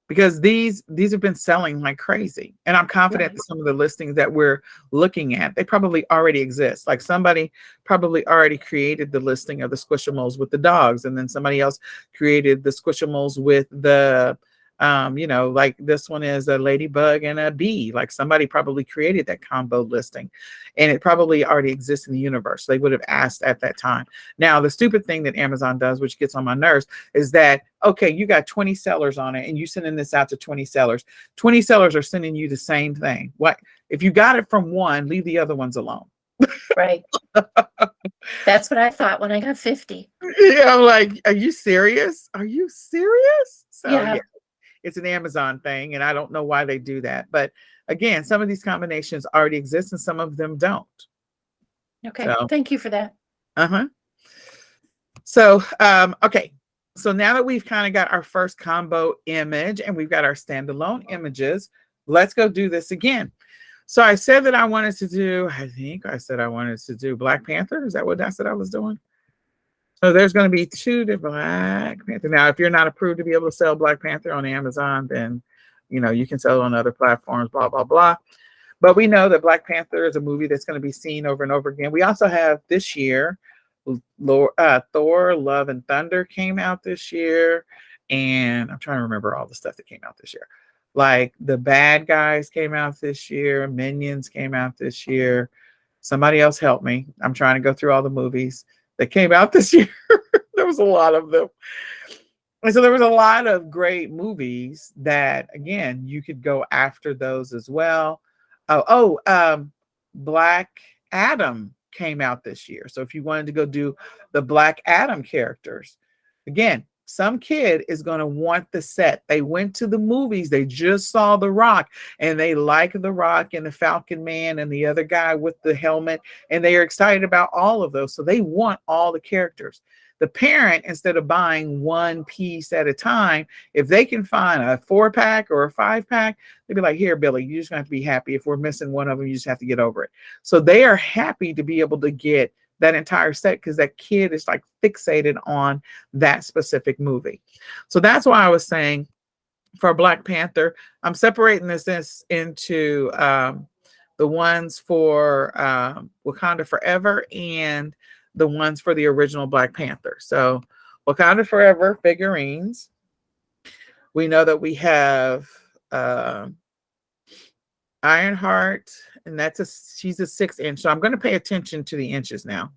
Because these have been selling like crazy. And I'm confident Right. that some of the listings that we're looking at, they probably already exist. Like somebody probably already created the listing of the Squishimals with the dogs, and then somebody else created the Squishimals with the like this one is a ladybug and a bee. Like somebody probably created that combo listing, and it probably already exists in the universe. They would have asked at that time. Now, the stupid thing that Amazon does, which gets on my nerves, is that, okay, you got 20 sellers on it and you sending this out to 20 sellers. 20 sellers are sending you the same thing. What if you got it from one, leave the other ones alone? Right. That's what I thought when I got 50. Yeah, I'm like, are you serious? Are you serious? So Yeah. it's an Amazon thing, and I don't know why they do that. But again, some of these combinations already exist and some of them don't. Okay. So, Thank you for that. uh-huh. So, okay. So now that we've kind of got our first combo image and we've got our standalone images, let's go do this again. So I said that I wanted to do, I think I said I wanted to do Black Panther. Is that what I said I was doing? So there's going to be two to Black Panther. Now, if you're not approved to be able to sell Black Panther on Amazon, then, you can sell it on other platforms, blah, blah, blah. But we know that Black Panther is a movie that's going to be seen over and over again. We also have this year, Thor, Love and Thunder came out this year. And I'm trying to remember all the stuff that came out this year. Like The Bad Guys came out this year. Minions came out this year. Somebody else help me. I'm trying to go through all the movies that came out this year. There was a lot of them. And so there was a lot of great movies that, again, you could go after those as well. Black Adam came out this year. So if you wanted to go do the Black Adam characters, again, some kid is going to want the set. They went to the movies. They just saw The Rock and they like The Rock and the Falcon Man and the other guy with the helmet. And they are excited about all of those. So they want all the characters. The parent, instead of buying one piece at a time, if they can find a 4-pack or a 5-pack, they'd be like, here, Billy, you just have to be happy. If we're missing one of them, you just have to get over it. So they are happy to be able to get that entire set because that kid is like fixated on that specific movie. So that's why I was saying for Black Panther, I'm separating this into the ones for Wakanda Forever and the ones for the original Black Panther. So Wakanda Forever figurines. We know that we have Ironheart, and she's a 6-inch. So I'm going to pay attention to the inches now.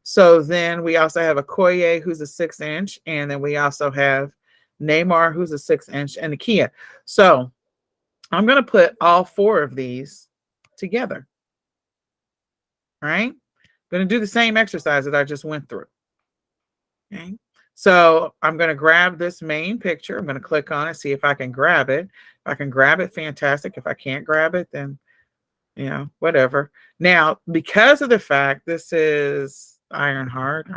So then we also have Okoye, who's a 6-inch, and then we also have Neymar, who's a 6-inch, and Nakia. So I'm going to put all 4 of these together. All right. I'm going to do the same exercise that I just went through. Okay. So I'm going to grab this main picture. I'm going to click on it, see if I can grab it. If I can grab it, fantastic. If I can't grab it, then, whatever. Now, because of the fact this is Ironheart.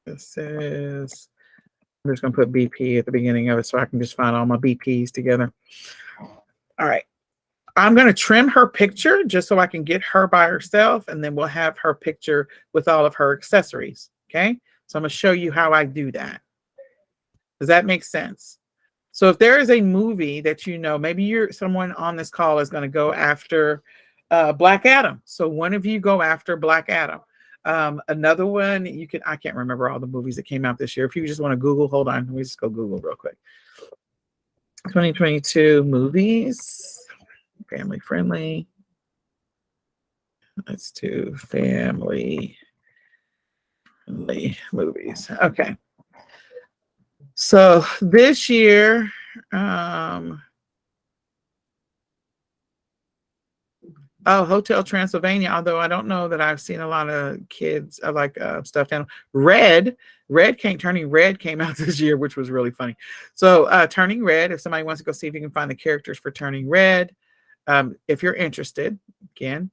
This is, I'm just going to put BP at the beginning of it so I can just find all my BPs together. All right. I'm going to trim her picture just so I can get her by herself, and then we'll have her picture with all of her accessories. Okay. So I'm going to show you how I do that. Does that make sense? So if there is a movie that you know, maybe someone on this call is going to go after Black Adam. So one of you go after Black Adam. Another one, I can't remember all the movies that came out this year. If you just want to Google, hold on. Let me just go Google real quick. 2022 movies. Family friendly. Let's do family friendly movies. Okay. So this year, Hotel Transylvania, although I don't know that I've seen a lot of kids like stuffed animal. Turning Red came out this year, which was really funny. So Turning Red, if somebody wants to go see if you can find the characters for Turning Red, if you're interested, again.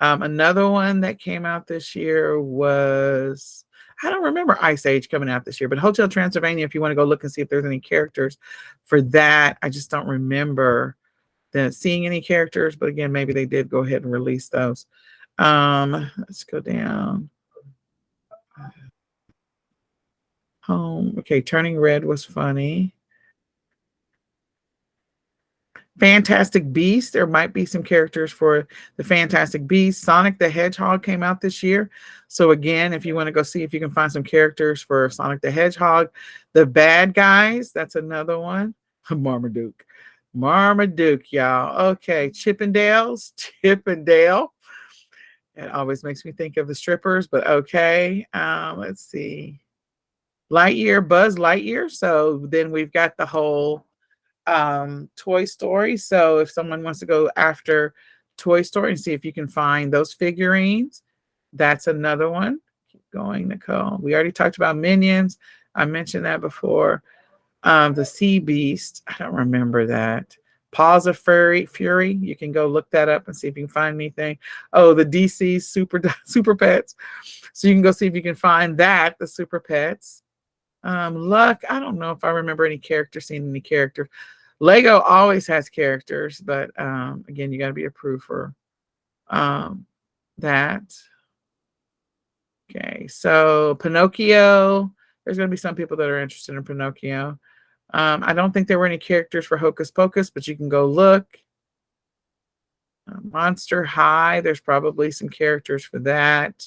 Another one that came out this year was, I don't remember Ice Age coming out this year, but Hotel Transylvania, if you want to go look and see if there's any characters for that. I just don't remember seeing any characters, but again, maybe they did go ahead and release those. Let's go down. Home. Okay, Turning Red was funny. Fantastic Beasts. There might be some characters for the Fantastic Beasts. Sonic the Hedgehog came out this year. So again, if you want to go see if you can find some characters for Sonic the Hedgehog. The Bad Guys, that's another one. Marmaduke, y'all. Okay, Chippendale. It always makes me think of the strippers, but okay. Let's see. Lightyear, Buzz Lightyear. So then we've got the whole Toy Story. So if someone wants to go after Toy Story and see if you can find those figurines, that's another one. Keep going, Nicole. We already talked about Minions. I mentioned that before. The Sea Beast. I don't remember that. Paws of Fury. You can go look that up and see if you can find anything. Oh, the DC Super Pets. So you can go see if you can find that, the Super Pets. Luck. I don't know if I remember seeing any characters. Lego always has characters, but again, you got to be approved for that. Okay, so Pinocchio. There's going to be some people that are interested in Pinocchio. I don't think there were any characters for Hocus Pocus, but you can go look. Monster High. There's probably some characters for that.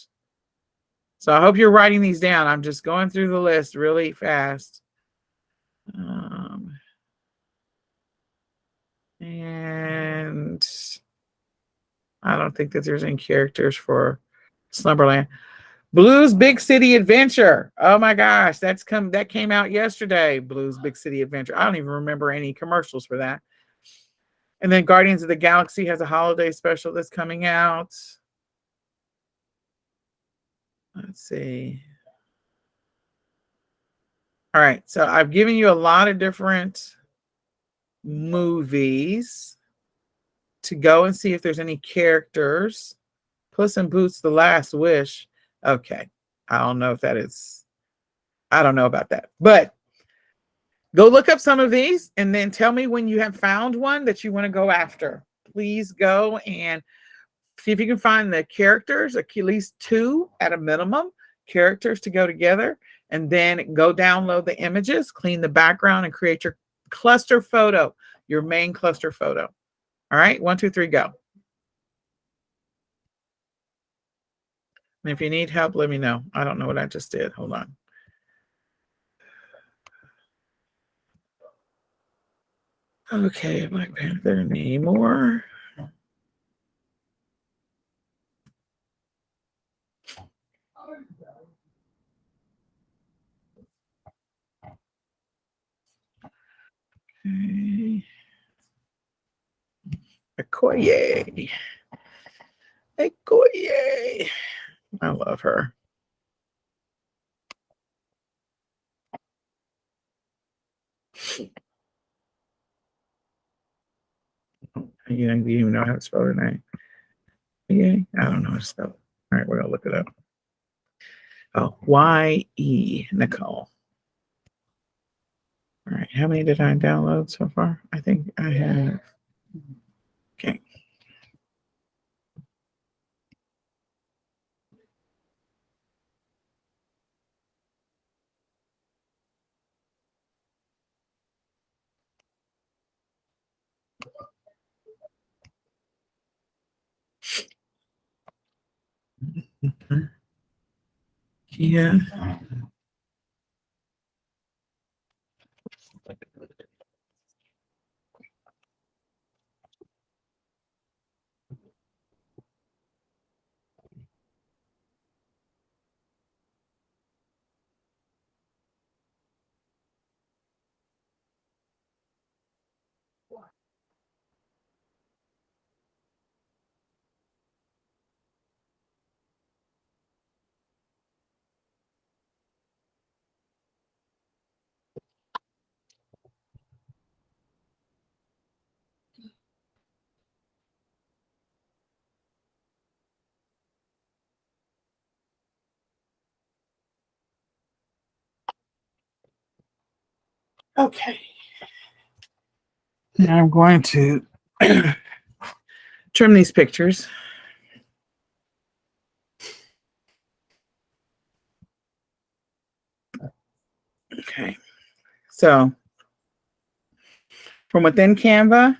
So I hope you're writing these down. I'm just going through the list really fast. And I don't think that there's any characters for Slumberland. Blue's Big City Adventure. Oh my gosh, that came out yesterday. Blue's Big City Adventure. I don't even remember any commercials for that. And then Guardians of the Galaxy has a holiday special that's coming out. Let's see. All right, so I've given you a lot of different movies to go and see if there's any characters. Puss in Boots: The Last Wish. Okay, I don't know about that, but go look up some of these and then tell me when you have found one that you want to go after. Please go and see if you can find the characters, at least 2 at a minimum, characters to go together, and then go download the images, clean the background, and create your cluster photo, your main cluster photo. All right, 1, 2, 3, go. And if you need help, let me know. I don't know what I just did. Hold on. Okay, Black Panther, Namor. Okay. Okoye. I love her. You don't even know how to spell her name. Yeah, I don't know how to spell it. All right, we're gonna look it up. Oh, Y-E, Nicole. All right, how many did I download so far? I think I have. Okay. Yeah. Okay. Now I'm going to trim these pictures. Okay. So from within Canva,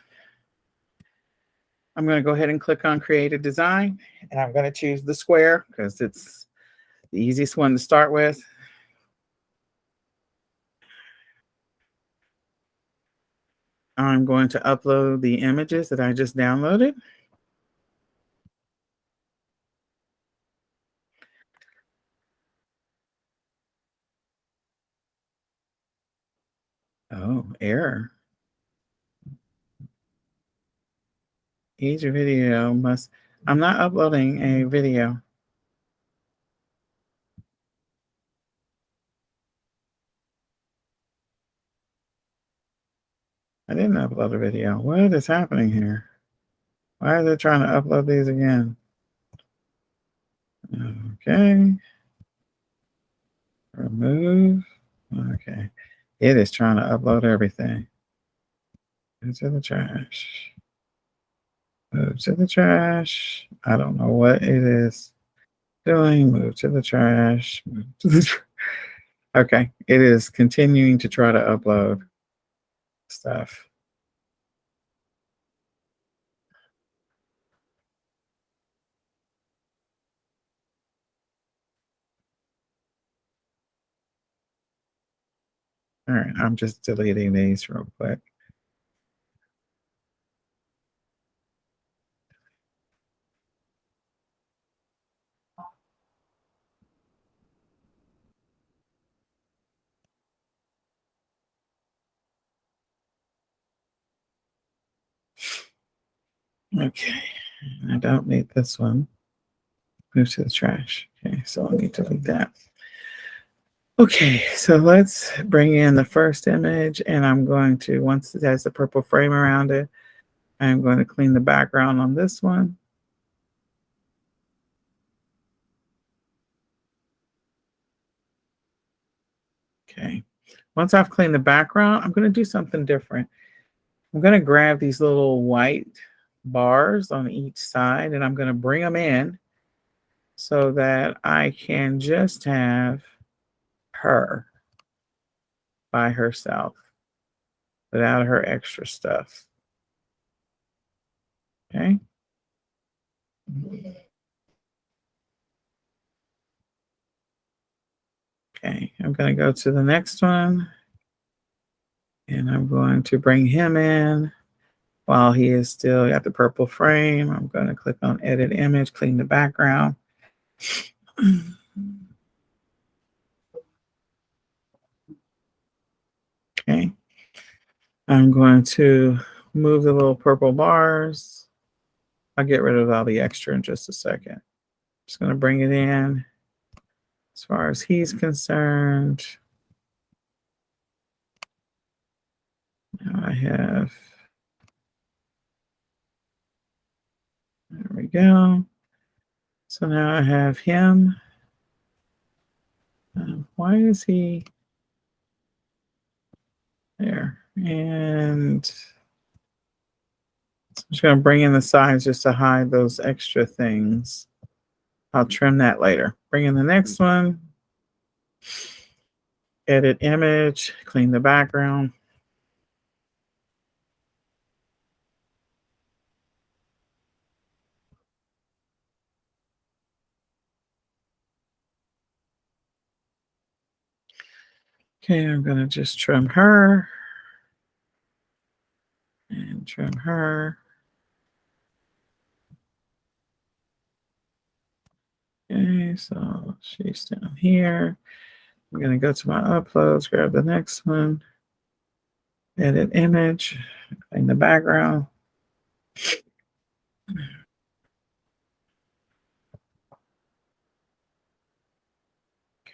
I'm going to go ahead and click on Create a Design, and I'm going to choose the square because it's the easiest one to start with. I'm going to upload the images that I just downloaded. Oh, error. Each video must, I'm not uploading a video. I didn't upload a video. What is happening here? Why are they trying to upload these again? Okay. Remove. Okay. It is trying to upload everything. Into the trash. Move to the trash. I don't know what it is doing. Move to the trash. Move to the trash. Okay. It is continuing to try to upload stuff. All right. I'm just deleting these real quick. Okay. I don't need this one. Move to the trash. Okay. So I'll need to delete that. Okay, so let's bring in the first image, and I'm going to, once it has the purple frame around it, I'm going to clean the background on this one. Okay, once I've cleaned the background, I'm going to do something different. I'm going to grab these little white bars on each side, and I'm going to bring them in so that I can just have her by herself without her extra stuff. Okay. Okay, I'm going to go to the next one, and I'm going to bring him in while he is still got the purple frame. I'm going to click on Edit Image, clean the background. Okay, I'm going to move the little purple bars. I'll get rid of all the extra in just a second. Just going to bring it in as far as he's concerned. Now I have, there we go. So now I have him. Why is he there? And so just going to bring in the sides just to hide those extra things. I'll trim that later. Bring in the next one. Edit image, clean the background. Okay, I'm going to just trim her and trim her. Okay, so she's down here. I'm going to go to my uploads, grab the next one, edit image, clean the background. Okay,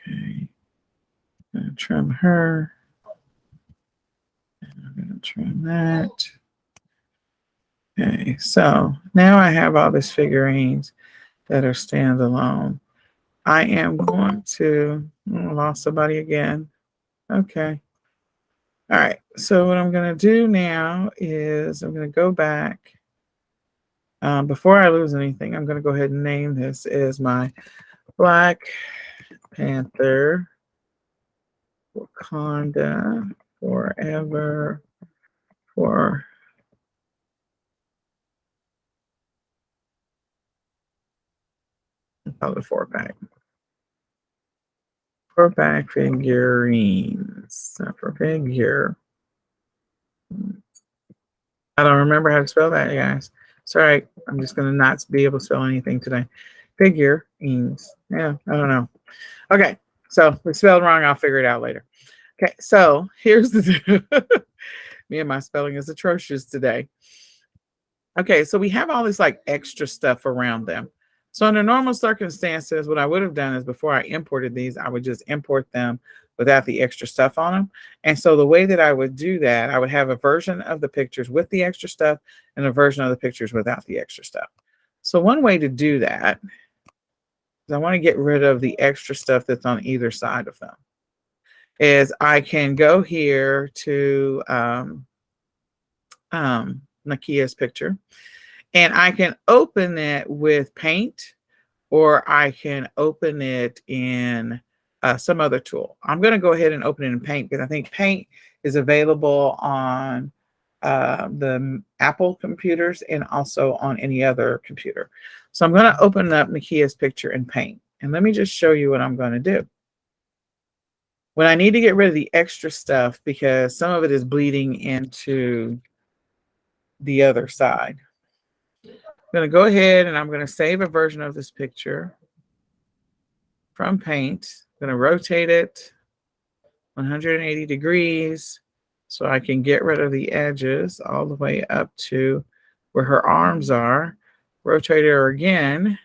I'm going to trim her. And I'm going to trim that. Okay, so now I have all these figurines that are standalone. I am going to, I lost somebody again. Okay. All right, so what I'm going to do now is I'm going to go back. Before I lose anything, I'm going to go ahead and name this as my Black Panther Wakanda Forever for call it a 4-pack. 4-pack figurines. For figure. I don't remember how to spell that, you guys. Sorry, I'm just going to not be able to spell anything today. Figurines. Yeah, I don't know. Okay, so we spelled wrong. I'll figure it out later. Okay, so here's the me and my spelling is atrocious today. Okay, so we have all this like extra stuff around them. So under normal circumstances, what I would have done is before I imported these, I would just import them without the extra stuff on them. And so the way that I would do that, I would have a version of the pictures with the extra stuff and a version of the pictures without the extra stuff. So one way to do that is I want to get rid of the extra stuff that's on either side of them. Is I can go here to Nakia's picture, and I can open it with Paint, or I can open it in some other tool. I'm going to go ahead and open it in Paint because I think Paint is available on the Apple computers and also on any other computer. So I'm going to open up Nakia's picture in Paint, and let me just show you what I'm going to do. When I need to get rid of the extra stuff because some of it is bleeding into the other side, I'm going to go ahead and I'm going to save a version of this picture from Paint. I'm going to rotate it 180 degrees so I can get rid of the edges all the way up to where her arms are. Rotate her again.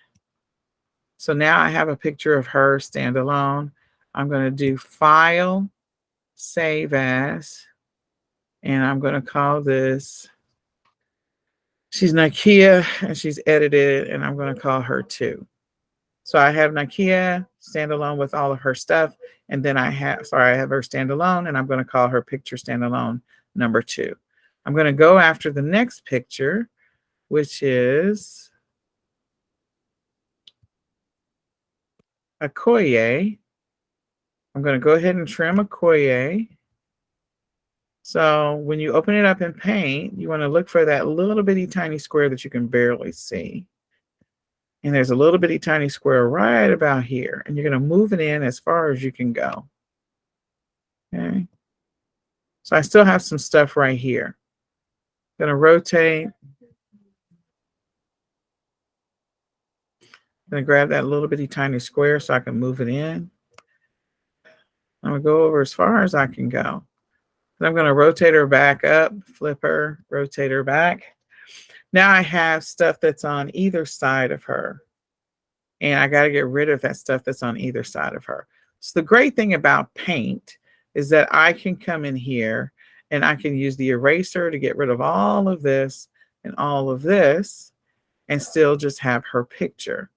So now I have a picture of her standalone. I'm going to do File, Save As, and I'm going to call this, she's Nakia, and she's edited, and I'm going to call her 2. So I have Nakia standalone with all of her stuff, and then I have her standalone, and I'm going to call her picture standalone number 2. I'm going to go after the next picture, which is Okoye. I'm going to go ahead and trim Okoye. So when you open it up in Paint, you want to look for that little bitty tiny square that you can barely see. And there's a little bitty tiny square right about here. And you're going to move it in as far as you can go. Okay. So I still have some stuff right here. I'm going to rotate. I'm going to grab that little bitty tiny square so I can move it in. I'm going to go over as far as I can go. Then I'm going to rotate her back up, flip her, rotate her back. Now I have stuff that's on either side of her. And I got to get rid of that stuff that's on either side of her. So the great thing about Paint is that I can come in here and I can use the eraser to get rid of all of this and all of this and still just have her picture.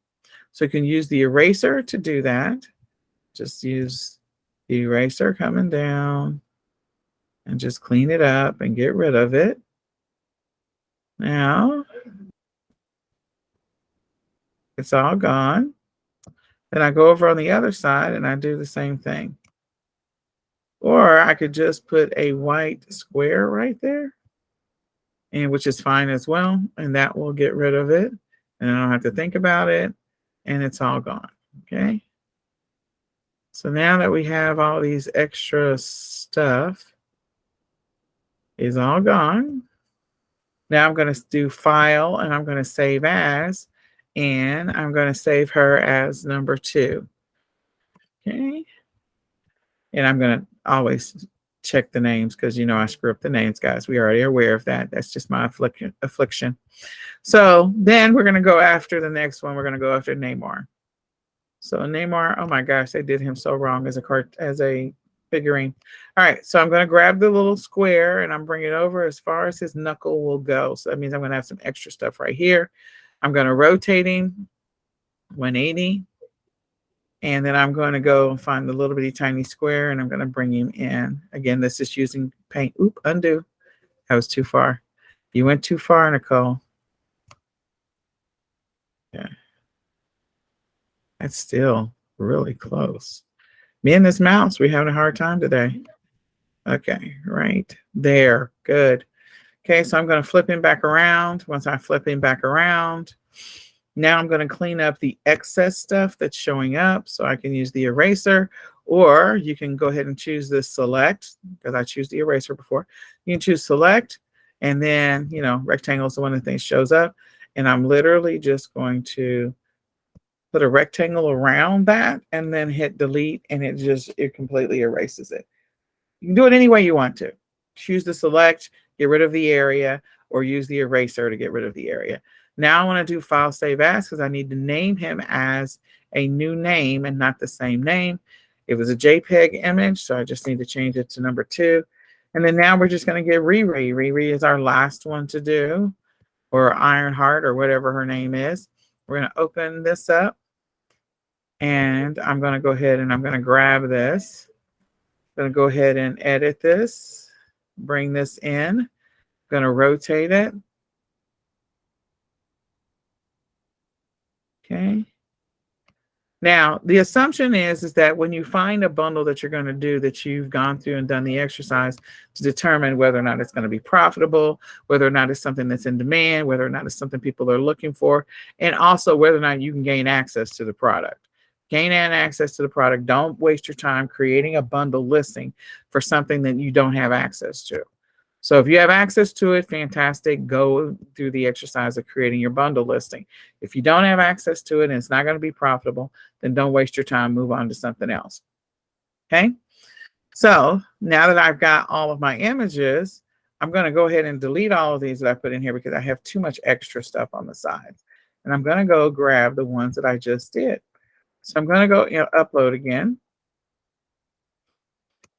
So you can use the eraser to do that. Just use the eraser coming down and just clean it up and get rid of it. Now It's all gone. Then I go over on the other side and I do the same thing. Or I could just put a white square right there, and which is fine as well. And that will get rid of it. And I don't have to think about it. And it's all gone. Okay. So now that we have all these extra stuff is all gone. Now I'm going to do file and I'm going to save as, and I'm going to save her as number 2. Okay. And I'm going to always check the names because, you know, I screw up the names, guys. We already are aware of that. That's just my affliction. So then we're going to go after the next one. We're going to go after Namor. So Namor, oh my gosh, they did him so wrong as a figurine. All right, so I'm going to grab the little square and I'm bringing it over as far as his knuckle will go. So that means I'm going to have some extra stuff right here. I'm going to rotate him 180. And then I'm going to go and find the little bitty tiny square and I'm going to bring him in. Again, this is using paint. Oop, undo. That was too far. You went too far, Nicole. Yeah. That's still really close. Me and this mouse, we're having a hard time today. Okay, right there. Good. Okay, so I'm going to flip him back around. Once I flip him back around, now I'm going to clean up the excess stuff that's showing up so I can use the eraser, or you can go ahead and choose this select because I choose the eraser before. You can choose select and then, you know, rectangle is the one that thing shows up. And I'm literally just going to put a rectangle around that and then hit delete and it completely erases it. You can do it any way you want to. Choose the select, get rid of the area, or use the eraser to get rid of the area. Now I want to do file save as because I need to name him as a new name and not the same name. It was a JPEG image, so I just need to change it to number 2. And then now we're just going to get Riri. Riri is our last one to do, or Ironheart, or whatever her name is. We're going to open this up. And I'm going to go ahead and I'm going to grab this. I'm going to go ahead and edit this. Bring this in. I'm going to rotate it. Okay. Now, the assumption is that when you find a bundle that you're going to do, that you've gone through and done the exercise to determine whether or not it's going to be profitable, whether or not it's something that's in demand, whether or not it's something people are looking for, and also whether or not you can gain access to the product. Gain access to the product. Don't waste your time creating a bundle listing for something that you don't have access to. So if you have access to it, fantastic. Go through the exercise of creating your bundle listing. If you don't have access to it and it's not going to be profitable, then don't waste your time. Move on to something else. Okay. So now that I've got all of my images, I'm going to go ahead and delete all of these that I put in here because I have too much extra stuff on the sides. And I'm going to go grab the ones that I just did. So I'm going to go upload again.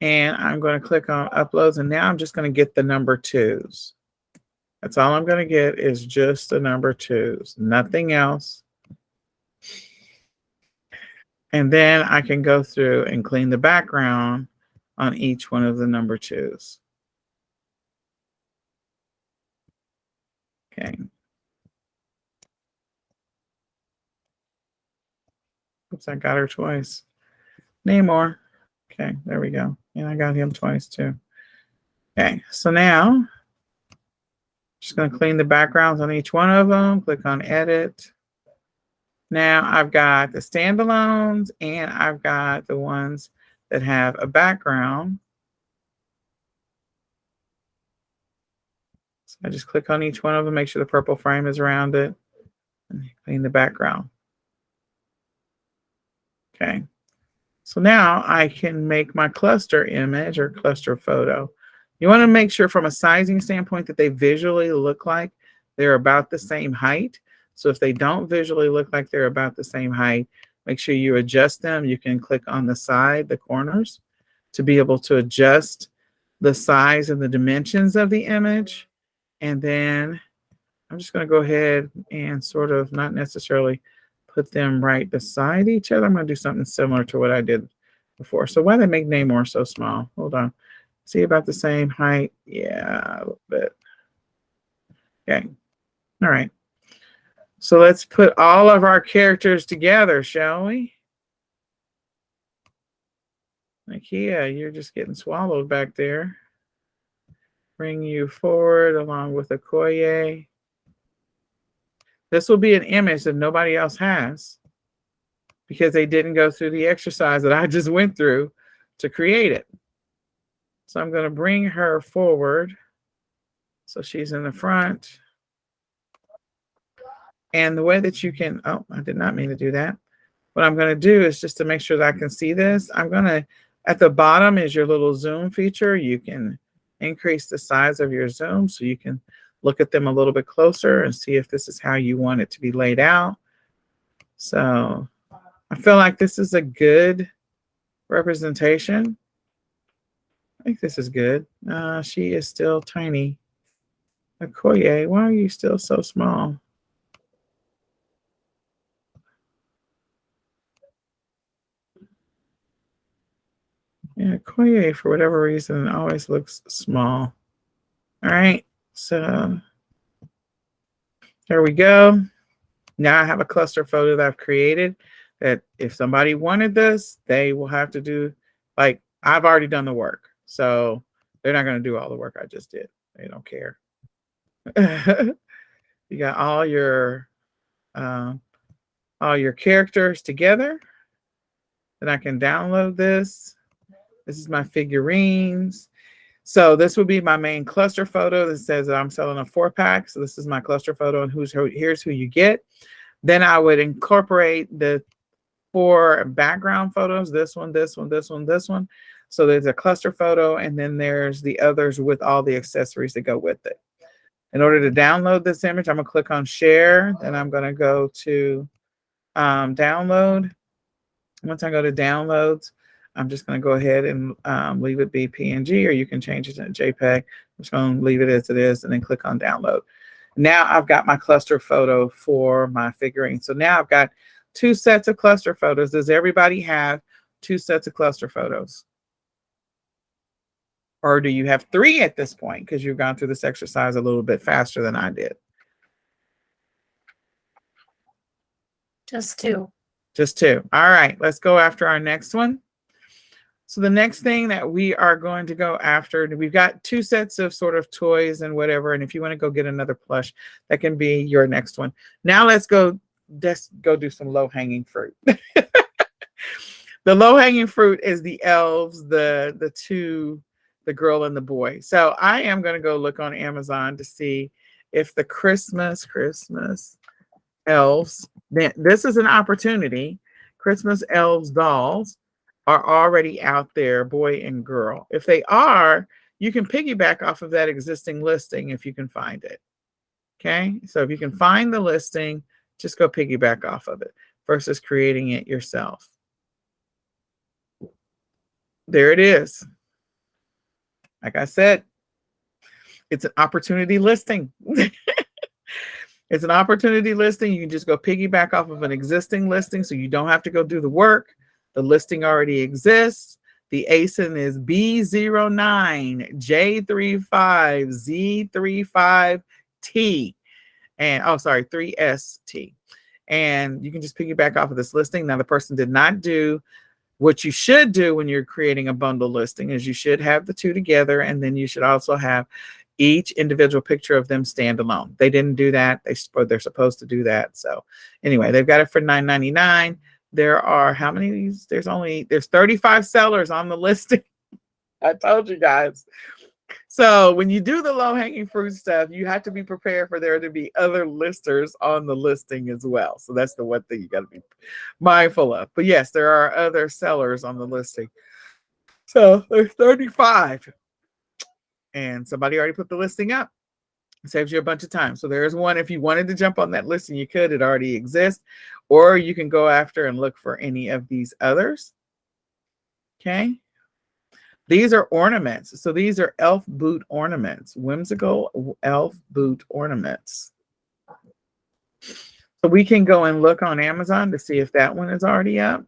And I'm going to click on uploads. And now I'm just going to get the number 2s. That's all I'm going to get is just the number 2s, nothing else. And then I can go through and clean the background on each one of the number 2s. Okay. Oops, I got her twice. Namor. Okay, there we go. And I got him twice too. Okay, so now just going to clean the backgrounds on each one of them. Click on edit. Now I've got the standalones and I've got the ones that have a background. So I just click on each one of them, make sure the purple frame is around it, and clean the background. Okay. So now I can make my cluster image or cluster photo. You want to make sure from a sizing standpoint that they visually look like they're about the same height. So if they don't visually look like they're about the same height, make sure you adjust them. You can click on the side, the corners, to be able to adjust the size and the dimensions of the image. And then I'm just going to go ahead and sort of not necessarily put them right beside each other. I'm going to do something similar to what I did before. So why they make Namor so small? Hold on. See, about the same height? Yeah, a little bit. Okay. All right. So let's put all of our characters together, shall we? Like, yeah, you're just getting swallowed back there. Bring you forward along with Okoye. This will be an image that nobody else has because they didn't go through the exercise that I just went through to create it. So I'm going to bring her forward. So she's in the front. And the way that you can, oh, I did not mean to do that. What I'm going to do is just to make sure that I can see this, I'm going to, at the bottom is your little zoom feature. You can increase the size of your zoom so you can look at them a little bit closer and see if this is how you want it to be laid out. So I feel like this is a good representation. I think this is good. She is still tiny. Okoye, why are you still so small? Yeah, Okoye, for whatever reason, always looks small. All right, so there we go. Now I have a cluster photo that I've created that if somebody wanted this, they will have to do, like, I've already done the work. So they're not going to do all the work I just did. They don't care. You got all your characters together. Then I can download this. This is my figurines. So this would be my main cluster photo that says that I'm selling a 4-pack. So this is my cluster photo and here's who you get. Then I would incorporate the 4 background photos, this one, this one, this one, this one. So there's a cluster photo and then there's the others with all the accessories that go with it. In order to download this image, I'm gonna click on share. Then I'm gonna go to download. Once I go to downloads, I'm just going to go ahead and leave it be PNG, or you can change it to JPEG. I'm just going to leave it as it is and then click on download. Now I've got my cluster photo for my figurine. So now I've got 2 sets of cluster photos. Does everybody have 2 sets of cluster photos? Or do you have 3 at this point because you've gone through this exercise a little bit faster than I did? Just 2. Just 2. All right, let's go after our next one. So the next thing that we are going to go after, we've got 2 sets of sort of toys and whatever. And if you want to go get another plush, that can be your next one. Now let's go do some low-hanging fruit. The low-hanging fruit is the elves, the girl and the boy. So I am going to go look on Amazon to see if the Christmas elves, this is an opportunity. Christmas elves dolls are already out there, boy and girl. If they are, you can piggyback off of that existing listing if you can find it. Okay, so if you can find the listing, just go piggyback off of it versus creating it yourself. There it is. Like I said, it's an opportunity listing. It's an opportunity listing. You can just go piggyback off of an existing listing so you don't have to go do the work. The listing already exists. The ASIN is B09J35Z35T. And, 3ST. And you can just piggyback off of this listing. Now, the person did not do what you should do when you're creating a bundle listing is you should have the 2 together, and then you should also have each individual picture of them standalone. They didn't do that. They're supposed to do that. So anyway, they've got it for $9.99. There are how many? There's 35 sellers on the listing. I told you guys. So when you do the low-hanging fruit stuff, you have to be prepared for there to be other listers on the listing as well. So that's the one thing you got to be mindful of. But yes, there are other sellers on the listing. So there's 35. And somebody already put the listing up. It saves you a bunch of time. So there's one. If you wanted to jump on that listing, you could. It already exists. Or you can go after and look for any of these others. Okay. These are ornaments. So these are elf boot ornaments. Whimsical elf boot ornaments. So we can go and look on Amazon to see if that one is already up.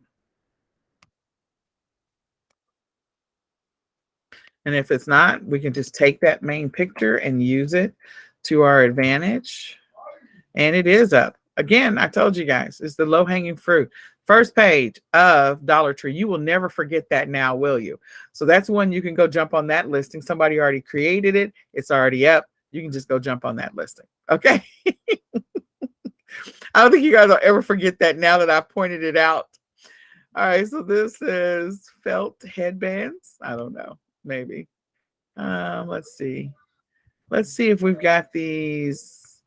And if it's not, we can just take that main picture and use it to our advantage. And it is up. Again, I told you guys, it's the low-hanging fruit. First page of Dollar Tree. You will never forget that now, will you? So that's when you can go jump on that listing. Somebody already created it. It's already up. You can just go jump on that listing. Okay. I don't think you guys will ever forget that now that I've pointed it out. All right. So this is felt headbands. I don't know. Maybe. Let's see. Let's see if we've got these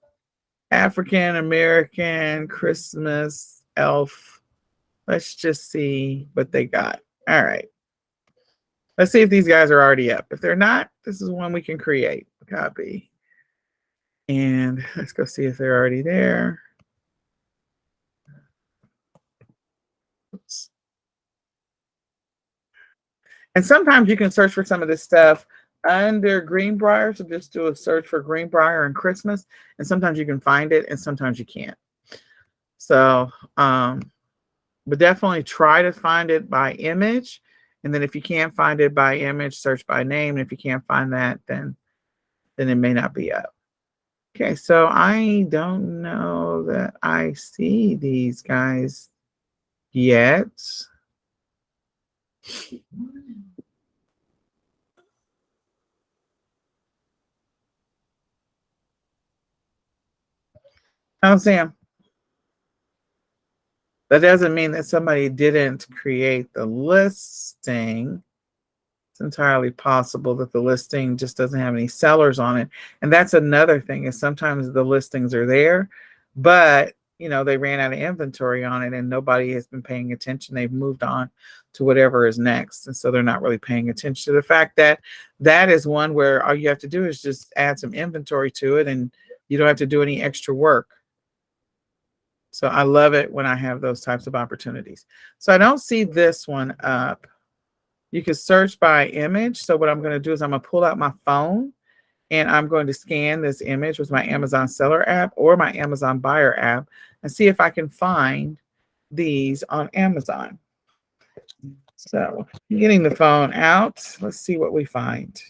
African American Christmas elf. Let's just see what they got. All right. Let's see if these guys are already up. If they're not, this is one we can create. Copy. And let's go see if they're already there. Oops. And sometimes you can search for some of this stuff under Greenbrier. So just do a search for Greenbrier and Christmas. And sometimes you can find it and sometimes you can't. So, but definitely try to find it by image. And then if you can't find it by image, search by name. And if you can't find that, then it may not be up. Okay, so I don't know that I see these guys yet. I don't see them. That doesn't mean that somebody didn't create the listing. It's entirely possible that the listing just doesn't have any sellers on it. And that's another thing, is sometimes the listings are there, but you know, they ran out of inventory on it and nobody has been paying attention. They've moved on to whatever is next. And so they're not really paying attention to the fact that that is one where all you have to do is just add some inventory to it and you don't have to do any extra work. So I love it when I have those types of opportunities. So I don't see this one up. You can search by image. So what I'm going to do is I'm going to pull out my phone and I'm going to scan this image with my Amazon Seller app or my Amazon Buyer app and see if I can find these on Amazon. So getting the phone out, let's see what we find.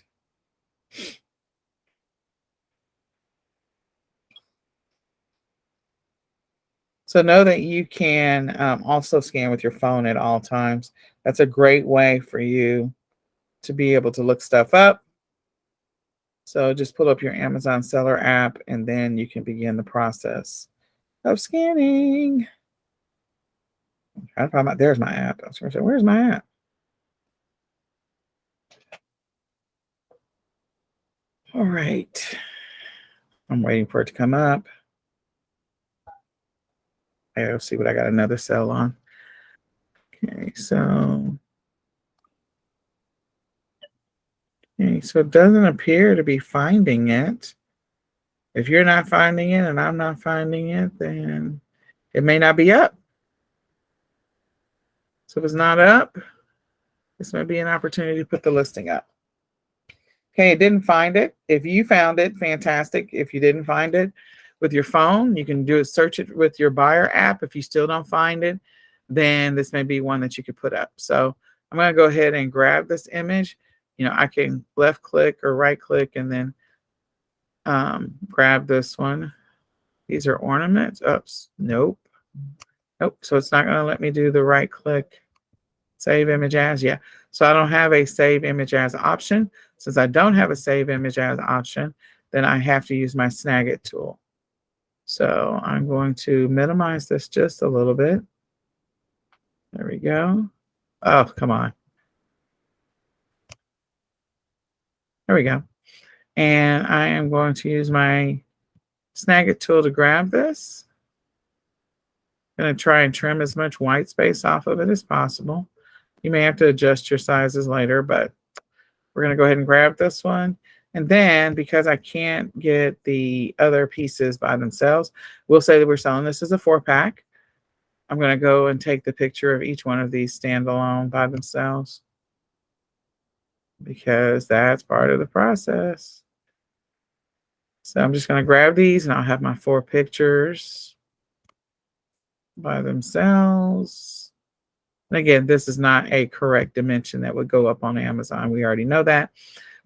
So know that you can also scan with your phone at all times. That's a great way for you to be able to look stuff up. So just pull up your Amazon Seller app and then you can begin the process of scanning. I'm trying to find my, there's my app. I was going to say, where's my app? All right. I'm waiting for it to come up. I'll see what I got another cell on. Okay, so it doesn't appear to be finding it. If you're not finding it and I'm not finding it, then it may not be up. So if it's not up, this may be an opportunity to put the listing up. Okay, it didn't find it. If you found it, fantastic. If you didn't find it with your phone, you can do a search it with your buyer app. If you still don't find it, then this may be one that you could put up. So I'm going to go ahead and grab this image. You know, I can left click or right click and then grab this one. These are ornaments. Oops, nope. Nope. So it's not going to let me do the right click. Save image as, yeah. So I don't have a save image as option. Since I don't have a save image as option, then I have to use my Snagit tool. So I'm going to minimize this just a little bit. There we go. Oh, come on. There we go. And I am going to use my Snagit tool to grab this. I'm going to try and trim as much white space off of it as possible. You may have to adjust your sizes later, but we're going to go ahead and grab this one. And then because I can't get the other pieces by themselves, we'll say that we're selling this as a 4-pack. I'm going to go and take the picture of each one of these standalone by themselves because that's part of the process. So I'm just going to grab these and I'll have my 4 pictures by themselves. And again, this is not a correct dimension that would go up on Amazon. We already know that.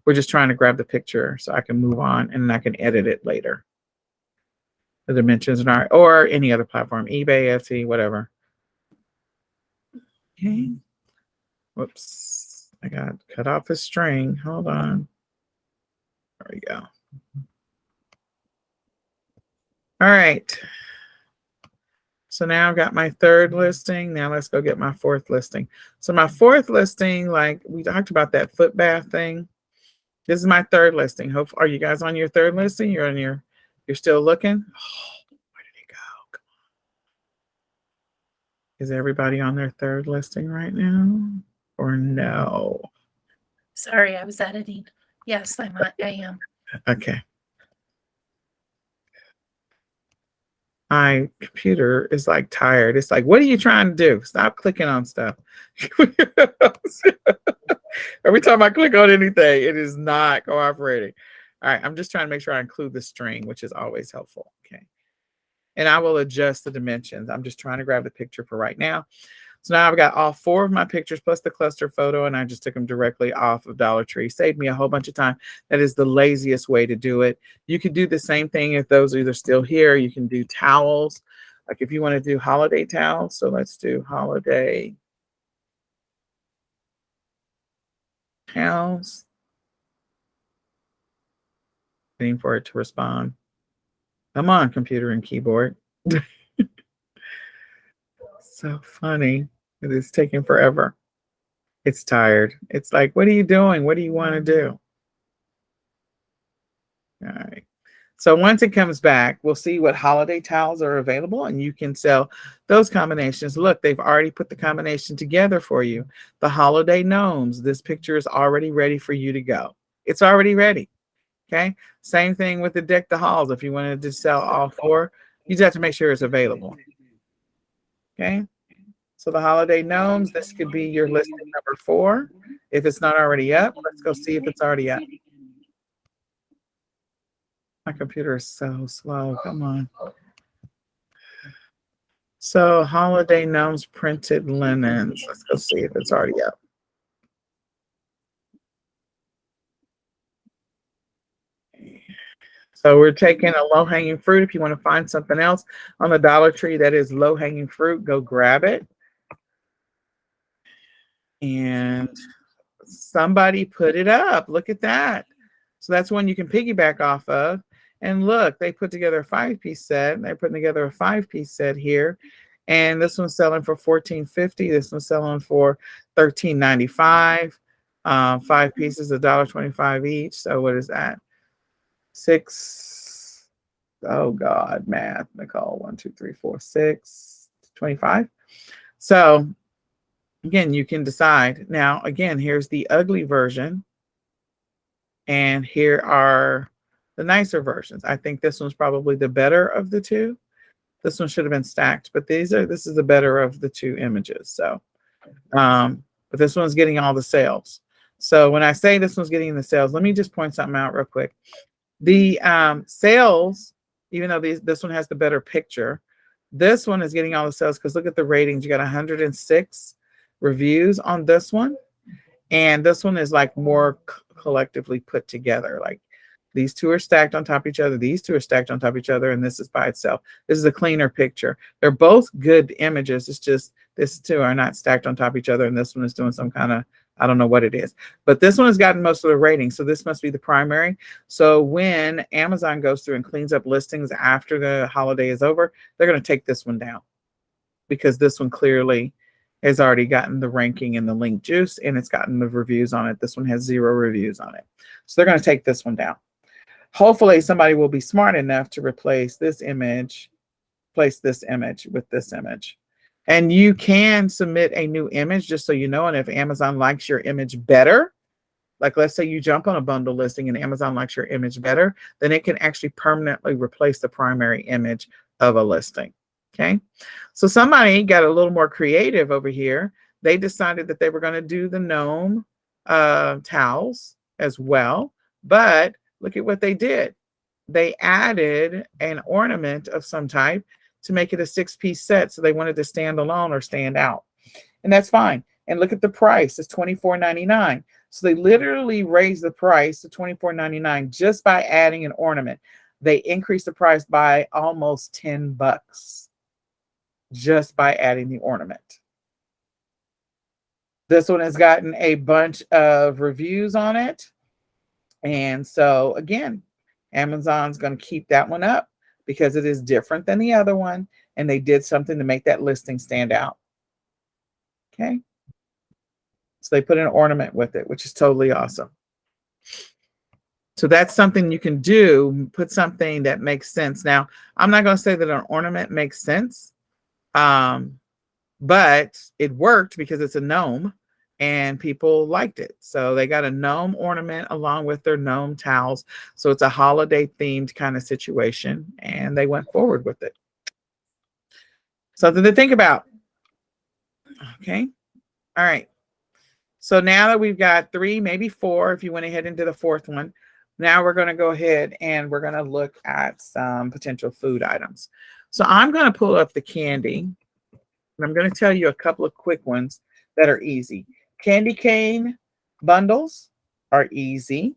We're just trying to grab the picture so I can move on and I can edit it later. the dimensions in our, or any other platform, eBay, Etsy, whatever. Okay. Whoops. I got cut off the string. Hold on. There we go. All right. So now I've got my third listing. Now let's go get my fourth listing. So my fourth listing, like we talked about that foot bath thing. This is my third listing. Hope, are you guys on your third listing? You're still looking? Oh, where did it go? Come on. Is everybody on their third listing right now? Or no? Sorry, I was editing. Yes, I am. Okay. My computer is like tired. It's like, what are you trying to do? Stop clicking on stuff. Every time I click on anything, it is not cooperating. All right, I'm just trying to make sure I include the string, which is always helpful. Okay. And I will adjust the dimensions. I'm just trying to grab the picture for right now. So now I've got all 4 of my pictures plus the cluster photo, and I just took them directly off of Dollar Tree. Saved me a whole bunch of time. That is the laziest way to do it. You could do the same thing if those are either still here. You can do towels. Like if you want to do holiday towels. So let's do holiday towels. Waiting for it to respond. Come on, computer and keyboard. So funny. It is taking forever. It's tired. It's like, what are you doing? What do you want to do? All right. So once it comes back, we'll see what holiday towels are available, and you can sell those combinations. Look, they've already put the combination together for you. The holiday gnomes. This picture is already ready for you to go. It's already ready. Okay. Same thing with the deck the halls. If you wanted to sell all 4, you just have to make sure it's available. Okay. So the holiday gnomes, this could be your listing number 4. If it's not already up, let's go see if it's already up. My computer is so slow. Come on. So holiday gnomes printed linens. Let's go see if it's already up. So we're taking a low-hanging fruit. If you want to find something else on the Dollar Tree that is low-hanging fruit, go grab it. And somebody put it up. Look at that. So that's one you can piggyback off of. And look, they put together a 5-piece set. They're putting together a 5-piece set here. And this one's selling for $14.50. This one's selling for $13.95. 5 pieces, $1.25 each. So what is that? 6. Oh God, math, Nicole. 1, 2, 3, 4, 6, 25. So again, you can decide. Now, again, here's the ugly version. And here are the nicer versions. I think this one's probably the better of the 2. This one should have been stacked, but this is the better of the 2 images. So, but this one's getting all the sales. So when I say this one's getting the sales, let me just point something out real quick. The sales, even though this one has the better picture, this one is getting all the sales because look at the ratings. You got 106 reviews on this one. And this one is like more collectively put together. Like these 2 are stacked on top of each other. These 2 are stacked on top of each other. And this is by itself. This is a cleaner picture. They're both good images. It's just these 2 are not stacked on top of each other. And this one is doing some kind of, I don't know what it is. But this one has gotten most of the ratings. So this must be the primary. So when Amazon goes through and cleans up listings after the holiday is over, they're going to take this one down. Because this one clearly has already gotten the ranking and the link juice, and it's gotten the reviews on it. This one has 0 reviews on it. So they're going to take this one down. Hopefully somebody will be smart enough to replace this image, place this image with this image. And you can submit a new image just so you know, and if Amazon likes your image better, like let's say you jump on a bundle listing and Amazon likes your image better, then it can actually permanently replace the primary image of a listing. Okay, so somebody got a little more creative over here. They decided that they were going to do the gnome towels as well. But look at what they did. They added an ornament of some type to make it a 6-piece set. So they wanted to stand alone or stand out. And that's fine. And look at the price. It's $24.99. So they literally raised the price to $24.99 just by adding an ornament. they increased the price by almost $10 just by adding the ornament. This one has gotten a bunch of reviews on it. And so again, Amazon's going to keep that one up because it is different than the other one. And they did something to make that listing stand out. Okay. So they put an ornament with it, which is totally awesome. So that's something you can do, put something that makes sense. Now, I'm not going to say that an ornament makes sense, but it worked because it's a gnome and people liked it. So they got a gnome ornament along with their gnome towels. So it's a holiday themed kind of situation, and they went forward with it. Something to think about. Okay. All right. So now that we've got 3, maybe 4, if you want to head into the 4th one, now we're going to go ahead and we're going to look at some potential food items. So I'm going to pull up the candy, and I'm going to tell you a couple of quick ones that are easy. Candy cane bundles are easy.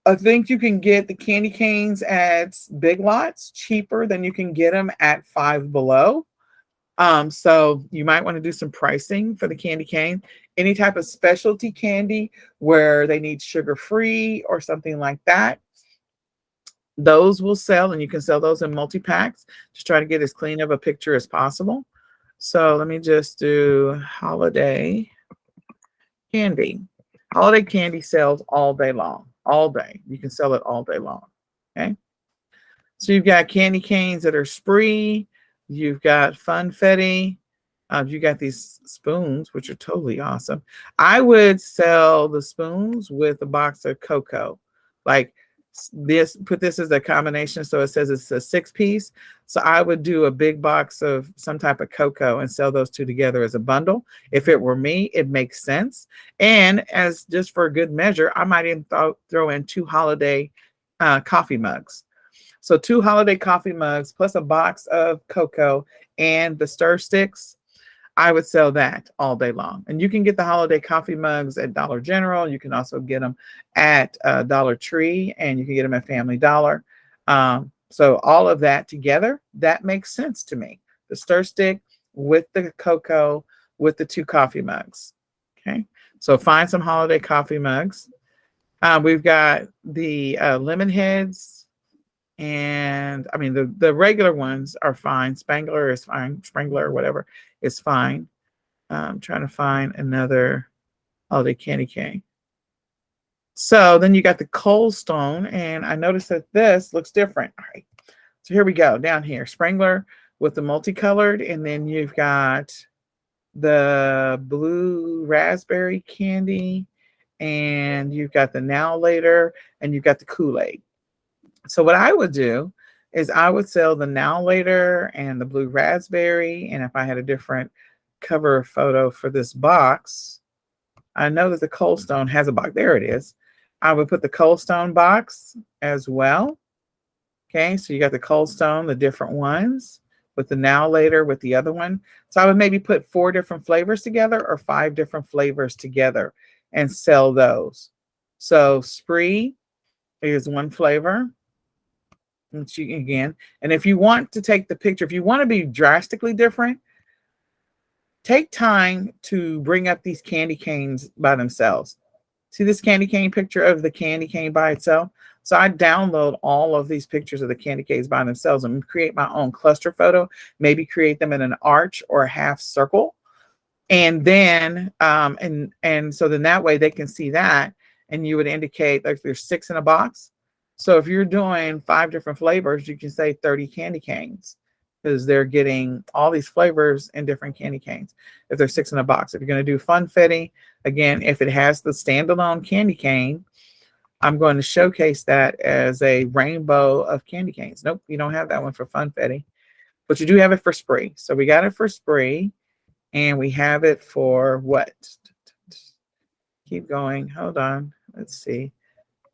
I think you can get the candy canes at Big Lots cheaper than you can get them at Five Below. So you might want to do some pricing for the candy cane. Any type of specialty candy where they need sugar-free or something like that, those will sell, and you can sell those in multi-packs. Just try to get as clean of a picture as possible. So let me just do holiday candy. Holiday candy sells all day long, all day. You can sell it all day long. Okay. So you've got candy canes that are spree. You've got funfetti. You got these spoons, which are totally awesome. I would sell the spoons with a box of cocoa. Like this, put this as a combination. So it says it's a 6-piece. So I would do a big box of some type of cocoa and sell those two together as a bundle. If it were me, it makes sense. And as just for a good measure, I might even throw in 2 holiday coffee mugs. So 2 holiday coffee mugs plus a box of cocoa and the stir sticks. I would sell that all day long. And you can get the holiday coffee mugs at Dollar General. You can also get them at Dollar Tree, and you can get them at Family Dollar. So all of that together, that makes sense to me. The stir stick with the cocoa with the 2 coffee mugs. Okay. So find some holiday coffee mugs. We've got the lemon heads. And I mean, the regular ones are fine. Spangler is fine. Spangler or whatever is fine. I'm trying to find another holiday candy cane. So then you got the Cold Stone, and I noticed that this looks different. All right. So here we go down here. Spangler with the multicolored, and then you've got the blue raspberry candy, and you've got the Now Later, and you've got the Kool-Aid. So what I would do is I would sell the Now Later and the blue raspberry. And if I had a different cover photo for this box, I know that the Cold Stone has a box. There it is. I would put the Cold Stone box as well. Okay, so you got the Cold Stone, the different ones with the Now Later with the other one. So I would maybe put 4 different flavors together or 5 different flavors together and sell those. So Spree is one flavor. Again, and if you want to take the picture, if you want to be drastically different, take time to bring up these candy canes by themselves. See this candy cane picture of the candy cane by itself? So I download all of these pictures of the candy canes by themselves and create my own cluster photo, maybe create them in an arch or a half circle. And then, and so then that way they can see that, and you would indicate like there's 6 in a box. So if you're doing 5 different flavors, you can say 30 candy canes because they're getting all these flavors in different candy canes if there's 6 in a box. If you're going to do funfetti, again, if it has the standalone candy cane, I'm going to showcase that as a rainbow of candy canes. Nope, you don't have that one for funfetti, but you do have it for Spree. So we got it for Spree, and we have it for what? Keep going. Hold on. Let's see.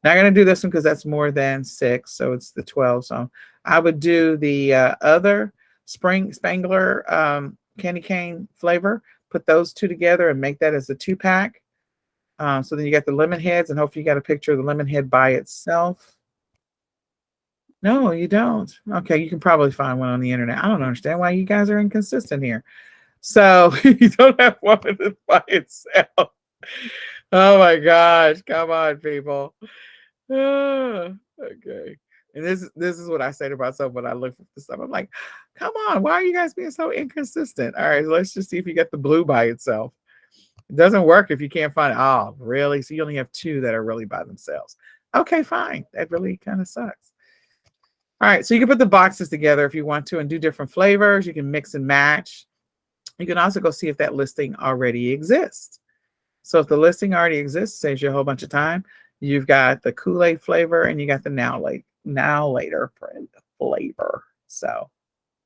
Not going to do this one because that's more than 6, so it's the 12. So I would do the other Spangler candy cane flavor, put those 2 together and make that as a 2-pack. So then you got the lemon heads, and hopefully you got a picture of the lemon head by itself. No, you don't. Okay, you can probably find one on the internet. I don't understand why you guys are inconsistent here. So you don't have one that's by itself. Oh my gosh. Come on, people. Okay. And this is what I say to myself when I look for this stuff. I'm like, come on, why are you guys being so inconsistent? All right, let's just see if you get the blue by itself. It doesn't work if you can't find it. Oh, really? So you only have two that are really by themselves. Okay, fine. That really kind of sucks. All right, so you can put the boxes together if you want to and do different flavors. You can mix and match. You can also go see if that listing already exists. So if the listing already exists, saves you a whole bunch of time. You've got the Kool-Aid flavor and you got the now later flavor. So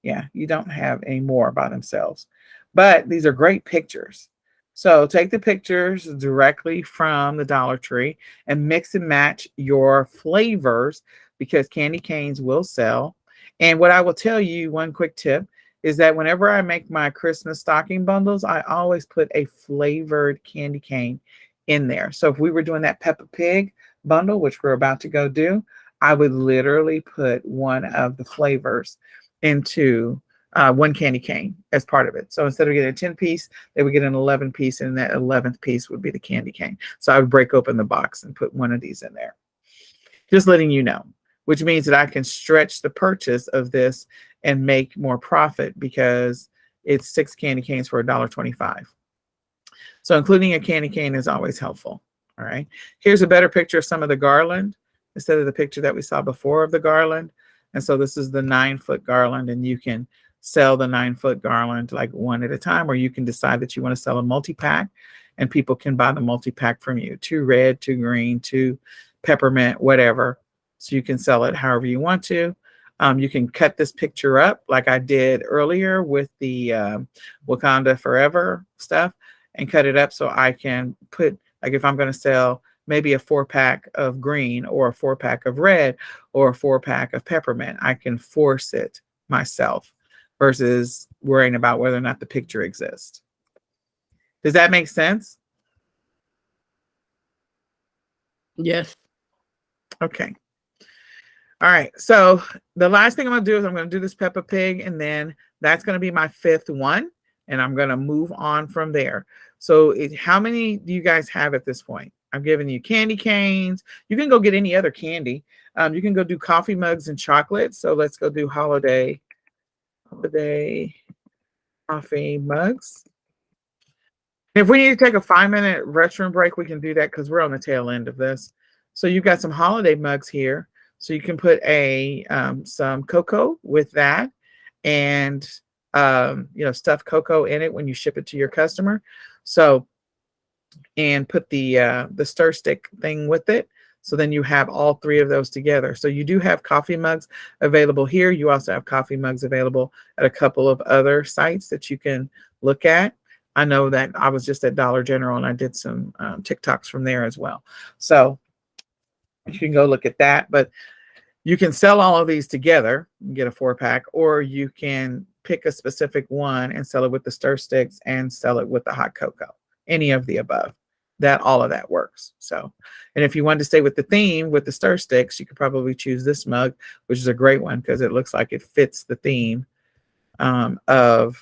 yeah, you don't have any more by themselves. But these are great pictures. So take the pictures directly from the Dollar Tree and mix and match your flavors because candy canes will sell. And what I will tell you, one quick tip, is that whenever I make my Christmas stocking bundles, I always put a flavored candy cane in there. So if we were doing that Peppa Pig bundle, which we're about to go do, I would literally put one of the flavors into one candy cane as part of it. So instead of getting a 10-piece, they would get an 11-piece, and that 11th piece would be the candy cane. So I would break open the box and put one of these in there. Just letting you know, which means that I can stretch the purchase of this and make more profit because it's 6 candy canes for $1.25. So including a candy cane is always helpful. All right. Here's a better picture of some of the garland instead of the picture that we saw before of the garland. And so this is the 9-foot garland, and you can sell the 9-foot garland like one at a time, or you can decide that you want to sell a multi-pack and people can buy the multi-pack from you. 2 red, 2 green, 2 peppermint, whatever. So you can sell it however you want to. You can cut this picture up like I did earlier with the Wakanda Forever stuff and cut it up so I can put, like if I'm going to sell maybe a 4-pack of green or a 4-pack of red or a 4-pack of peppermint, I can force it myself versus worrying about whether or not the picture exists. Does that make sense? Yes. Okay. All right. So the last thing I'm going to do is I'm going to do this Peppa Pig, and then that's going to be my 5th one, and I'm going to move on from there. So how many do you guys have at this point? I'm giving you candy canes. You can go get any other candy. You can go do coffee mugs and chocolate. So let's go do holiday coffee mugs. If we need to take a 5-minute restroom break, we can do that because we're on the tail end of this. So you've got some holiday mugs here. So you can put some cocoa with that and stuff cocoa in it when you ship it to your customer. So, and put the stir stick thing with it. So then you have all 3 of those together. So you do have coffee mugs available here. You also have coffee mugs available at a couple of other sites that you can look at. I know that I was just at Dollar General and I did some TikToks from there as well. So you can go look at that, but you can sell all of these together and get a 4-pack, or you can pick a specific one and sell it with the stir sticks and sell it with the hot cocoa, any of the above. All of that works. So, and if you wanted to stay with the theme with the stir sticks, you could probably choose this mug, which is a great one because it looks like it fits the theme of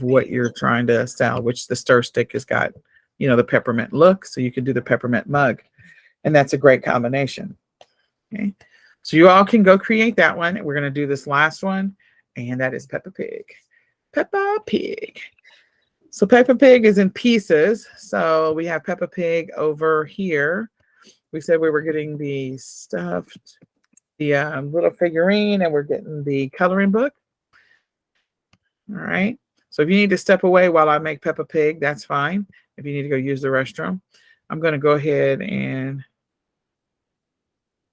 what you're trying to sell, which the stir stick has got, the peppermint look. So you can do the peppermint mug, and that's a great combination. Okay. So you all can go create that one. We're going to do this last one, and that is Peppa Pig. Peppa Pig. So Peppa Pig is in pieces. So we have Peppa Pig over here. We said we were getting the stuffed, the little figurine, and we're getting the coloring book. All right. So if you need to step away while I make Peppa Pig, that's fine. If you need to go use the restroom, I'm going to go ahead and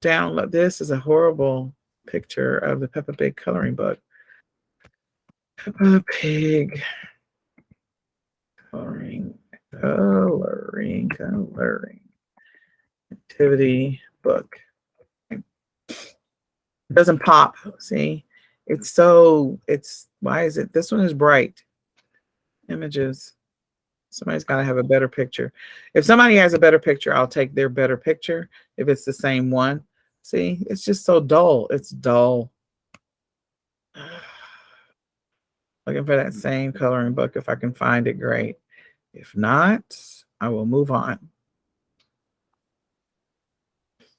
download. This is a horrible picture of the Peppa Pig coloring book. Peppa Pig coloring activity book. It doesn't pop. See, why is it? This one is bright. Images. Somebody's got to have a better picture. If somebody has a better picture, I'll take their better picture if it's the same one. See, it's just so dull. It's dull. Looking for that same coloring book. If I can find it, great. If not, I will move on.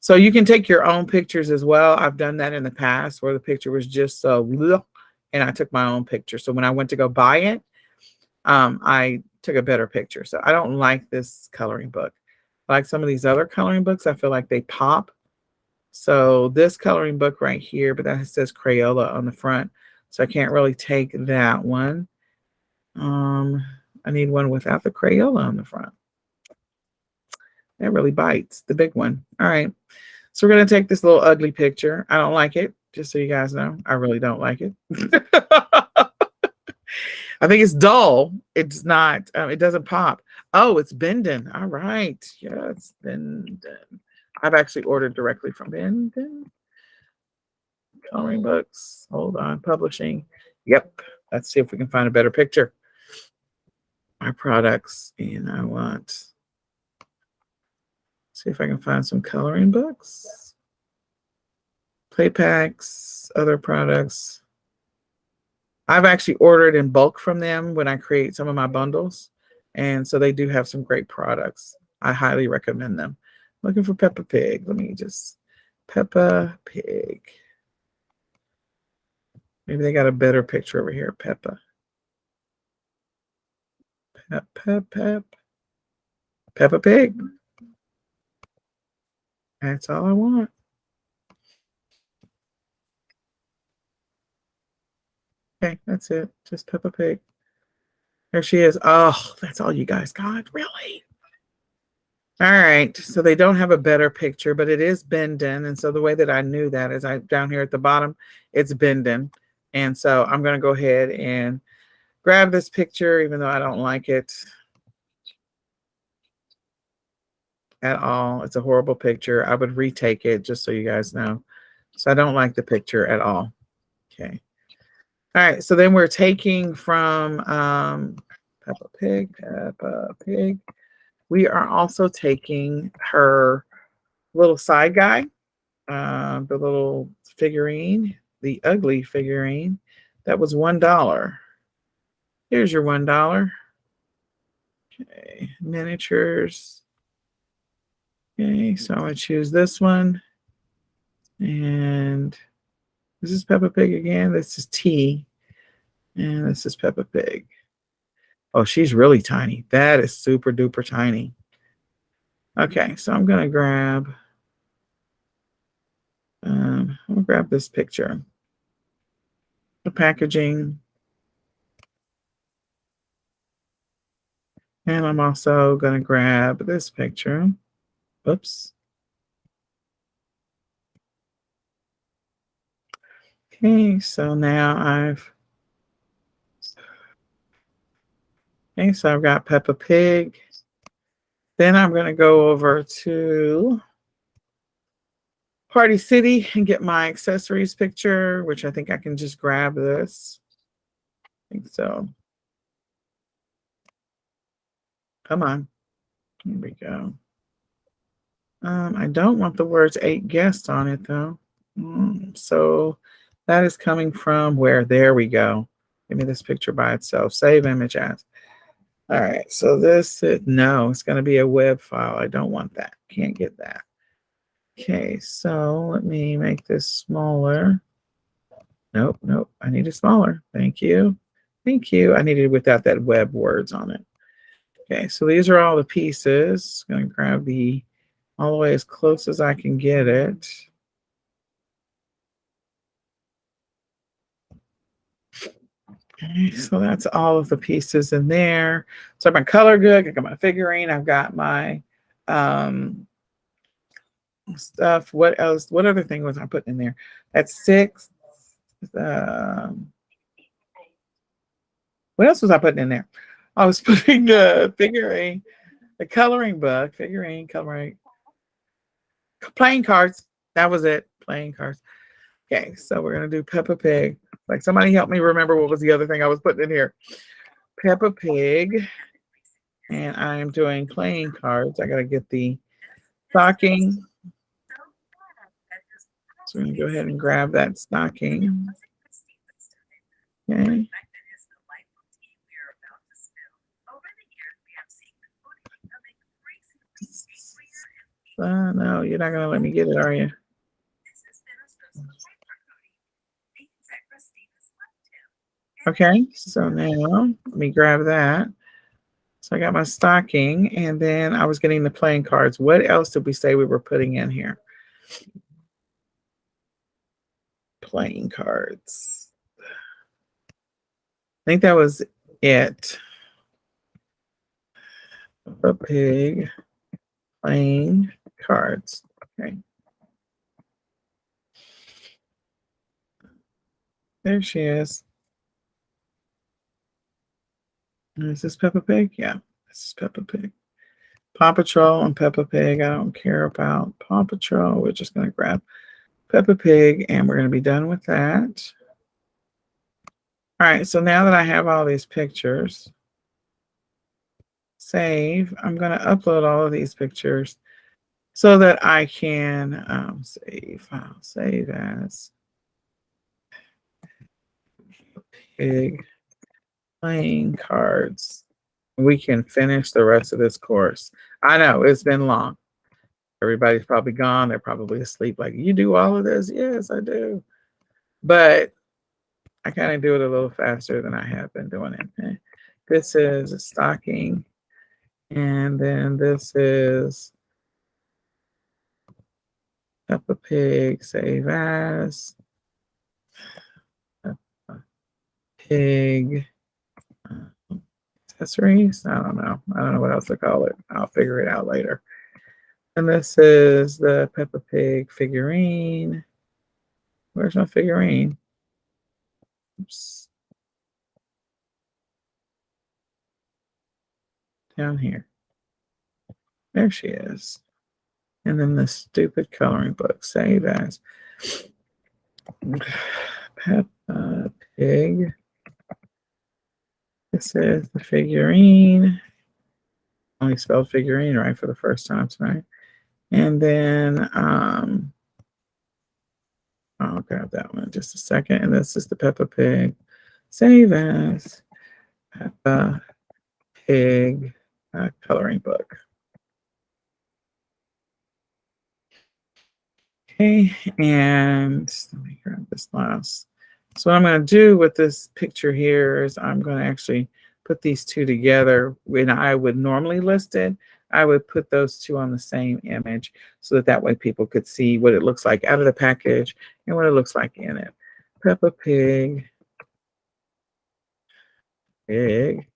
So you can take your own pictures as well. I've done that in the past where the picture was just so bleh, and I took my own picture. So when I went to go buy it, I took a better picture. So I don't like this coloring book. Like some of these other coloring books, I feel like they pop. So this coloring book right here, but that says Crayola on the front. So I can't really take that one. I need one without the Crayola on the front. That really bites, the big one. All right. So we're going to take this little ugly picture. I don't like it, just so you guys know. I really don't like it. I think it's dull. It's not, it doesn't pop. Oh, it's Bendon. All right. Yes, Bendon. I've actually ordered directly from Bendon. Coloring books. Hold on. Publishing. Yep. Let's see if we can find a better picture. My products. And I want, see if I can find some coloring books. Play packs. Other products. I've actually ordered in bulk from them when I create some of my bundles. And so they do have some great products. I highly recommend them. Looking for Peppa Pig. Let me just, Peppa Pig. Maybe they got a better picture over here. Peppa. Peppa Pig. That's all I want. Okay, that's it. Just Peppa Pig. There she is. Oh, that's all you guys got? Really? All right. So they don't have a better picture, but it is Bendon. And so the way that I knew that is down here at the bottom, it's Bendon. And so I'm going to go ahead and grab this picture, even though I don't like it at all. It's a horrible picture. I would retake it just so you guys know. So I don't like the picture at all. Okay. All right. So then we're taking from Peppa Pig. We are also taking her little side guy, the little figurine, the ugly figurine. That was $1. Here's your $1. Okay, miniatures. Okay, so I'm going to choose this one. And this is Peppa Pig again. This is T. And this is Peppa Pig. Oh, she's really tiny. That is super duper tiny. Okay, so I'm going to grab this picture. The packaging. And I'm also going to grab this picture. Oops. Okay, so now I've got Peppa Pig. Then I'm going to go over to Party City and get my accessories picture, which I think I can just grab this. I think so. Come on. Here we go. I don't want the words 8 guests on it, though. So that is coming from where? There we go. Give me this picture by itself. Save image as. All right. So no, it's going to be a web file. I don't want that. Can't get that. Okay. So let me make this smaller. Nope. I need it smaller. Thank you. I needed it without that web words on it. Okay. So these are all the pieces. I'm going to grab all the way as close as I can get it. Okay, so that's all of the pieces in there. So my color good. I got my figurine. I've got my stuff. What else? What other thing was I putting in there? That's 6. What else was I putting in there? I was putting the figurine, the coloring book, figurine, coloring, playing cards. That was it. Playing cards. Okay, so we're gonna do Peppa Pig. Like, somebody help me remember what was the other thing I was putting in here. Peppa Pig. and I am doing playing cards. I got to get the stocking. So we're going to go ahead and grab that stocking. Okay. No, you're not going to let me get it, are you? Okay, so now let me grab that. So I got my stocking, and then I was getting the playing cards. What else did we say we were putting in here? Playing cards. I think that was it. A pig playing cards. Okay. There she is. Is this Peppa Pig? Yeah, this is Peppa Pig. Paw Patrol and Peppa Pig. I don't care about Paw Patrol. We're just going to grab Peppa Pig, and we're going to be done with that. All right, so now that I have all these pictures, save. I'm going to upload all of these pictures so that I can save file, save as Pig playing cards. We can finish the rest of this course. I know it's been long. Everybody's probably gone. They're probably asleep. Like, you do all of this? Yes, I do. But I kind of do it a little faster than I have been doing it. Okay. This is a stocking. And then this is Peppa Pig, save as Peppa Pig accessories. I don't know. I don't know what else to call it. I'll figure it out later. And this is the Peppa Pig figurine. Where's my figurine? Oops. Down here. There she is. And then the stupid coloring book, save as Peppa Pig. This is the figurine. Only spelled figurine right for the first time tonight. And then I'll grab that one in just a second. And this is the Peppa Pig. Save as Peppa Pig coloring book. Okay, and let me grab this last. So what I'm going to do with this picture here is I'm going to actually put these two together. When I would normally list it, I would put those two on the same image so that way people could see what it looks like out of the package and what it looks like in it. Peppa Pig, Pig,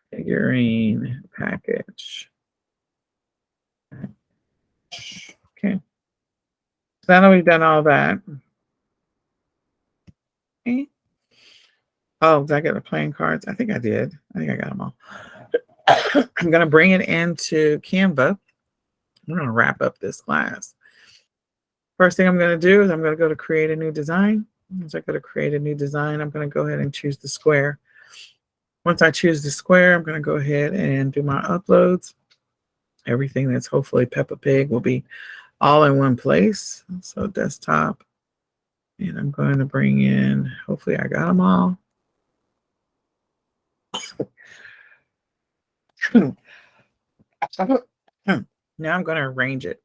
figurine package. Okay. So now that we've done all that. Okay. Oh, did I get the playing cards? I think I did. I think I got them all. I'm going to bring it into Canva. I'm going to wrap up this class. First thing I'm going to do is I'm going to go to create a new design. As I go to create a new design, I'm going to go ahead and choose the square. Once I choose the square, I'm going to go ahead and do my uploads. Everything that's hopefully Peppa Pig will be all in one place. So desktop. And I'm going to bring in, hopefully I got them all. Now I'm going to arrange it.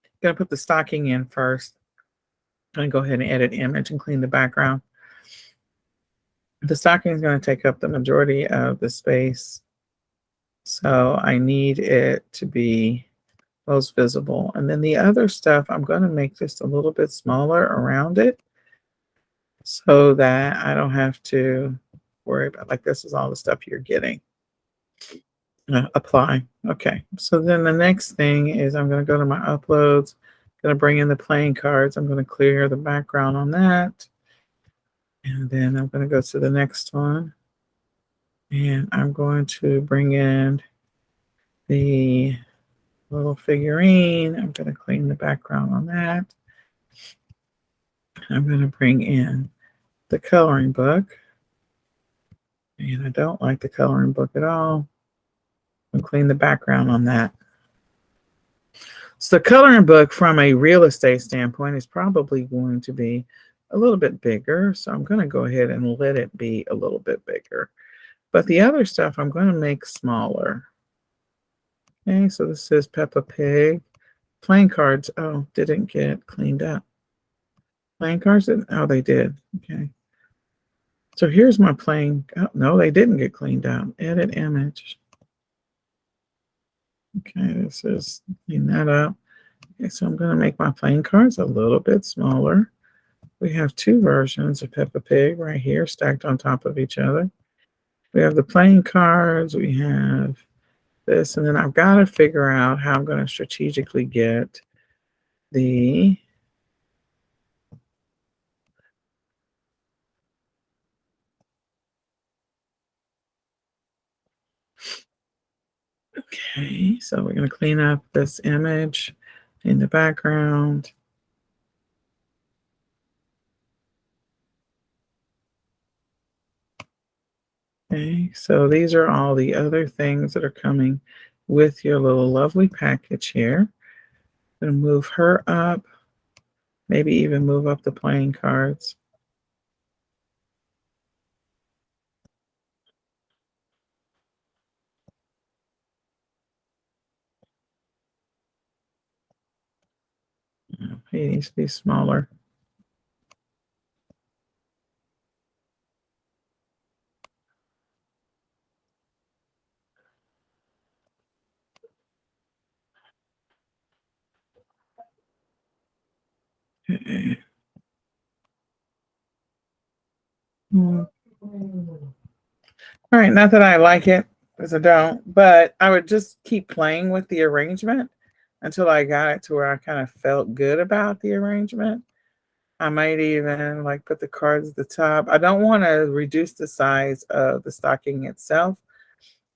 I'm going to put the stocking in first. I'm going to go ahead and edit image and clean the background. The stocking is going to take up the majority of the space. So I need it to be most visible. And then the other stuff, I'm going to make just a little bit smaller around it so that I don't have to worry about, like, this is all the stuff you're getting. Apply. Okay. So then the next thing is I'm going to go to my uploads. I'm going to bring in the playing cards. I'm going to clear the background on that. And then I'm going to go to the next one. And I'm going to bring in the little figurine. I'm going to clean the background on that. I'm going to bring in the coloring book. And I don't like the coloring book at all. I'll clean the background on that. So the coloring book from a real estate standpoint is probably going to be a little bit bigger. So I'm going to go ahead and let it be a little bit bigger. But the other stuff I'm going to make smaller. Okay, so this is Peppa Pig. Playing cards, oh, didn't get cleaned up. Playing cards, oh, they did. Okay. So here's my playing, oh, no, they didn't get cleaned up. Edit image. Okay, this is, clean that up. Okay, so I'm going to make my playing cards a little bit smaller. We have two versions of Peppa Pig right here stacked on top of each other. We have the playing cards, we have this, and then I've got to figure out how I'm going to strategically get the okay, so we're going to clean up this image in the background. Okay, so these are all the other things that are coming with your little lovely package here. I'm going to move her up, maybe even move up the playing cards. He needs to be smaller. Okay. All right, not that I like it, because I don't, but I would just keep playing with the arrangement until I got it to where I kind of felt good about the arrangement. I might even like put the cards at the top. I don't want to reduce the size of the stocking itself.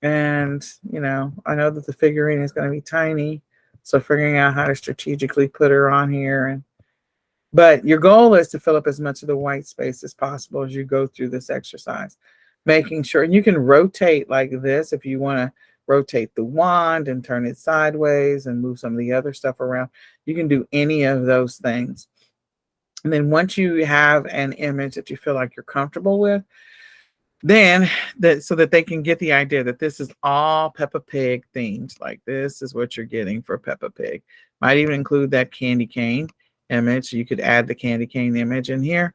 And, you know that the figurine is going to be tiny. So figuring out how to strategically put her on here. But your goal is to fill up as much of the white space as possible as you go through this exercise. Making sure, and you can rotate like this if you want to rotate the wand and turn it sideways and move some of the other stuff around. You can do any of those things. And then once you have an image that you feel like you're comfortable with, then so that they can get the idea that this is all Peppa Pig themed. Like this is what you're getting for Peppa Pig. Might even include that candy cane image. You could add the candy cane image in here.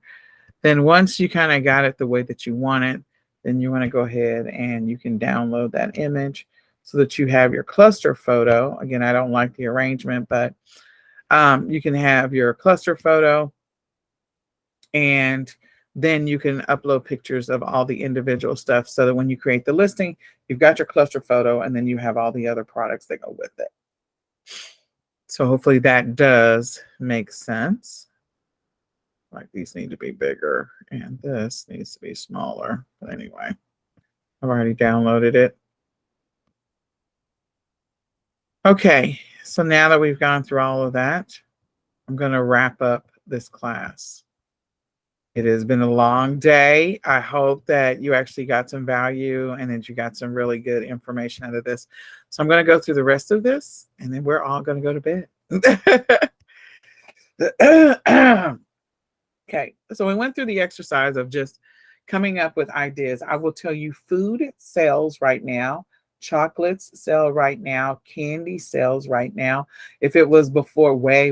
Then once you kind of got it the way that you want it, then you want to go ahead and you can download that image so that you have your cluster photo. Again, I don't like the arrangement, but you can have your cluster photo, and then you can upload pictures of all the individual stuff so that when you create the listing, you've got your cluster photo and then you have all the other products that go with it. So hopefully that does make sense. Like these need to be bigger and this needs to be smaller. But anyway, I've already downloaded it. Okay, so now that we've gone through all of that, I'm going to wrap up this class. It has been a long day. I hope that you actually got some value and that you got some really good information out of this. So I'm going to go through the rest of this and then we're all going to go to bed. Okay, so we went through the exercise of just coming up with ideas. I will tell you food sells right now. Chocolates sell right now. Candy sells right now. If it was before, way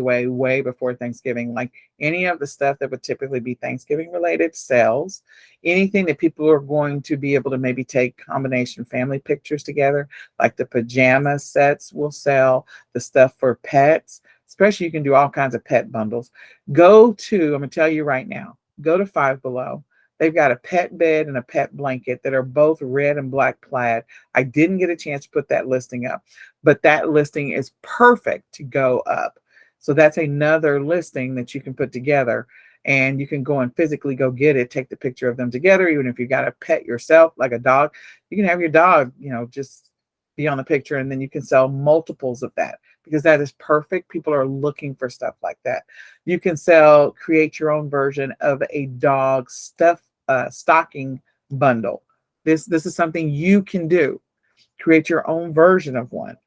before Thanksgiving, like any of the stuff that would typically be Thanksgiving related sells. Anything that people are going to be able to maybe take combination family pictures together, like the pajama sets will sell. The stuff for pets, especially you can do all kinds of pet bundles. I'm going to tell you right now, go to Five Below. They've got a pet bed and a pet blanket that are both red and black plaid. I didn't get a chance to put that listing up, but that listing is perfect to go up. So that's another listing that you can put together and you can go and physically go get it, take the picture of them together. Even if you got a pet yourself, like a dog, you can have your dog, just be on the picture and then you can sell multiples of that because that is perfect. People are looking for stuff like that. You can create your own version of a dog stocking bundle. This is something you can do. Create your own version of one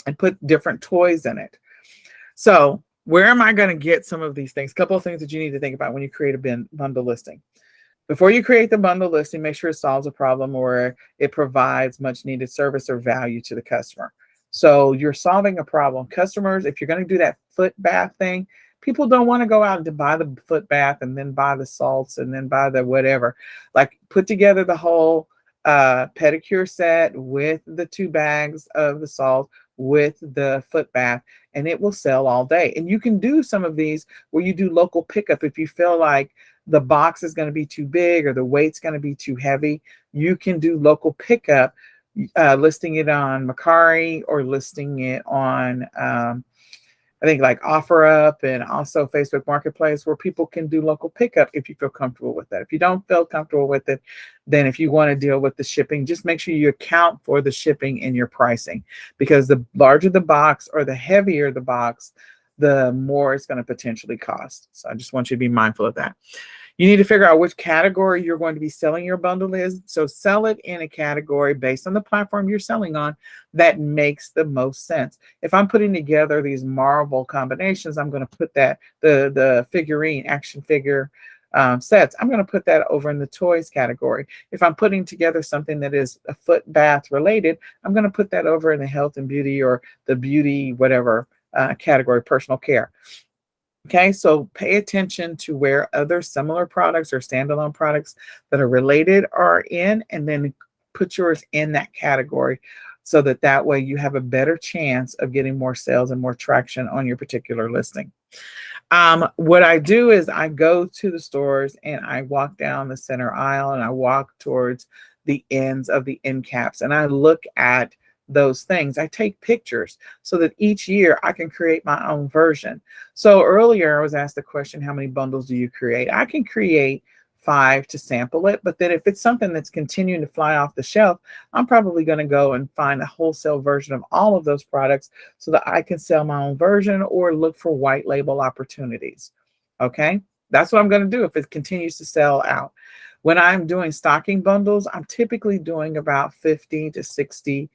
and put different toys in it. So where am I going to get some of these things? A couple of things that you need to think about when you create a bundle listing. Before you create the bundle listing, make sure it solves a problem or it provides much needed service or value to the customer. So you're solving a problem. Customers, if you're going to do that foot bath thing, people don't want to go out and buy the foot bath and then buy the salts and then buy the whatever. Like, put together the whole pedicure set with the 2 bags of the salt with the foot bath, and it will sell all day. And you can do some of these where you do local pickup. If you feel like the box is going to be too big or the weight's going to be too heavy, you can do local pickup, listing it on Mercari or listing it on I think like OfferUp and also Facebook Marketplace, where people can do local pickup if you feel comfortable with that. If you don't feel comfortable with it, then if you want to deal with the shipping, just make sure you account for the shipping in your pricing, because the larger the box or the heavier the box, the more it's going to potentially cost. So I just want you to be mindful of that. You need to figure out which category you're going to be selling your bundle is. So sell it in a category based on the platform you're selling on that makes the most sense. If I'm putting together these Marvel combinations, I'm going to put that, the figurine, action figure sets, I'm going to put that over in the toys category. If I'm putting together something that is a foot bath related, I'm going to put that over in the health and beauty or the beauty, whatever category, personal care. Okay, so pay attention to where other similar products or standalone products that are related are in, and then put yours in that category so that way you have a better chance of getting more sales and more traction on your particular listing. What I do is I go to the stores and I walk down the center aisle and I walk towards the ends of the end caps and I look at those things. I take pictures so that each year I can create my own version. So earlier I was asked the question, how many bundles do you create? I can create 5 to sample it, but then if it's something that's continuing to fly off the shelf, I'm probably going to go and find a wholesale version of all of those products so that I can sell my own version or look for white label opportunities. Okay, that's what I'm going to do if it continues to sell out. When I'm doing stocking bundles, I'm typically doing about 50 to 60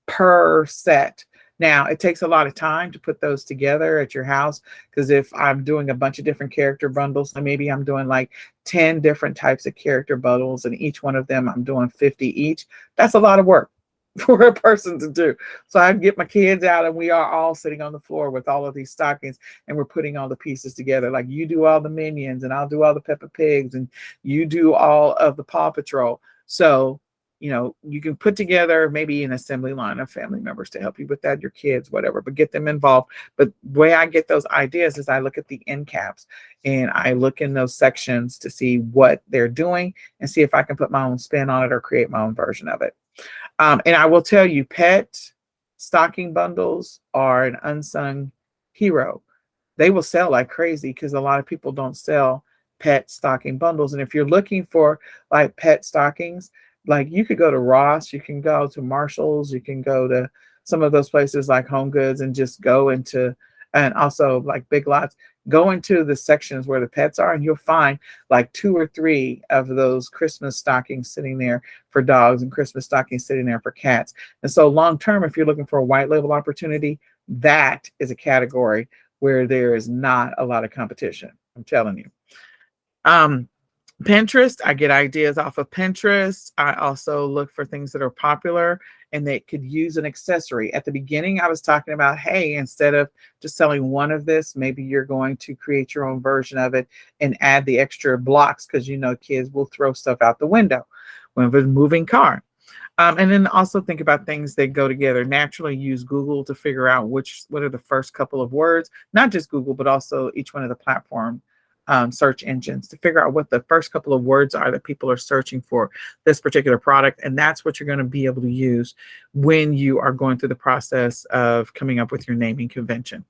per set. Now, it takes a lot of time to put those together at your house, because if I'm doing a bunch of different character bundles, so maybe I'm doing like 10 different types of character bundles, and each one of them I'm doing 50 each. That's a lot of work for a person to do. So I get my kids out and we are all sitting on the floor with all of these stockings and we're putting all the pieces together. Like, you do all the Minions and I'll do all the Peppa Pigs and you do all of the Paw Patrol. So you know, you can put together maybe an assembly line of family members to help you with that, your kids, whatever, but get them involved. But the way I get those ideas is I look at the end caps and I look in those sections to see what they're doing and see if I can put my own spin on it or create my own version of it. And I will tell you, pet stocking bundles are an unsung hero. They will sell like crazy because a lot of people don't sell pet stocking bundles. And if you're looking for like pet stockings, like, you could go to Ross, you can go to Marshall's, you can go to some of those places like Home Goods and just go into, and also like Big Lots, go into the sections where the pets are and you'll find like 2 or 3 of those Christmas stockings sitting there for dogs and Christmas stockings sitting there for cats. And so long term, if you're looking for a white label opportunity, that is a category where there is not a lot of competition. I'm telling you. Pinterest, I get ideas off of Pinterest. I also look for things that are popular and they could use an accessory. At the beginning, I was talking about, hey, instead of just selling one of this, maybe you're going to create your own version of it and add the extra blocks, because you know kids will throw stuff out the window when it's a moving car. And then also think about things that go together. Naturally, use Google to figure out what are the first couple of words, not just Google, but also each one of the platform search engines, to figure out what the first couple of words are that people are searching for this particular product. And that's what you're going to be able to use when you are going through the process of coming up with your naming convention.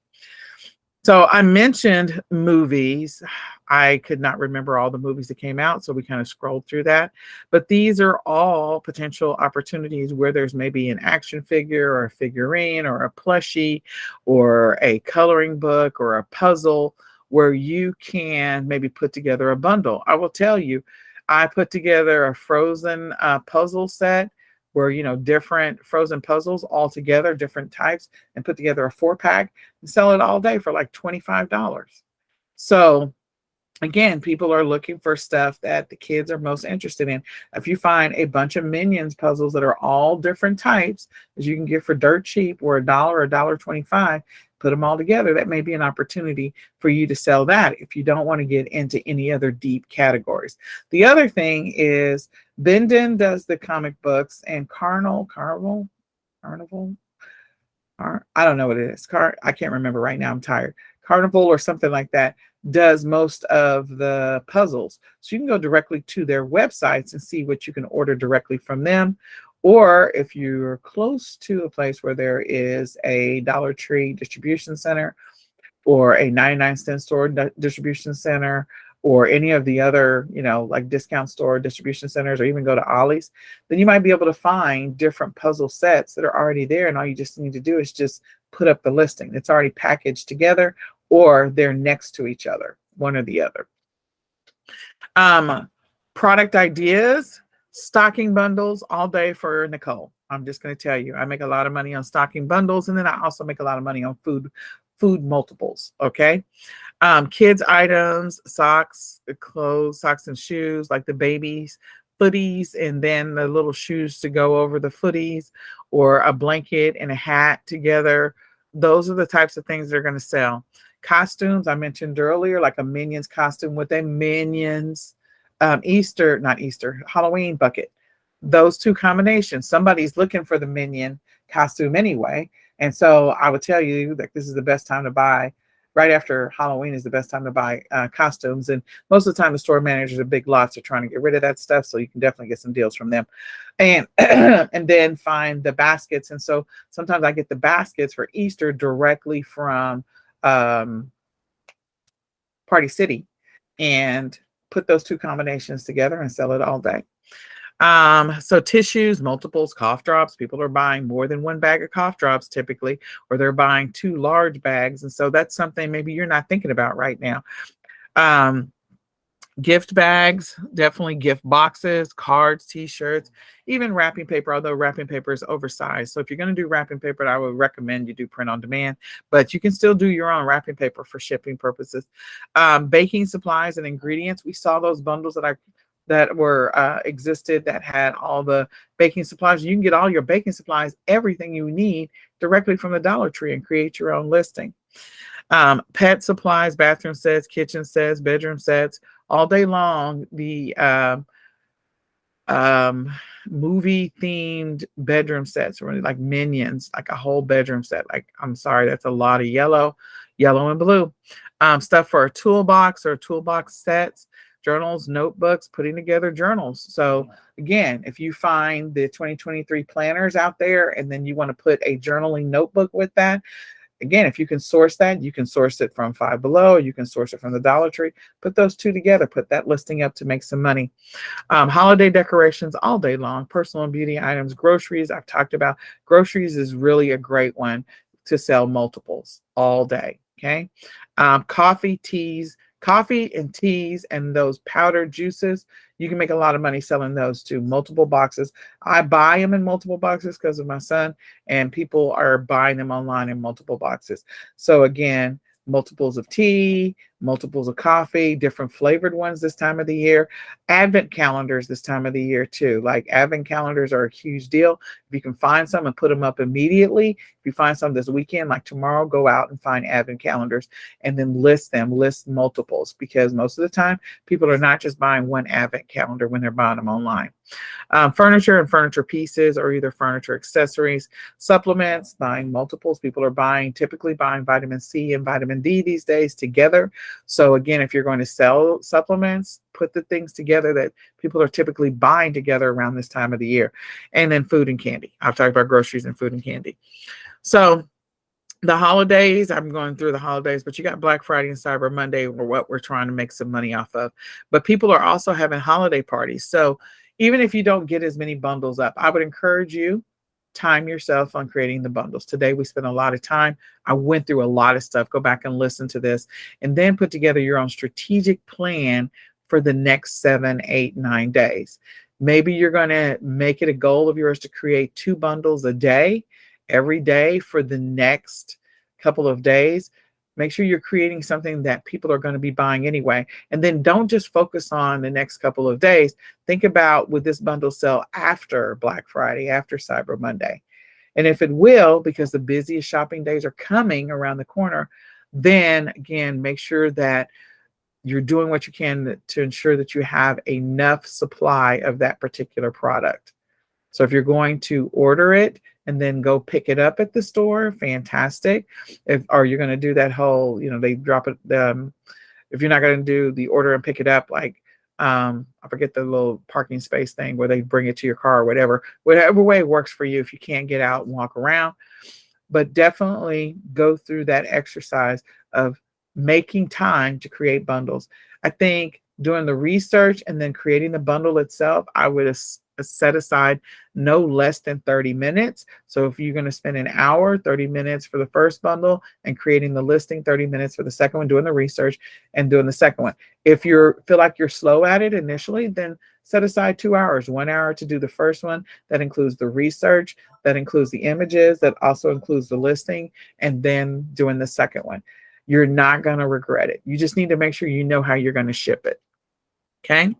So I mentioned movies. I could not remember all the movies that came out, so we kind of scrolled through that. But these are all potential opportunities where there's maybe an action figure or a figurine or a plushie or a coloring book or a puzzle where you can maybe put together a bundle. I will tell you, I put together a frozen puzzle set where, you know, different frozen puzzles all together, different types, and put together a 4-pack and sell it all day for like $25. So again, people are looking for stuff that the kids are most interested in. If you find a bunch of Minions puzzles that are all different types that you can get for dirt cheap or $1 or $1.25, put them all together, that may be an opportunity for you to sell that if you don't want to get into any other deep categories. The other thing is Bendon does the comic books, and Carnival, I don't know what it is. I can't remember right now. I'm tired. Carnival or something like that does most of the puzzles. So you can go directly to their websites and see what you can order directly from them. Or if you're close to a place where there is a Dollar Tree distribution center or a 99-cent store distribution center or any of the other, you know, like discount store distribution centers, or even go to Ollie's, then you might be able to find different puzzle sets that are already there. And all you just need to do is just put up the listing. It's already packaged together, or they're next to each other, one or the other. Product ideas, stocking bundles all day for Nicole. I'm just going to tell you, I make a lot of money on stocking bundles, and then I also make a lot of money on food multiples. Okay. Kids items, socks, clothes, socks and shoes, like the babies, footies, and then the little shoes to go over the footies, or a blanket and a hat together. Those are the types of things they're going to sell. Costumes, I mentioned earlier, like a Minions costume with a Minions Halloween bucket. Those two combinations, somebody's looking for the Minion costume anyway. And so I would tell you that this is the best time to buy. Right after Halloween is the best time to buy costumes. And most of the time, the store managers are big lots are trying to get rid of that stuff. So you can definitely get some deals from them. And and then find the baskets. And so sometimes I get the baskets for Easter directly from Party City, and put those two combinations together and sell it all day. So tissues, multiples, cough drops. People are buying more than one bag of cough drops typically, or they're buying 2 large bags. And so that's something maybe you're not thinking about right now. Gift bags, definitely gift boxes, cards, t-shirts, even wrapping paper, although wrapping paper is oversized. So if you're going to do wrapping paper, I would recommend you do print on demand, but you can still do your own wrapping paper for shipping purposes. Baking supplies and ingredients. We saw those bundles that were existed that had all the baking supplies. You can get all your baking supplies, everything you need directly from the Dollar Tree, and create your own listing. Pet supplies, bathroom sets, kitchen sets, bedroom sets, all day long. The movie themed bedroom sets, really like Minions, like a whole bedroom set. Like, I'm sorry, that's a lot of yellow and blue. Stuff for a toolbox or toolbox sets, journals, notebooks, putting together journals. So again, if you find the 2023 planners out there and then you want to put a journaling notebook with that, again, if you can source that, you can source it from Five Below, you can source it from the Dollar Tree. Put those two together, put that listing up to make some money. Holiday decorations all day long, personal and beauty items, groceries. I've talked about groceries is really a great one to sell multiples all day. Okay. Coffee and teas, and those powdered juices. You can make a lot of money selling those too. Multiple boxes. I buy them in multiple boxes because of my son, and people are buying them online in multiple boxes. So again, multiples of tea, multiples of coffee, different flavored ones this time of the year. Advent calendars this time of the year too. Like, advent calendars are a huge deal. If you can find some and put them up immediately, if you find some this weekend, like tomorrow, go out and find advent calendars and then list multiples, because most of the time people are not just buying one advent calendar when they're buying them online. Furniture and furniture pieces, or either furniture accessories, supplements, buying multiples. People are typically buying vitamin C and vitamin D these days together. So again, if you're going to sell supplements, put the things together that people are typically buying together around this time of the year. And then food and candy. I've talked about groceries and food and candy. So the holidays, I'm going through the holidays, but you got Black Friday and Cyber Monday, or what we're trying to make some money off of. But people are also having holiday parties. So even if you don't get as many bundles up, I would encourage you, time yourself on creating the bundles. Today, we spent a lot of time. I went through a lot of stuff. Go back and listen to this, and then put together your own strategic plan for the next 7, 8, 9 days. Maybe you're going to make it a goal of yours to create 2 bundles a day, every day for the next couple of days. Make sure you're creating something that people are going to be buying anyway. And then don't just focus on the next couple of days. Think about, would this bundle sell after Black Friday, after Cyber Monday? And if it will, because the busiest shopping days are coming around the corner, then again, make sure that you're doing what you can to ensure that you have enough supply of that particular product. So if you're going to order it and then go pick it up at the store, fantastic. Or you're going to do that whole, they drop it. If you're not going to do the order and pick it up, like I forget the little parking space thing where they bring it to your car or whatever way works for you if you can't get out and walk around. But definitely go through that exercise of making time to create bundles. I think doing the research and then creating the bundle itself, I would set aside no less than 30 minutes. So if you're going to spend an hour, 30 minutes for the first bundle and creating the listing, 30 minutes for the second one, doing the research and doing the second one. If you feel like you're slow at it initially, then set aside 2 hours, 1 hour to do the first one. That includes the research, that includes the images, that also includes the listing, and then doing the second one. You're not going to regret it. You just need to make sure you know how you're going to ship it. Okay.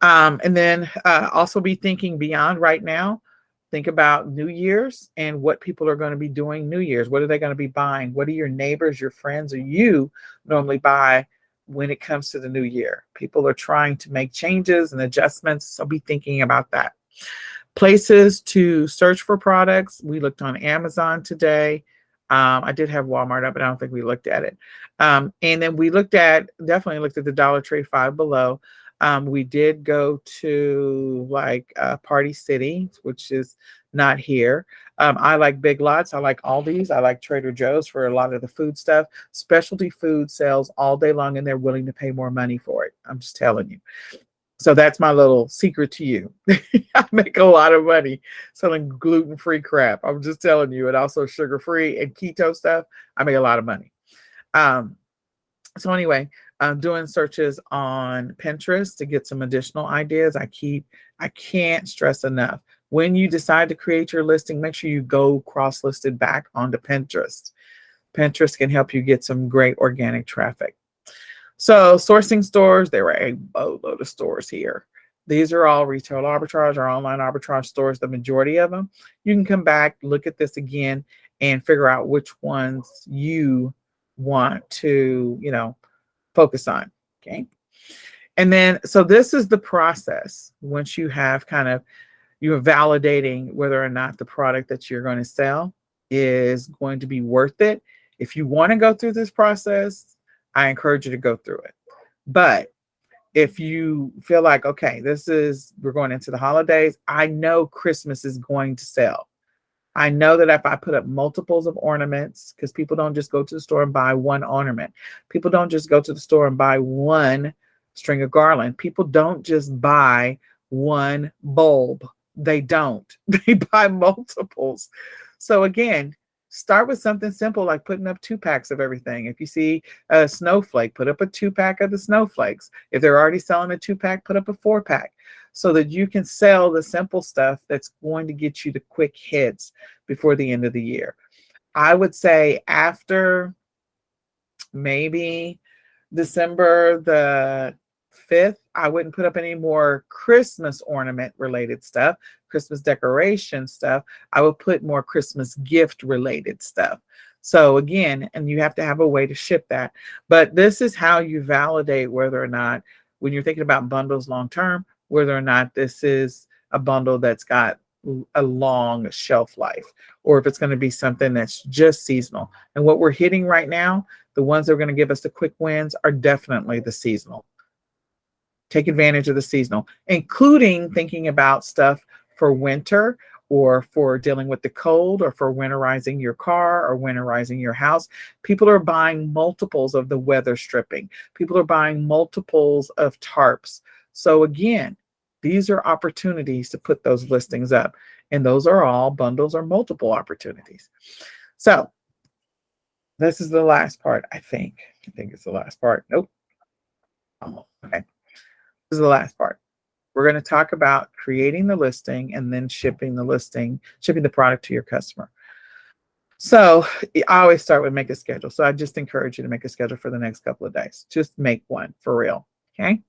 And then also be thinking beyond right now. Think about New Year's and what people are going to be doing New Year's. What are they going to be buying? What do your neighbors, your friends, or you normally buy when it comes to the new year? People are trying to make changes and adjustments, so be thinking about that. Places to search for products. We looked on Amazon today. I did have Walmart up, but I don't think we looked at it. And then we definitely looked at the Dollar Tree, Five Below. We did go to Party City, which is not here. I like Big Lots. I like Aldi's. I like Trader Joe's for a lot of the food stuff. Specialty food sells all day long, and they're willing to pay more money for it. I'm just telling you. So that's my little secret to you. I make a lot of money selling gluten-free crap. I'm just telling you. And also sugar-free and keto stuff. I make a lot of money. So anyway, I'm doing searches on Pinterest to get some additional ideas. I can't stress enough. When you decide to create your listing, make sure you go cross-listed back onto Pinterest. Pinterest can help you get some great organic traffic. So sourcing stores, there were a boatload of stores here. These are all retail arbitrage or online arbitrage stores, the majority of them. You can come back, look at this again, and figure out which ones you want to, focus on. Okay. And then, so this is the process. Once you have you're validating whether or not the product that you're going to sell is going to be worth it. If you want to go through this process, I encourage you to go through it. But if you feel like, okay, we're going into the holidays, I know Christmas is going to sell. I know that if I put up multiples of ornaments, because people don't just go to the store and buy one ornament. People don't just go to the store and buy one string of garland. People don't just buy one bulb. They don't. They buy multiples. So again, start with something simple like putting up 2-packs of everything. If you see a snowflake, put up a 2-pack of the snowflakes. If they're already selling a 2-pack, put up a 4-pack so that you can sell the simple stuff that's going to get you the quick hits before the end of the year. I would say after maybe December the 5th, I wouldn't put up any more Christmas ornament related stuff, Christmas decoration stuff. I would put more Christmas gift related stuff. So again, and you have to have a way to ship that. But this is how you validate whether or not, when you're thinking about bundles long term, whether or not this is a bundle that's got a long shelf life, or if it's going to be something that's just seasonal. And what we're hitting right now, the ones that are going to give us the quick wins are definitely the seasonal. Take advantage of the seasonal, including thinking about stuff for winter or for dealing with the cold or for winterizing your car or winterizing your house. People are buying multiples of the weather stripping. People are buying multiples of tarps. So again, these are opportunities to put those listings up. And those are all bundles or multiple opportunities. So this is the last part, I think. I think it's the last part. Nope. Oh, okay. is the last part. We're going to talk about creating the listing and then shipping the product to your customer. So I always start with make a schedule. So I just encourage you to make a schedule for the next couple of days. Just make one for real. Okay.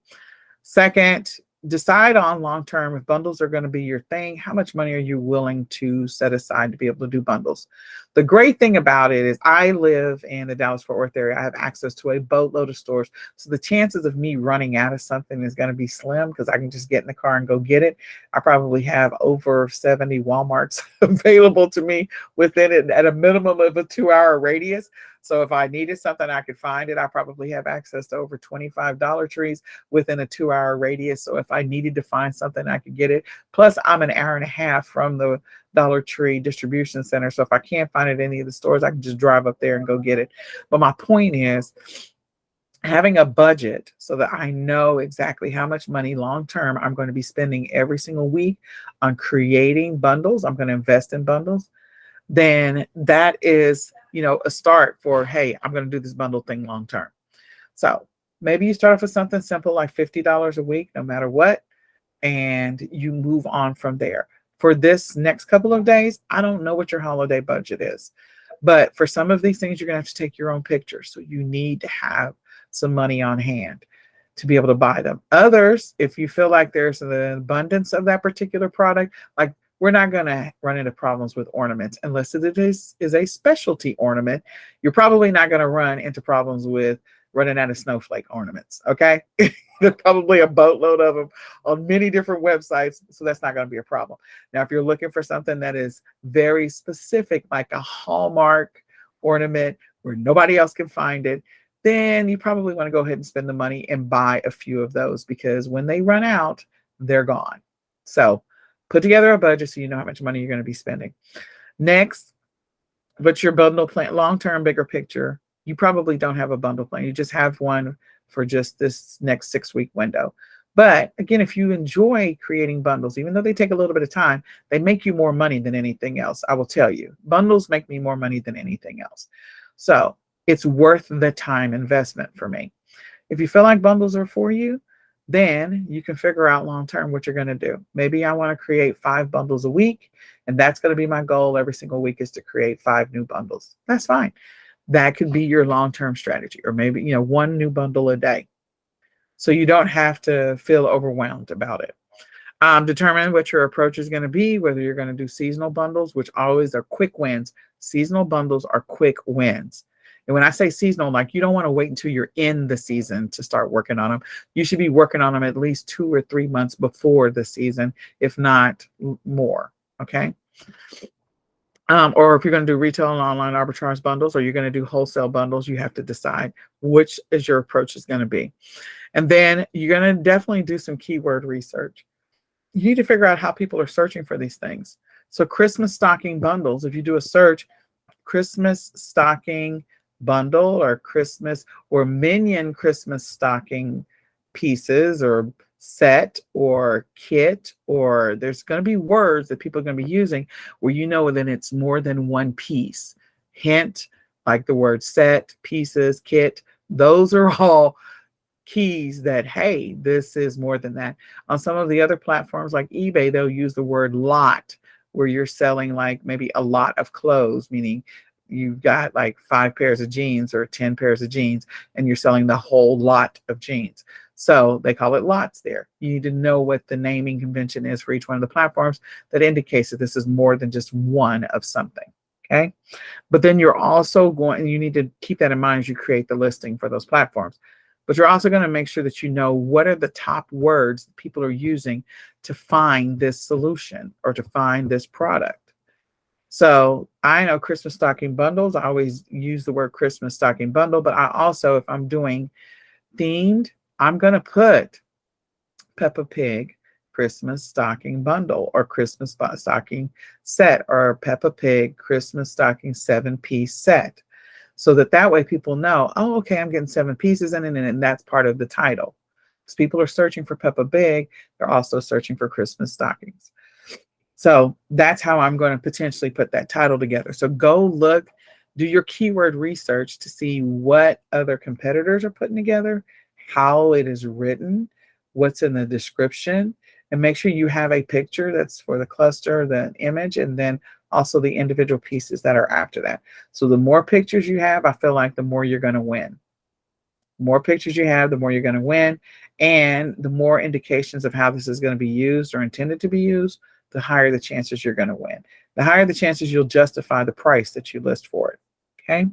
Second, decide on long-term if bundles are going to be your thing. How much money are you willing to set aside to be able to do bundles? The great thing about it is I live in the Dallas-Fort Worth area. I have access to a boatload of stores. So the chances of me running out of something is going to be slim because I can just get in the car and go get it. I probably have over 70 Walmarts available to me within it at a minimum of a 2-hour radius. So if I needed something, I could find it. I probably have access to over 25 Dollar Trees within a 2-hour radius. So if I needed to find something, I could get it. Plus, I'm an hour and a half from the Dollar Tree distribution center. So if I can't find it in any of the stores, I can just drive up there and go get it. But my point is having a budget so that I know exactly how much money long-term I'm going to be spending every single week on creating bundles. I'm going to invest in bundles. Then that is, a start for, hey, I'm going to do this bundle thing long term. So maybe you start off with something simple like $50 a week, no matter what, and you move on from there. For this next couple of days, I don't know what your holiday budget is, but for some of these things, you're going to have to take your own pictures. So you need to have some money on hand to be able to buy them. Others, if you feel like there's an abundance of that particular product, like we're not going to run into problems with ornaments unless it is a specialty ornament. You're probably not going to run into problems with running out of snowflake ornaments. Okay. There's probably a boatload of them on many different websites. So that's not going to be a problem. Now, if you're looking for something that is very specific, like a Hallmark ornament where nobody else can find it, then you probably want to go ahead and spend the money and buy a few of those because when they run out, they're gone. So put together a budget so you know how much money you're going to be spending. Next, but your bundle plan, long-term, bigger picture, you probably don't have a bundle plan. You just have one for just this next 6-week window. But again, if you enjoy creating bundles, even though they take a little bit of time, they make you more money than anything else. I will tell you, bundles make me more money than anything else. So it's worth the time investment for me. If you feel like bundles are for you, then you can figure out long-term what you're going to do. Maybe I want to create 5 bundles a week, and that's going to be my goal every single week is to create 5 new bundles. That's fine. That could be your long-term strategy, or maybe, 1 new bundle a day. So you don't have to feel overwhelmed about it. Determine what your approach is going to be, whether you're going to do seasonal bundles, which always are quick wins. Seasonal bundles are quick wins. And when I say seasonal, like you don't want to wait until you're in the season to start working on them. You should be working on them at least 2 or 3 months before the season, if not more. Okay. Or if you're going to do retail and online arbitrage bundles, or you're going to do wholesale bundles, you have to decide which is your approach is going to be. And then you're going to definitely do some keyword research. You need to figure out how people are searching for these things. So Christmas stocking bundles, if you do a search, Christmas stocking bundle or Christmas or minion Christmas stocking pieces or set or kit, or there's going to be words that people are going to be using where that it's more than one piece. Hint, like the word set, pieces, kit, those are all keys that, hey, this is more than that. On some of the other platforms like eBay, they'll use the word lot, where you're selling like maybe a lot of clothes, meaning you've got like 5 pairs of jeans or 10 pairs of jeans, and you're selling the whole lot of jeans. So they call it lots there. You need to know what the naming convention is for each one of the platforms that indicates that this is more than just one of something. Okay. But then you're also you need to keep that in mind as you create the listing for those platforms. But you're also going to make sure that you know what are the top words that people are using to find this solution or to find this product. So I know Christmas stocking bundles. I always use the word Christmas stocking bundle, but I also, if I'm doing themed, I'm going to put Peppa Pig Christmas stocking bundle or Christmas stocking set or Peppa Pig Christmas stocking 7-piece set. So that way people know, oh, okay, I'm getting 7 pieces in it, and that's part of the title. Because people are searching for Peppa Pig, they're also searching for Christmas stockings. So that's how I'm going to potentially put that title together. So go look, do your keyword research to see what other competitors are putting together, how it is written, what's in the description, and make sure you have a picture that's for the cluster, the image, and then also the individual pieces that are after that. So the more pictures you have, I feel like the more you're going to win. The more pictures you have, the more you're going to win. And the more indications of how this is going to be used or intended to be used, the higher the chances you're going to win. The higher the chances you'll justify the price that you list for it. Okay.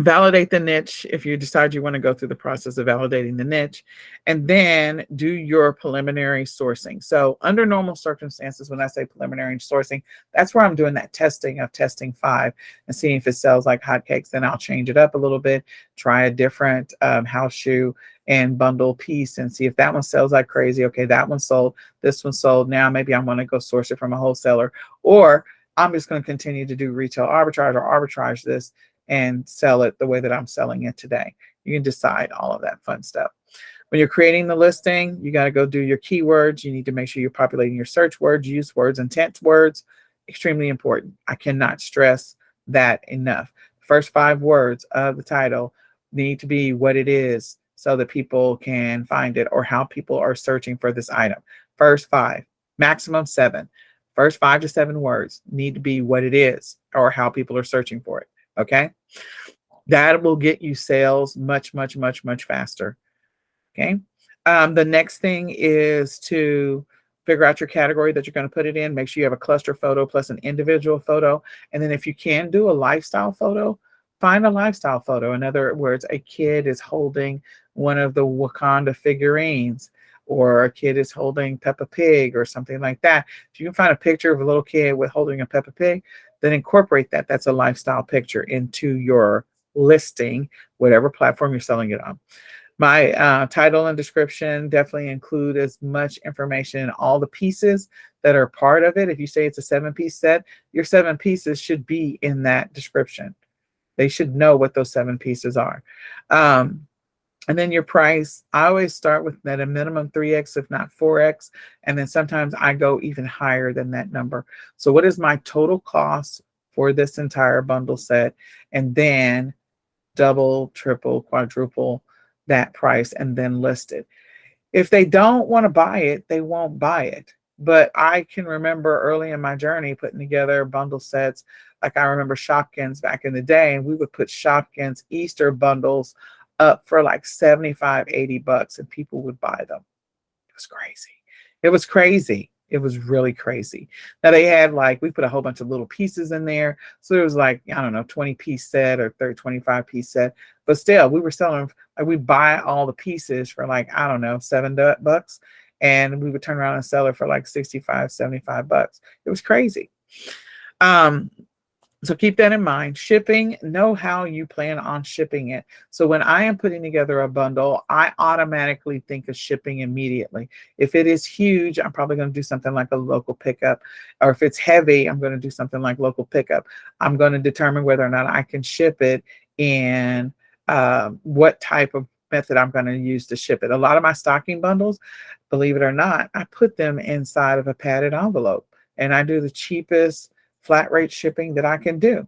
Validate the niche if you decide you want to go through the process of validating the niche, and then do your preliminary sourcing. So under normal circumstances, when I say preliminary sourcing, that's where I'm doing that testing of testing 5 and seeing if it sells like hotcakes. Then I'll change it up a little bit, try a different house shoe and bundle piece and see if that one sells like crazy. Okay, that one sold, this one sold. Now maybe I'm going to go source it from a wholesaler, or I'm just going to continue to do retail arbitrage or arbitrage this and sell it the way that I'm selling it today. You can decide all of that fun stuff. When you're creating the listing, you got to go do your keywords. You need to make sure you're populating your search words, use words, intent words. Extremely important. I cannot stress that enough. The first 5 words of the title need to be what it is so that people can find it, or how people are searching for this item. First 5, maximum 7. First 5 to 7 words need to be what it is or how people are searching for it. Okay, that will get you sales much, much, much, much faster. Okay, the next thing is to figure out your category that you're going to put it in. Make sure you have a cluster photo plus an individual photo. And then if you can do a lifestyle photo, find a lifestyle photo. In other words, a kid is holding one of the Wakanda figurines, or a kid is holding Peppa Pig or something like that. If you can find a picture of a little kid with holding a Peppa Pig, then incorporate that. That's a lifestyle picture into your listing, whatever platform you're selling it on. My title and description definitely include as much information in all the pieces that are part of it. If you say it's a 7-piece set, your 7 pieces should be in that description. They should know what those 7 pieces are. And then your price, I always start with at a minimum 3x, if not 4x. And then sometimes I go even higher than that number. So what is my total cost for this entire bundle set? And then double, triple, quadruple that price and then list it. If they don't want to buy it, they won't buy it. But I can remember early in my journey putting together bundle sets. Like I remember Shopkins back in the day, and we would put Shopkins Easter bundles up for like 75, 80 bucks, and people would buy them. It was crazy. It was crazy. It was really crazy. Now they had like, we put a whole bunch of little pieces in there. So there was like, I don't know, 20-piece set or 25-piece set. But still, we were selling, like we buy all the pieces for like, I don't know, $7 and we would turn around and sell it for like 65, 75 bucks. It was crazy. So keep that in mind. Shipping, know how you plan on shipping it. So when I am putting together a bundle, I automatically think of shipping immediately. If it is huge, I'm probably going to do something like a local pickup. Or if it's heavy, I'm going to do something like local pickup. I'm going to determine whether or not I can ship it and what type of method I'm going to use to ship it. A lot of my stocking bundles, believe it or not, I put them inside of a padded envelope, and I do the cheapest flat rate shipping that I can do.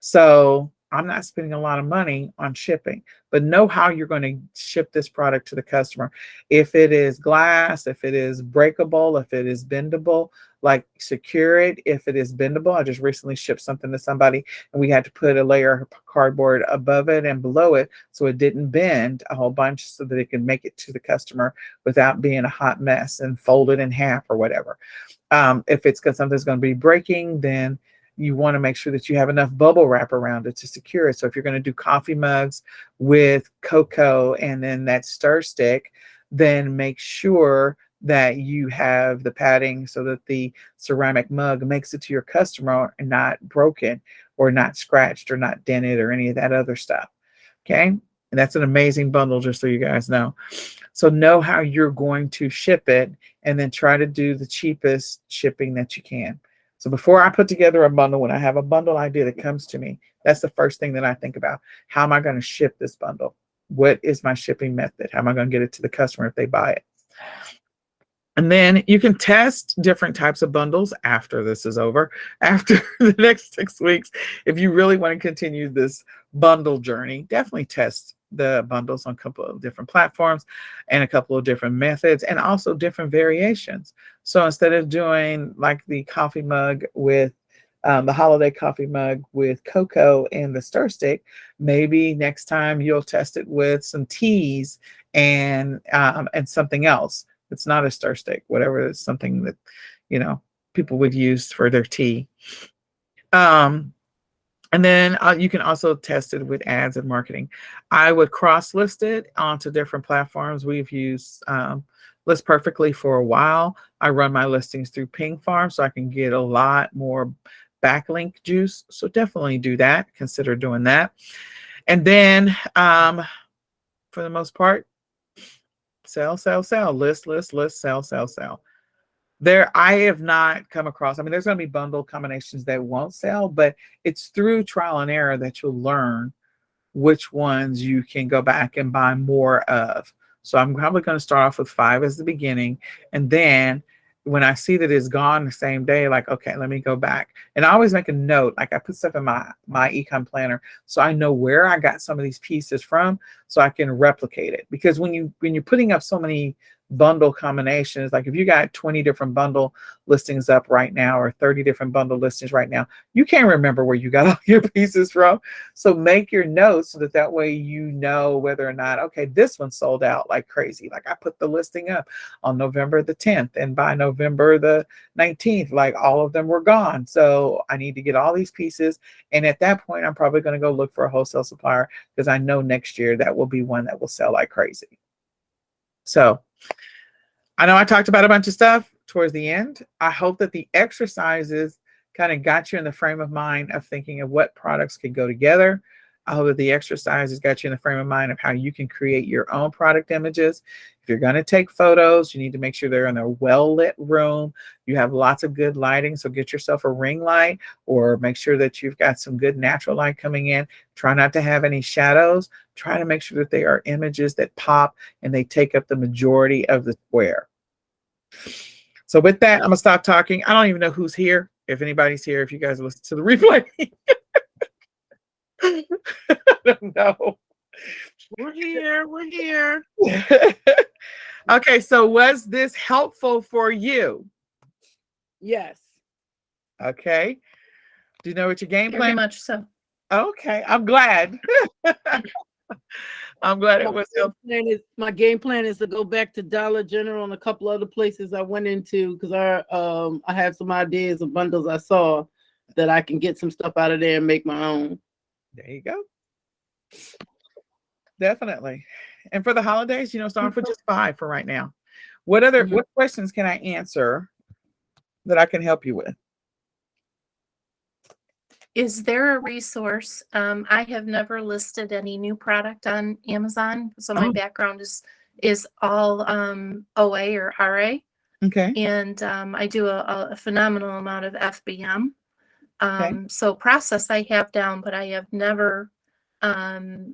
So I'm not spending a lot of money on shipping, but know how you're going to ship this product to the customer. If it is glass, if it is breakable, if it is bendable, like secure it. If it is bendable, I just recently shipped something to somebody and we had to put a layer of cardboard above it and below it so it didn't bend a whole bunch so that it could make it to the customer without being a hot mess and fold it in half or whatever. If it's something's going to be breaking, then you want to make sure that you have enough bubble wrap around it to secure it. So if you're going to do coffee mugs with cocoa and then that stir stick, then make sure that you have the padding so that the ceramic mug makes it to your customer and not broken or not scratched or not dented or any of that other stuff. Okay. And that's an amazing bundle, just so you guys know. So know how you're going to ship it and then try to do the cheapest shipping that you can. So before I put together a bundle, when I have a bundle idea that comes to me, that's the first thing that I think about. How am I going to ship this bundle? What is my shipping method? How am I going to get it to the customer if they buy it? And then you can test different types of bundles after this is over, after the next 6 weeks. If you really want to continue this bundle journey, definitely test the bundles on a couple of different platforms and a couple of different methods and also different variations. So instead of doing like the coffee mug with the holiday coffee mug with cocoa and the stir stick, maybe next time you'll test it with some teas and something else. It's not a stir stick, whatever, it's something that, you know, people would use for their tea. And then you can also test it with ads and marketing. I would cross-list it onto different platforms. We've used List Perfectly for a while. I run my listings through Ping Farm so I can get a lot more backlink juice. So definitely do that. Consider doing that. And then for the most part, sell, sell, sell, list, sell, sell, sell. There, I have not come across, I mean, there's going to be bundle combinations that won't sell, but it's through trial and error that you'll learn which ones you can go back and buy more of. So I'm probably going to start off with 5 as the beginning. And then when I see that it's gone the same day, like, okay, let me go back. And I always make a note, like I put stuff in my eCom planner so I know where I got some of these pieces from so I can replicate it. Because when you're putting up so many bundle combinations, like if you got 20 different bundle listings up right now or 30 different bundle listings right now, you can't remember where you got all your pieces from. So make your notes so that way you know whether or not, okay, this one sold out like crazy. Like I put the listing up on November the 10th and by November the 19th, like all of them were gone. So I need to get all these pieces. And at that point, I'm probably going to go look for a wholesale supplier because I know next year that will be one that will sell like crazy. So I know I talked about a bunch of stuff towards the end. I hope that the exercises kind of got you in the frame of mind of thinking of what products could go together. I hope that the exercises got you in the frame of mind of how you can create your own product images. If you're going to take photos, you need to make sure they're in a well-lit room. You have lots of good lighting, so get yourself a ring light or make sure that you've got some good natural light coming in. Try not to have any shadows. Try to make sure that they are images that pop and they take up the majority of the square. So with that, I'm going to stop talking. I don't even know who's here. If anybody's here, if you guys listen to the replay. I don't know. We're here. We're here. Okay, so was this helpful for you? Yes. Okay. Do you know what your game Very plan? much so. Okay, I'm glad. I'm glad it was helpful. My game plan is to go back to Dollar General and a couple other places I went into because I have some ideas of bundles I saw that I can get some stuff out of there and make my own. There you go. Definitely. And for the holidays, starting for just 5 for right now. What questions can I answer that I can help you with? Is there a resource? I have never listed any new product on Amazon. So my background is all OA or RA. Okay. And I do a phenomenal amount of FBM. Okay. So process I have down, but I have never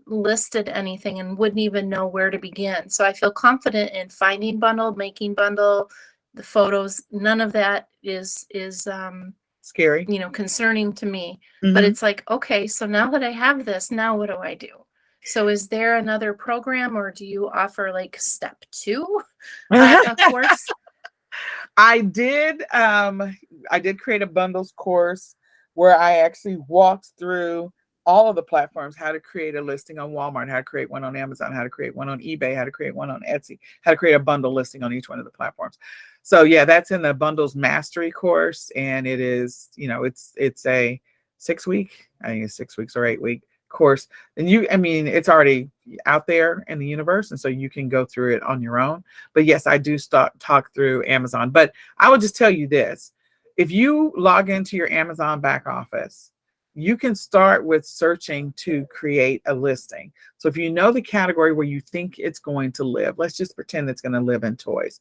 listed anything and wouldn't even know where to begin. So I feel confident in finding bundle, making bundle, the photos. None of that is scary, concerning to me. Mm-hmm. But it's like, okay, so now that I have this, now what do I do? So is there another program or do you offer like step 2 a course? I did create a bundles course where I actually walked through all of the platforms, how to create a listing on Walmart, how to create one on Amazon, how to create one on eBay, how to create one on Etsy, how to create a bundle listing on each one of the platforms. So yeah, that's in the bundles mastery course. And it is, it's a 6-week, I think it's 6 weeks or 8-week course. And it's already out there in the universe. And so you can go through it on your own. But yes, I do talk through Amazon, but I will just tell you this. If you log into your Amazon back office, you can start with searching to create a listing. So if you know the category where you think it's going to live, let's just pretend it's going to live in toys.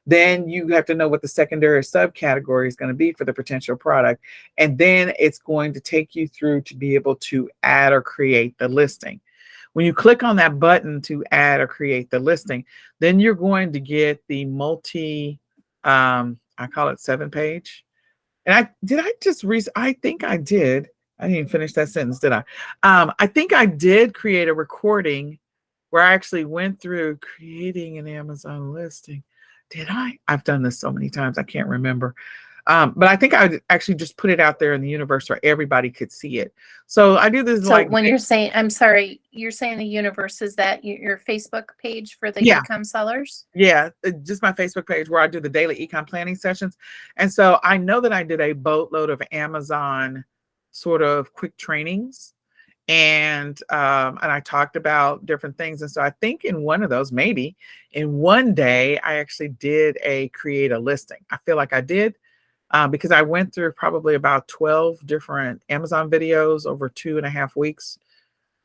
Then you have to know what the secondary subcategory is going to be for the potential product. And then it's going to take you through to be able to add or create the listing. When you click on that button to add or create the listing, then you're going to get the I call it 7-page. And I think I did. I didn't even finish that sentence, did I? I think I did create a recording where I actually went through creating an Amazon listing. Did I? I've done this so many times, I can't remember. But I think I would actually just put it out there in the universe where everybody could see it. So I do this So like, when you're saying, I'm sorry, you're saying the universe, is that your Facebook page for the yeah, eCom sellers? yeah, just my Facebook page where I do the daily econ planning sessions. And so I know that I did a boatload of Amazon sort of quick trainings, and I talked about different things. And so I think in one of those, maybe in one day, I actually did create a listing. I feel like I did. Because I went through probably about 12 different Amazon videos over 2.5 weeks.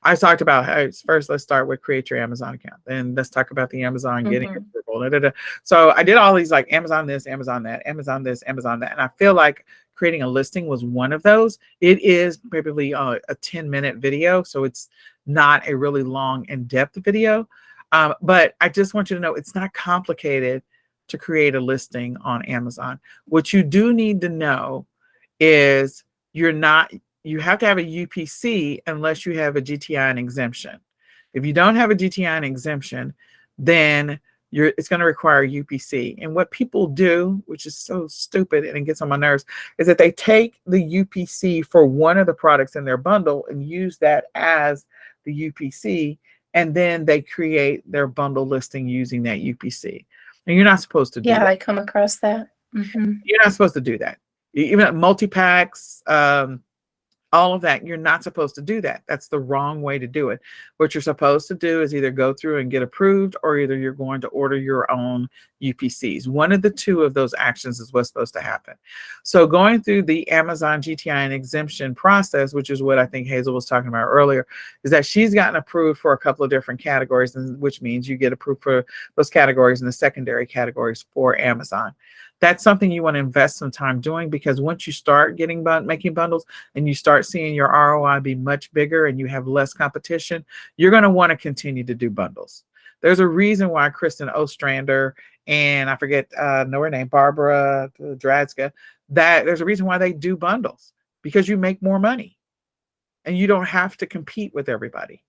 I talked about, hey, first, let's start with create your Amazon account. Then let's talk about the Amazon getting Mhm. approval. Da, da, da. So I did all these like Amazon this, Amazon that, Amazon this, Amazon that. And I feel like creating a listing was one of those. It is probably a 10-minute video. So it's not a really long in-depth video. But I just want you to know it's not complicated to create a listing on Amazon. What you do need to know is you have to have a UPC unless you have a GTI exemption. If you don't have a GTI exemption, then it's going to require UPC. And what people do, which is so stupid and it gets on my nerves, is that they take the UPC for one of the products in their bundle and use that as the UPC, and then they create their bundle listing using that UPC. And you're not supposed to do Yeah, that. I come across that. Mhm. You're not supposed to do that. Even multi-packs, all of that, you're not supposed to do that. That's the wrong way to do it. What you're supposed to do is either go through and get approved, or either you're going to order your own UPCs. One of the two of those actions is what's supposed to happen. So going through the Amazon GTI and exemption process, which is what I think Hazel was talking about earlier, is that she's gotten approved for a couple of different categories, which means you get approved for those categories in the secondary categories for Amazon. That's something you want to invest some time doing, because once you start making bundles and you start seeing your ROI be much bigger and you have less competition, you're going to want to continue to do bundles. There's a reason why Kristen Ostrander and I forget, know her name, Barbara Dradska, that there's a reason why they do bundles, because you make more money and you don't have to compete with everybody.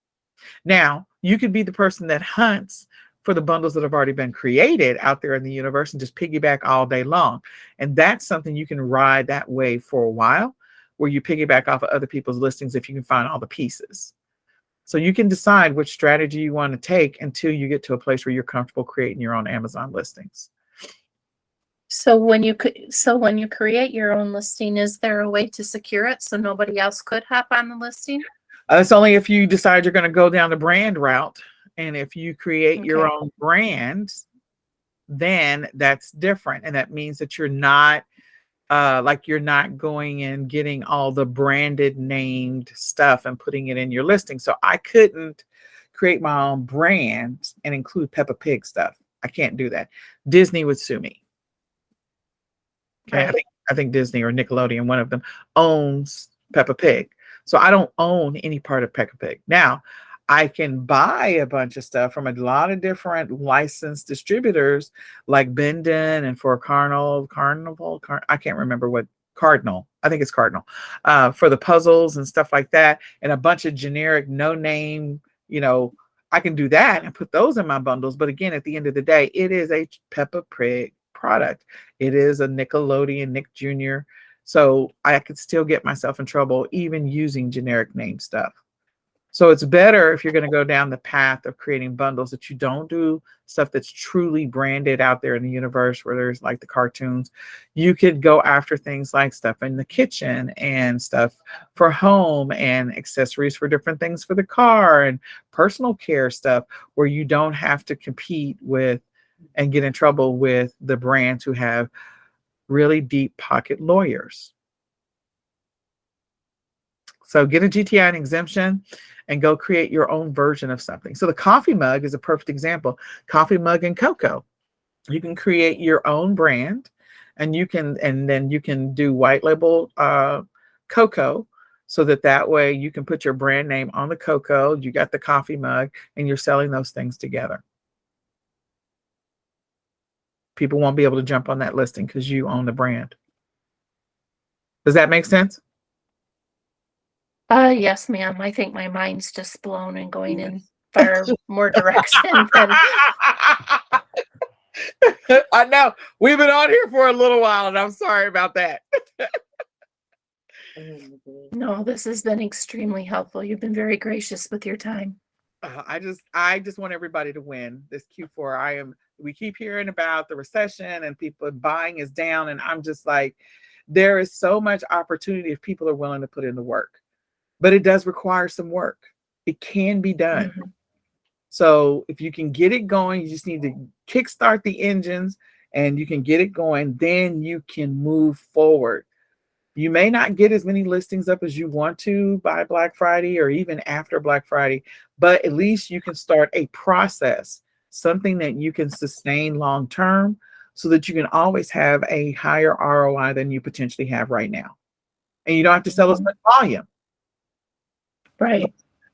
Now, you could be the person that hunts for the bundles that have already been created out there in the universe and just piggyback all day long. And that's something you can ride that way for a while, where you piggyback off of other people's listings if you can find all the pieces. So you can decide which strategy you want to take until you get to a place where you're comfortable creating your own Amazon listings. So when you create your own listing, is there a way to secure it so nobody else could hop on the listing? It's only if you decide you're going to go down the brand route. And if you create your Okay. own brand, then that's different. And that means that you're not you're not going and getting all the branded named stuff and putting it in your listing. So I couldn't create my own brand and include Peppa Pig stuff. I can't do that. Disney would sue me. Okay. Right. I think Disney or Nickelodeon, one of them, owns Peppa Pig. So I don't own any part of Peppa Pig. Now, I can buy a bunch of stuff from a lot of different licensed distributors like Bendon and for Carnival, I can't remember what, Cardinal, I think it's Cardinal, for the puzzles and stuff like that, and a bunch of generic, no name, I can do that and put those in my bundles. But again, at the end of the day, it is a Peppa Pig product. It is a Nickelodeon, Nick Jr. So I could still get myself in trouble even using generic name stuff. So it's better if you're going to go down the path of creating bundles that you don't do stuff that's truly branded out there in the universe where there's like the cartoons. You could go after things like stuff in the kitchen and stuff for home and accessories for different things for the car and personal care stuff where you don't have to compete with and get in trouble with the brands who have really deep pocket lawyers. So get a GTI exemption and go create your own version of something. So the coffee mug is a perfect example. Coffee mug and cocoa. You can create your own brand, and then you can do white label cocoa, so that way you can put your brand name on the cocoa. You got the coffee mug, and you're selling those things together. People won't be able to jump on that listing because you own the brand. Does that make sense? Yes, ma'am. I think my mind's just blown and going in require more direction than I know we've been on here for a little while, and I'm sorry about that. no, this has been extremely helpful. You've been very gracious with your time. I just want everybody to win this Q4. We keep hearing about the recession and people buying is down, and I'm just like, there is so much opportunity if people are willing to put in the work, but it does require some work. It can be done. Mhm. So if you can get it going, you just need to kickstart the engines and you can get it going, then you can move forward. You may not get as many listings up as you want to by Black Friday or even after Black Friday, but at least you can start a process, something that you can sustain long term so that you can always have a higher ROI than you potentially have right now. And you don't have to sell as much volume. Right.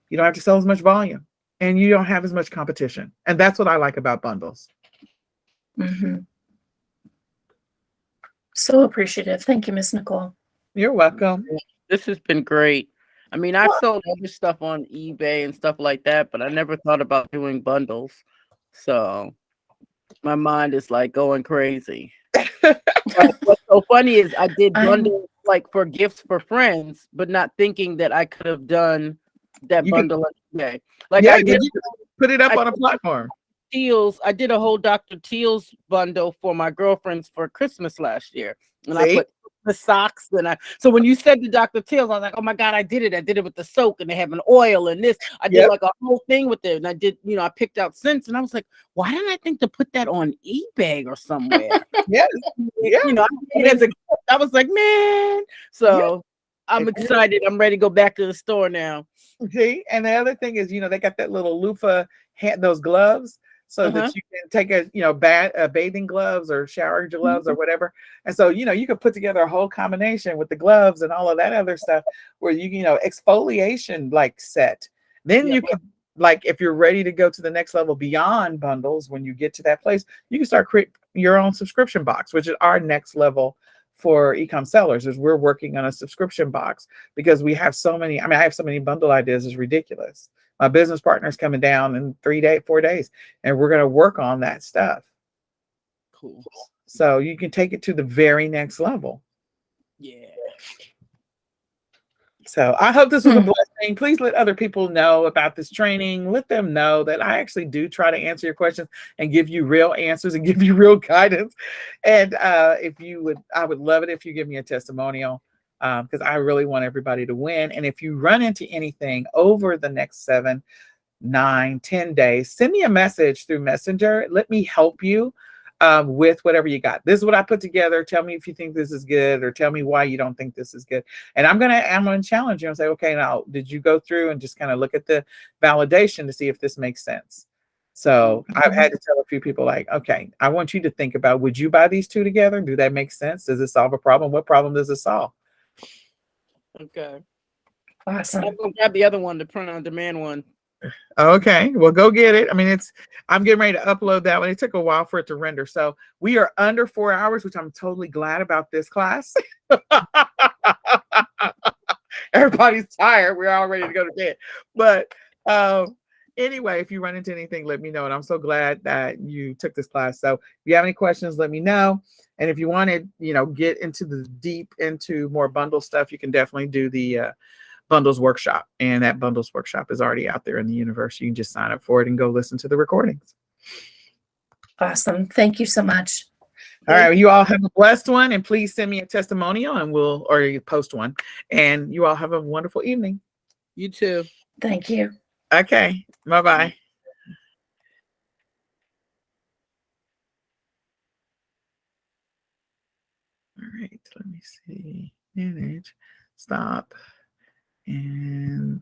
You don't have to sell as much volume and you don't have as much competition. And that's what I like about bundles. Mm-hmm. So appreciative. Thank you, Miss Nicole. You're welcome. This has been great. I mean, I sold other stuff on eBay and stuff like that, but I never thought about doing bundles. So my mind is like going crazy. But what's so funny is I did bundles like for gifts for friends, but not thinking that I could have done that bundle on eBay. Like I did put it up on a platform. I did a whole Dr. Teal's bundle for my girlfriends for Christmas last year. And I put the socks and so when you said the Dr. Teal's, I was like, oh my God, I did it. I did it with the soak and they have an oil and this. I did like a whole thing with it. And I did, I picked out scents and I was like, why didn't I think to put that on eBay or somewhere? Yeah. I was like, man. So I'm excited. I'm ready to go back to the store now. See, and the other thing is, they got that little loofah those gloves. So that you can take bathing gloves or shower gloves or whatever. And so, you could put together a whole combination with the gloves and all of that other stuff where exfoliation like set. Then you can, like, if you're ready to go to the next level beyond bundles, when you get to that place, you can start create your own subscription box, which is our next level for ecom sellers. Is we're working on a subscription box because we have so many. I have so many bundle ideas. It's ridiculous. My business partner is coming down in 4 days, and we're going to work on that stuff. Cool. So you can take it to the very next level. Yeah. So I hope this was a blessing. Please let other people know about this training. Let them know that I actually do try to answer your questions and give you real answers and give you real guidance. And I would love it if you give me a testimonial. Because I really want everybody to win. And if you run into anything over the next 7, 9, 10 days, send me a message through Messenger. Let me help you with whatever you got. This is what I put together. Tell me if you think this is good, or tell me why you don't think this is good. And I'm gonna challenge you and say, okay, now did you go through and just kind of look at the validation to see if this makes sense? So I've had to tell a few people, like, okay, I want you to think about, would you buy these two together? Do that make sense? Does it solve a problem? What problem does it solve? Okay. Awesome. I'm gonna grab the other one, the print on demand one. Okay, well, go get it. I'm getting ready to upload that one. It took a while for it to render. So we are under 4 hours, which I'm totally glad about this class. Everybody's tired. We're all ready to go to bed. But anyway, if you run into anything, let me know. And I'm so glad that you took this class. So if you have any questions, let me know. And if you want to, get into more bundle stuff, you can definitely do the bundles workshop. And that bundles workshop is already out there in the universe. You can just sign up for it and go listen to the recordings. Awesome. Thank you so much. All right. You all have a blessed one, and please send me a testimonial or you post one, and you all have a wonderful evening. You too. Thank you. Okay. Bye-bye. All right. Let me see. Manage. Stop. And